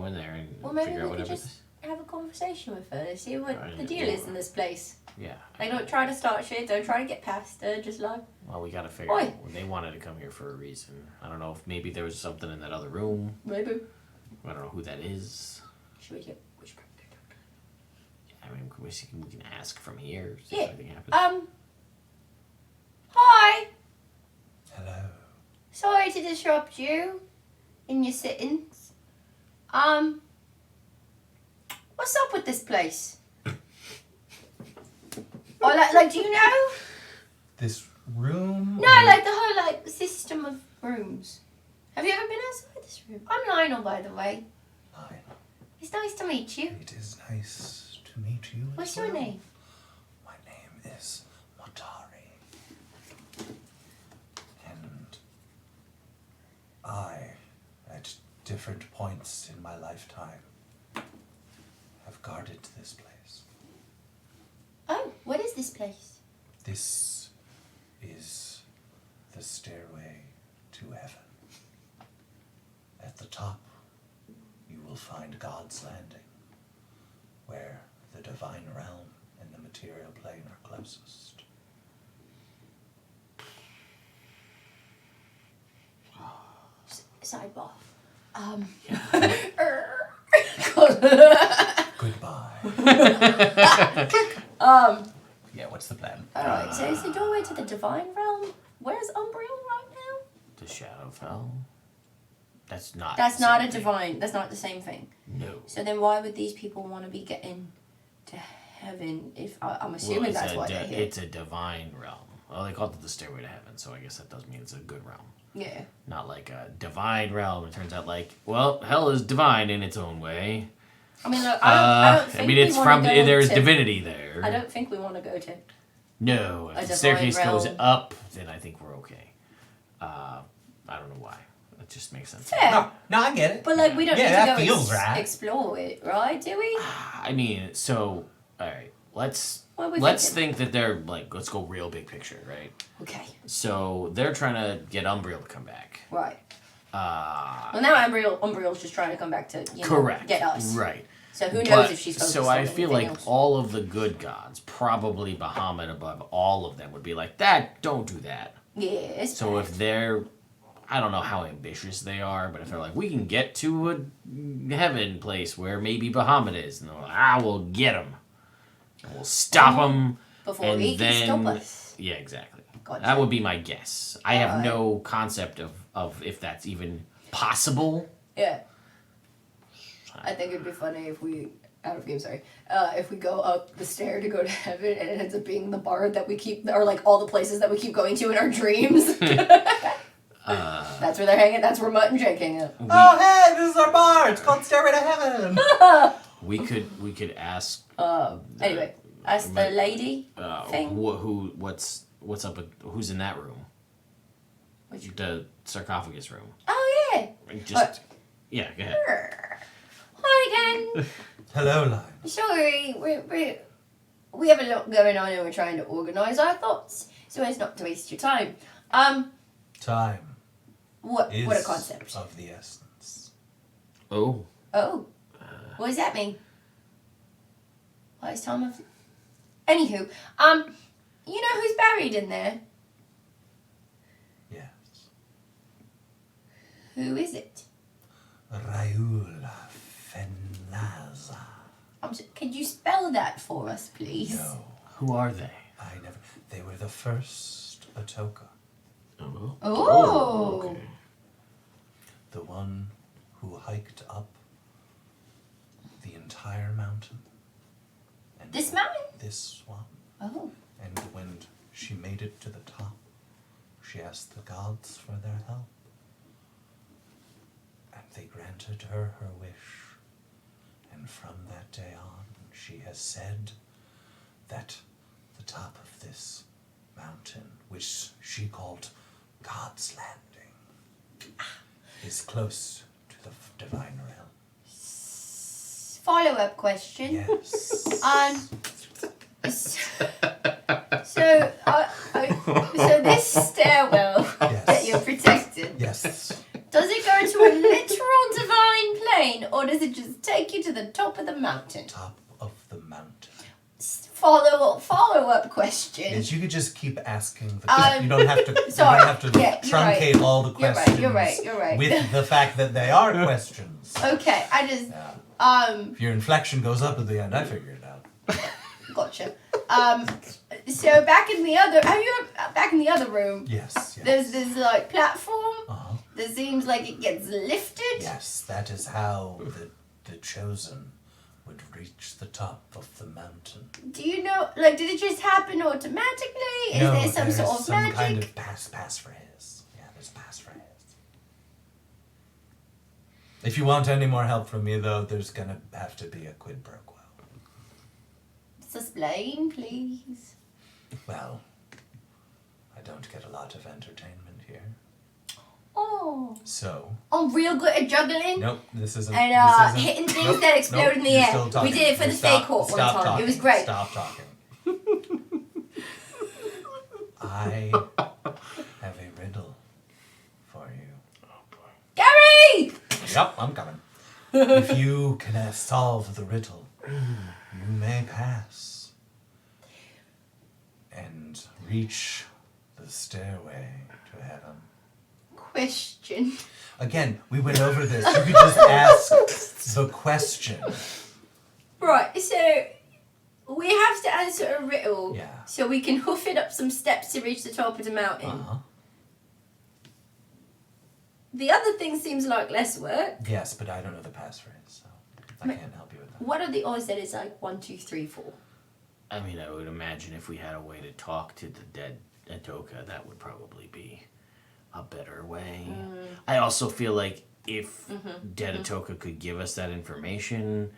in there and Well, maybe figure out we could whatever. just have a conversation with her, see what Right, the deal is in this place. Yeah. Like, don't try to start shit, don't try to get past her, just like... Well, we gotta figure Oi. out. They wanted to come here for a reason. I don't know if maybe there was something in that other room. Maybe. I don't know who that is. Should we get witchcraft? I mean, we can ask from here. See Yeah. if anything happens. Hi! Hello. Sorry to disrupt you in your sittings. What's up with this place? Or like, do you know? This room. No, like the whole like system of rooms. Have you ever been outside this room? I'm Lionel, by the way. Lionel, It's nice to meet you. it is nice to meet you. as What's your well. name? My name is Matari. And I, at different points in my lifetime, have guarded this place. Oh, what is this place? This is the stairway to heaven. At the top, you will find God's Landing, where the divine realm and the material plane are closest. Sidebar. Goodbye. Yeah, what's the plan? Alright, so it's the doorway to the divine realm. Where's Umbriel right now? The Shadowfell. That's not. That's the not same a thing. divine. That's not the same thing. No. So then why would these people want to be getting to heaven if I'm assuming it's that's why they're here? It's a divine realm. Well, they called it the Stairway to Heaven, so I guess that does mean it's a good realm. Yeah. Not like a divine realm. It turns out, like, well, hell is divine in its own way. I mean, look, I don't think it's we wanna from go there's to, divinity there. I don't think we want to go to. No, A if the divine staircase goes realm. up, then I think we're okay. I don't know why. It just makes sense. Fair. No, I get it. But like, we don't Yeah, need that to go feels right. explore it, right? Do we? I mean, so all right, let's What are we think that they're like, let's go real big picture, right? Okay. So they're trying to get Umbriel to come back. Right. Well, now Umbriel's just trying to come back to Correct. get us. Right. So who knows But- if she's focused so on I feel anything like else. all of the good gods, probably Bahamut above all of them, would be like, that, don't do that. Yes. So if they're, I don't know how ambitious they are, but if they're like, we can get to a heaven place where maybe Bahamut is, and they're like, we'll get him. And we'll stop him. before and he can stop then- us. Yeah, exactly. Gotcha. That would be my guess. I have Alright. no concept of if that's even possible. Yeah. I think it'd be funny if we out of game, sorry. If we go up the stair to go to heaven and it ends up being the bar that we keep, or like all the places that we keep going to in our dreams. That's where they're hanging. That's where Mutt and Jake hang out. Oh, hey, this is our bar. It's called Stairway to Heaven. We could ask. Anyway, as the lady thing. What's up with who's in that room? Which- The sarcophagus room. Oh yeah. Just yeah, go ahead. Hi again. Hello, Lion. Sorry, we have a lot going on and we're trying to organise our thoughts so as not to waste your time. Time What is a concept. of the essence. Oh, Oh, what does that mean? What is time of? Anywho, you know who's buried in there? Yes. Who is it? Raul Fenaza. Could you spell that for us, please? No, who are they? I never. They were the first Atoka. Oh, Oh. okay. The one who hiked up the entire mountain. And This mountain? This one. Oh. And when she made it to the top, she asked the gods for their help. And they granted her her wish. And from that day on, she has said that the top of this mountain, which she called God's Landing, is close to the divine realm. Follow-up question. Yes. So this stairwell Yes. that you're protecting, Yes. does it go to a literal divine plane, or does it just take you to the top of the mountain? Top of the mountain. Follow-up question. Yes, you could just keep asking the question. You don't have to. sorry. You don't have to Yeah, you're truncate all the You're right, questions. you're right, you're right. With the fact that they are questions. Okay, I just Yeah. If your inflection goes up at the end, I figured it out. gotcha. So back in the other room, Yes. there's this like platform Uh-huh. that seems like it gets lifted. Yes, that is how the chosen would reach the top of the mountain. Do you know, like, did it just happen automatically? Is No, there some there's sort of some magic? kind of passphrase. Yeah, there's passphrase. If you want any more help from me, though, there's gonna have to be a quid pro quo. Explain, please. Well, I don't get a lot of entertainment here. Oh. So, I'm real good at juggling. nope, this isn't. And this isn't, hitting things nope, that explode nope, in the you're air. still talking. We did it for the Stop- state court one stop time. talking. It was great. Stop talking. I have a riddle for you. Gary! Yep, I'm coming. If you can solve the riddle, you may pass and reach the stairway to heaven. Question. Again, we went over this. You could just ask the question. Right, so we have to answer a riddle Yeah. so we can hoof it up some steps to reach the top of the mountain. Uh-huh. The other thing seems like less work. Yes, but I don't know the passphrase, so I can't help you with that. What are the odds that it's like 1, 2, 3, 4? I mean, I would imagine if we had a way to talk to the dead Atoka, that would probably be a better way. I also feel like if dead Atoka could give us that information,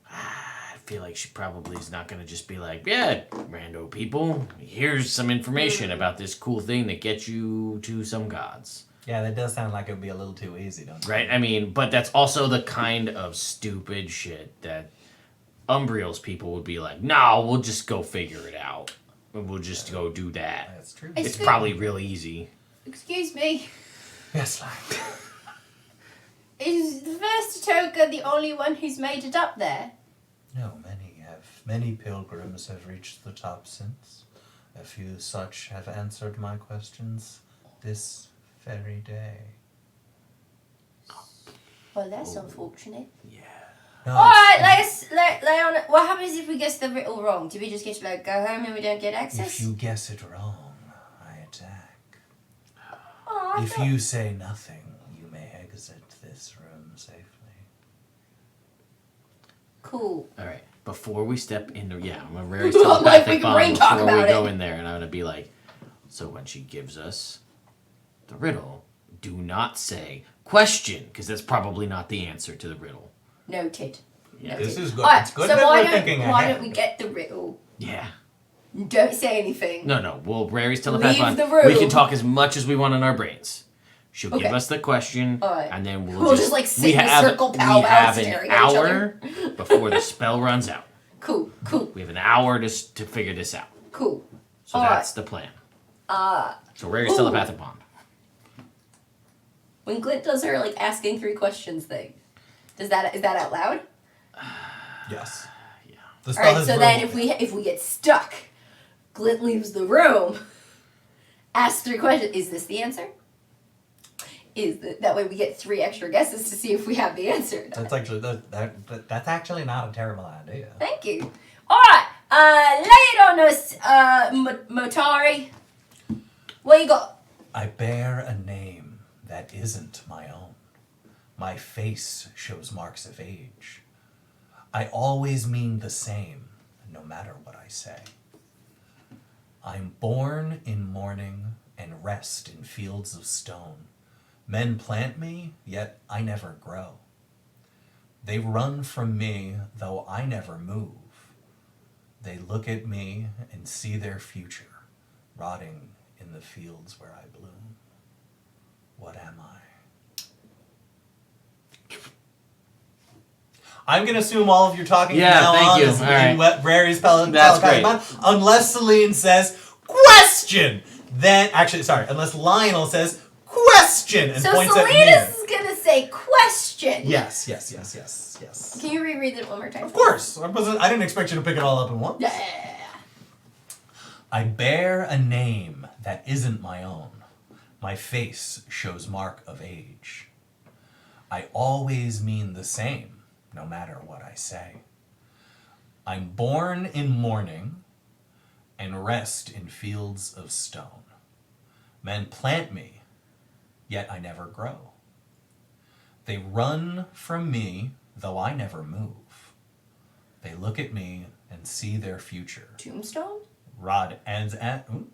I feel like she probably is not going to just be like, yeah, rando people, here's some information about this cool thing that gets you to some gods. Yeah, that does sound like it would be a little too easy, don't it? Right? I mean, but that's also the kind of stupid shit that Umbriel's people would be like, no, we'll just go figure it out. We'll just go do that. That's true. It's It's good. probably real easy. Excuse me. Yes, like. Is the first Atoka the only one who's made it up there? No, many have. Many pilgrims have reached the top since. A few such have answered my questions this very day. Well, that's unfortunate. Yeah. No, Alright, Leon, what happens if we guess the riddle wrong? Do we just get to like go home and we don't get access? if you guess it wrong, I attack. Oh, I If thought- you say nothing, you may exit this room safely. Cool. All right. Before we step into, I'm a very Like, telepathic we can bomb brain talk before we about go it. in there, and I'm gonna be like, so when she gives us the riddle, do not say question, because that's probably not the answer to the riddle. Noted. Yeah. This is good. Alright, It's good so that why we're thinking don't ahead. we get the riddle? Yeah. Don't say anything. No. Well, Rary's telepathic Leave bomb. the room. We can talk as much as we want in our brains. She'll give Okay. us the question, Alright. and then We'll just, like, sit we in a have, circle, we pow-wow, have an staring at each hour before the spell runs out. Cool. We have an hour to figure this out. Cool. So Alright. that's the plan. So Rary's Ooh. telepathic bomb. When Glint does her like asking 3 questions thing, is that out loud? Yes. Yeah. The All spell right. has So room. then, if we get stuck, Glint leaves the room. Asks 3 questions. Is this the answer? That way we get 3 extra guesses to see if we have the answer. That's actually that's actually not a terrible idea. Thank you. All right. Lay it on us, Motari. What you got? I bear a name that isn't my own. My face shows marks of age. I always mean the same, no matter what I say. I'm born in morning and rest in fields of stone. Men plant me, yet I never grow. They run from me, though I never move. They look at me and see their future, rotting in the fields where I bloom. What am I? I'm gonna assume all of you talking Yeah, from now thank on you. is All right. in Rary's That's great. unless Celine says question. Then actually, sorry, unless Lionel says question and So points at me. Selena's gonna say question. Yes. Can you reread it one more time? Of course. I didn't expect you to pick it all up in one. Yeah. I bear a name that isn't my own. My face shows mark of age. I always mean the same, no matter what I say. I'm born in morning and rest in fields of stone. Men plant me, yet I never grow. They run from me, though I never move. They look at me and see their future. Tombstone? Rod ends at. Ooh.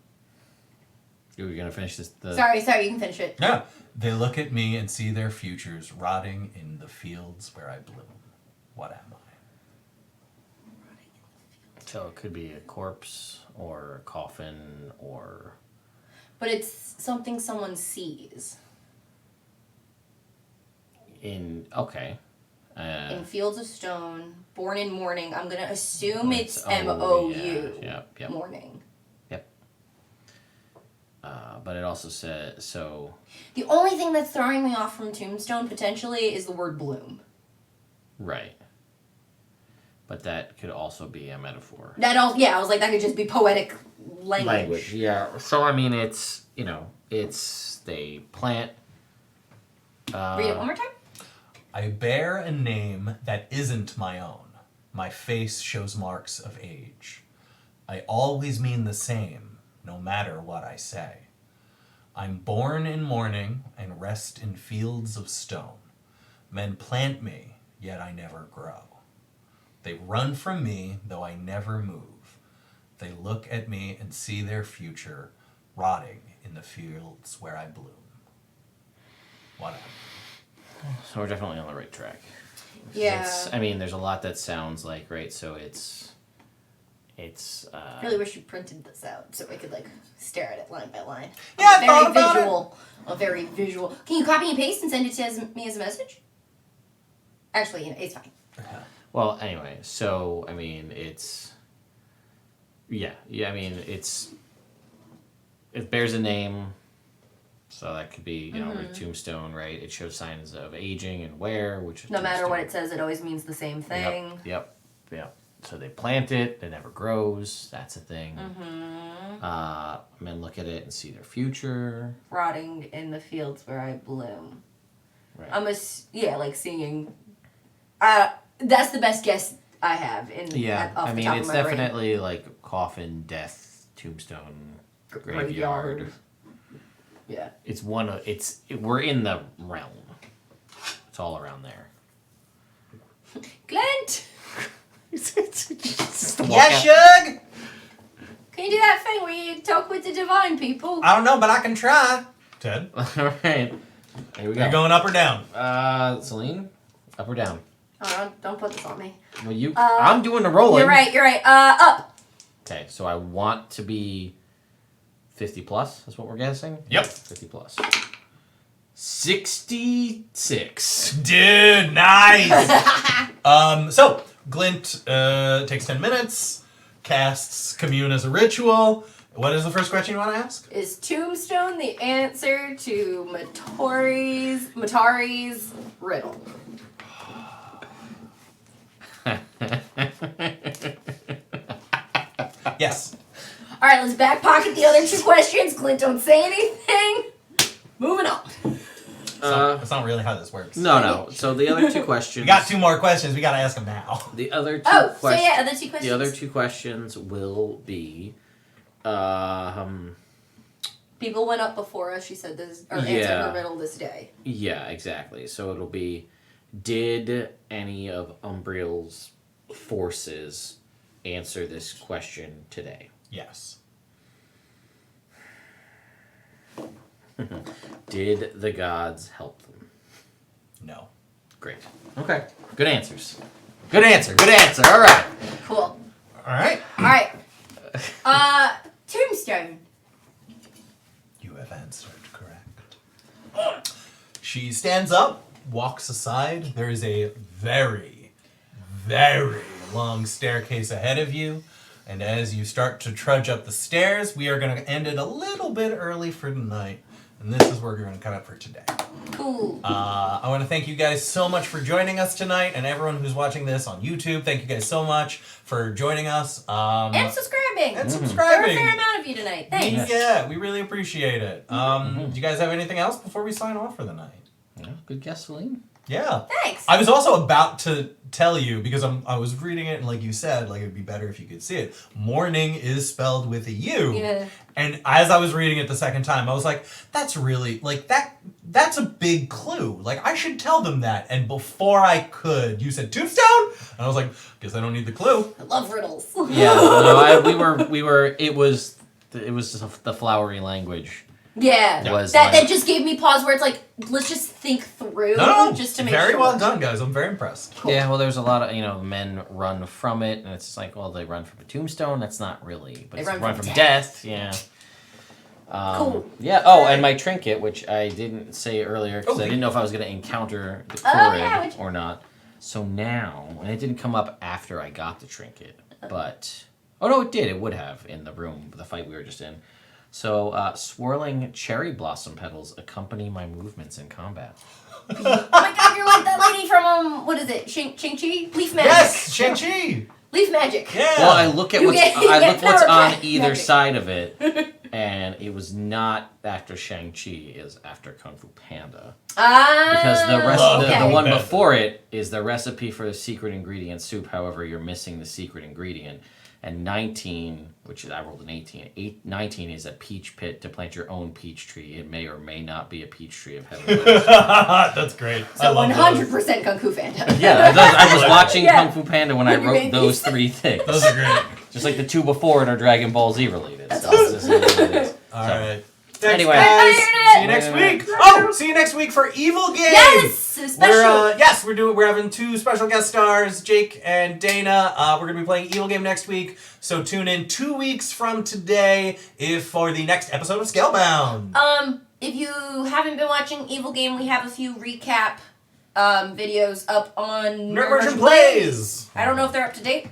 You're gonna finish this. Sorry, you can finish it. Yeah. They look at me and see their futures rotting in the fields where I bloom. What am I? So it could be a corpse or a coffin or. But it's something someone sees. In fields of stone, born in mourning. I'm gonna assume it's Oh, MOU. Yep. Mourning. Yep. But it also says so. The only thing that's throwing me off from Tombstone potentially is the word bloom. Right. But that could also be a metaphor. I was like, that could just be poetic language. Yeah. So I mean, it's they plant. Read it one more time. I bear a name that isn't my own. My face shows marks of age. I always mean the same, no matter what I say. I'm born in mourning and rest in fields of stone. Men plant me, yet I never grow. They run from me, though I never move. They look at me and see their future rotting in the fields where I bloom. Whatever. So we're definitely on the right track. Yeah. I mean, there's a lot that sounds like, right? So it's. I really wish you printed this out so we could stare at it line by line. Yeah, I thought about visual. A very visual. Can you copy and paste and send it to me as a message? Actually, it's fine. Well, anyway, so I mean, it's. Yeah. I mean, it bears a name. So that could be, like tombstone, right? It shows signs of aging and wear, which is no matter what it says, it always means the same thing. Yep. So they plant it, it never grows. That's a thing. Men look at it and see their future. Rotting in the fields where I bloom. Right. I'm seeing. That's the best guess I have. Off the top it's of my definitely like coffin, death, tombstone, graveyard. Yeah. We're in the realm. It's all around there. Glent! Yeah, Shug! Can you do that thing where you talk with the divine people? I don't know, but I can try. Ted? Alright. Here we go. Are you going up or down? Celine? Up or down? Oh, don't put this on me. Well, I'm doing the rolling. You're right. Up! Okay, so I want to be 50 plus, that's what we're guessing? Yep. 50 plus. 66. Dude, nice! So, Glint takes 10 minutes, casts Commune as a ritual. What is the first question you want to ask? Is Tombstone the answer to Matari's riddle? Yes. All right, let's back pocket the other two questions. Clint, don't say anything. Moving on. That's not really how this works. No. So the other two questions. We got two more questions. We got to ask them now. The other two other two questions. questions. The other two questions will be. People went up before us. She said this, or answered her riddle this day. Yeah, exactly. So it'll be, did any of Umbriel's forces answer this question today? Yes. Did the gods help them? No. Great. Okay. Good answers. Good answer. All right. Cool. All right. Tombstone. You have answered correct. She stands up, walks aside. There is a very, very long staircase ahead of you. And as you start to trudge up the stairs, we are going to end it a little bit early for tonight. And this is where we're going to cut it for today. Cool. I want to thank you guys so much for joining us tonight. And everyone who's watching this on YouTube, thank you guys so much for joining us. And subscribing. And There were a subscribing. fair amount of you tonight. Thanks. Yeah, we really appreciate it. Do you guys have anything else before we sign off for the night? Yeah, good guess, Celine. Yeah. Thanks. I was also about to tell you, because I was reading it, and like you said, like it'd be better if you could see it. Morning is spelled with a U. Yeah. And as I was reading it the second time, I was like, that's really, like, that's a big clue. Like, I should tell them that. And before I could, you said Tombstone? And I was like, guess I don't need the clue. I love riddles. Yeah, no, we were. It was just the flowery language. Yeah. was That like, just gave me pause where it's like, let's just think through No, just to make very sure. well done, guys. I'm very impressed. yeah, well, there's a lot of, men run from it, and it's just like, well, they run from a tombstone. That's not really, but They it's run run from from death. death. Yeah. Cool. Yeah. Oh, and my trinket, which I didn't say earlier because I didn't know if I was going to encounter the Korrig or not. So now, and it didn't come up after I got the trinket, but oh no, it did. It would have in the room, the fight we were just in. So, swirling cherry blossom petals accompany my movements in combat. Oh my god, you're like that lady from, what is it? Shang-Chi? Leaf magic. Yes, Shang-Chi. Leaf magic. Yeah. Well, I look at You what's get what's power on back. either Magic. side of it, and it was not after Shang-Chi. It was after Kung Fu Panda. Because the rest, okay. the one before it is the recipe for the secret ingredient soup. However, you're missing the secret ingredient. And 19, which I rolled an 18. 19 is a peach pit to plant your own peach tree. It may or may not be a peach tree of heaven. That's great. I So love 100% Kung Fu Panda. Yeah, I was watching Yeah. Kung Fu Panda when I When you wrote made those these. 3 things. those. Those are great. Just like the 2 before it are Dragon Ball Z related. That's so it's just what it is. All So, right. Thanks, Anyway. guys. Bye, See you next week. Oh, see you next week for Evil Game. Yes! A special. We're having 2 special guest stars, Jake and Dana. We're gonna be playing Evil Game next week, so tune in 2 weeks from today for the next episode of Scalebound. If you haven't been watching Evil Game, we have a few recap videos up on Immersion Plays. I don't know if they're up to date.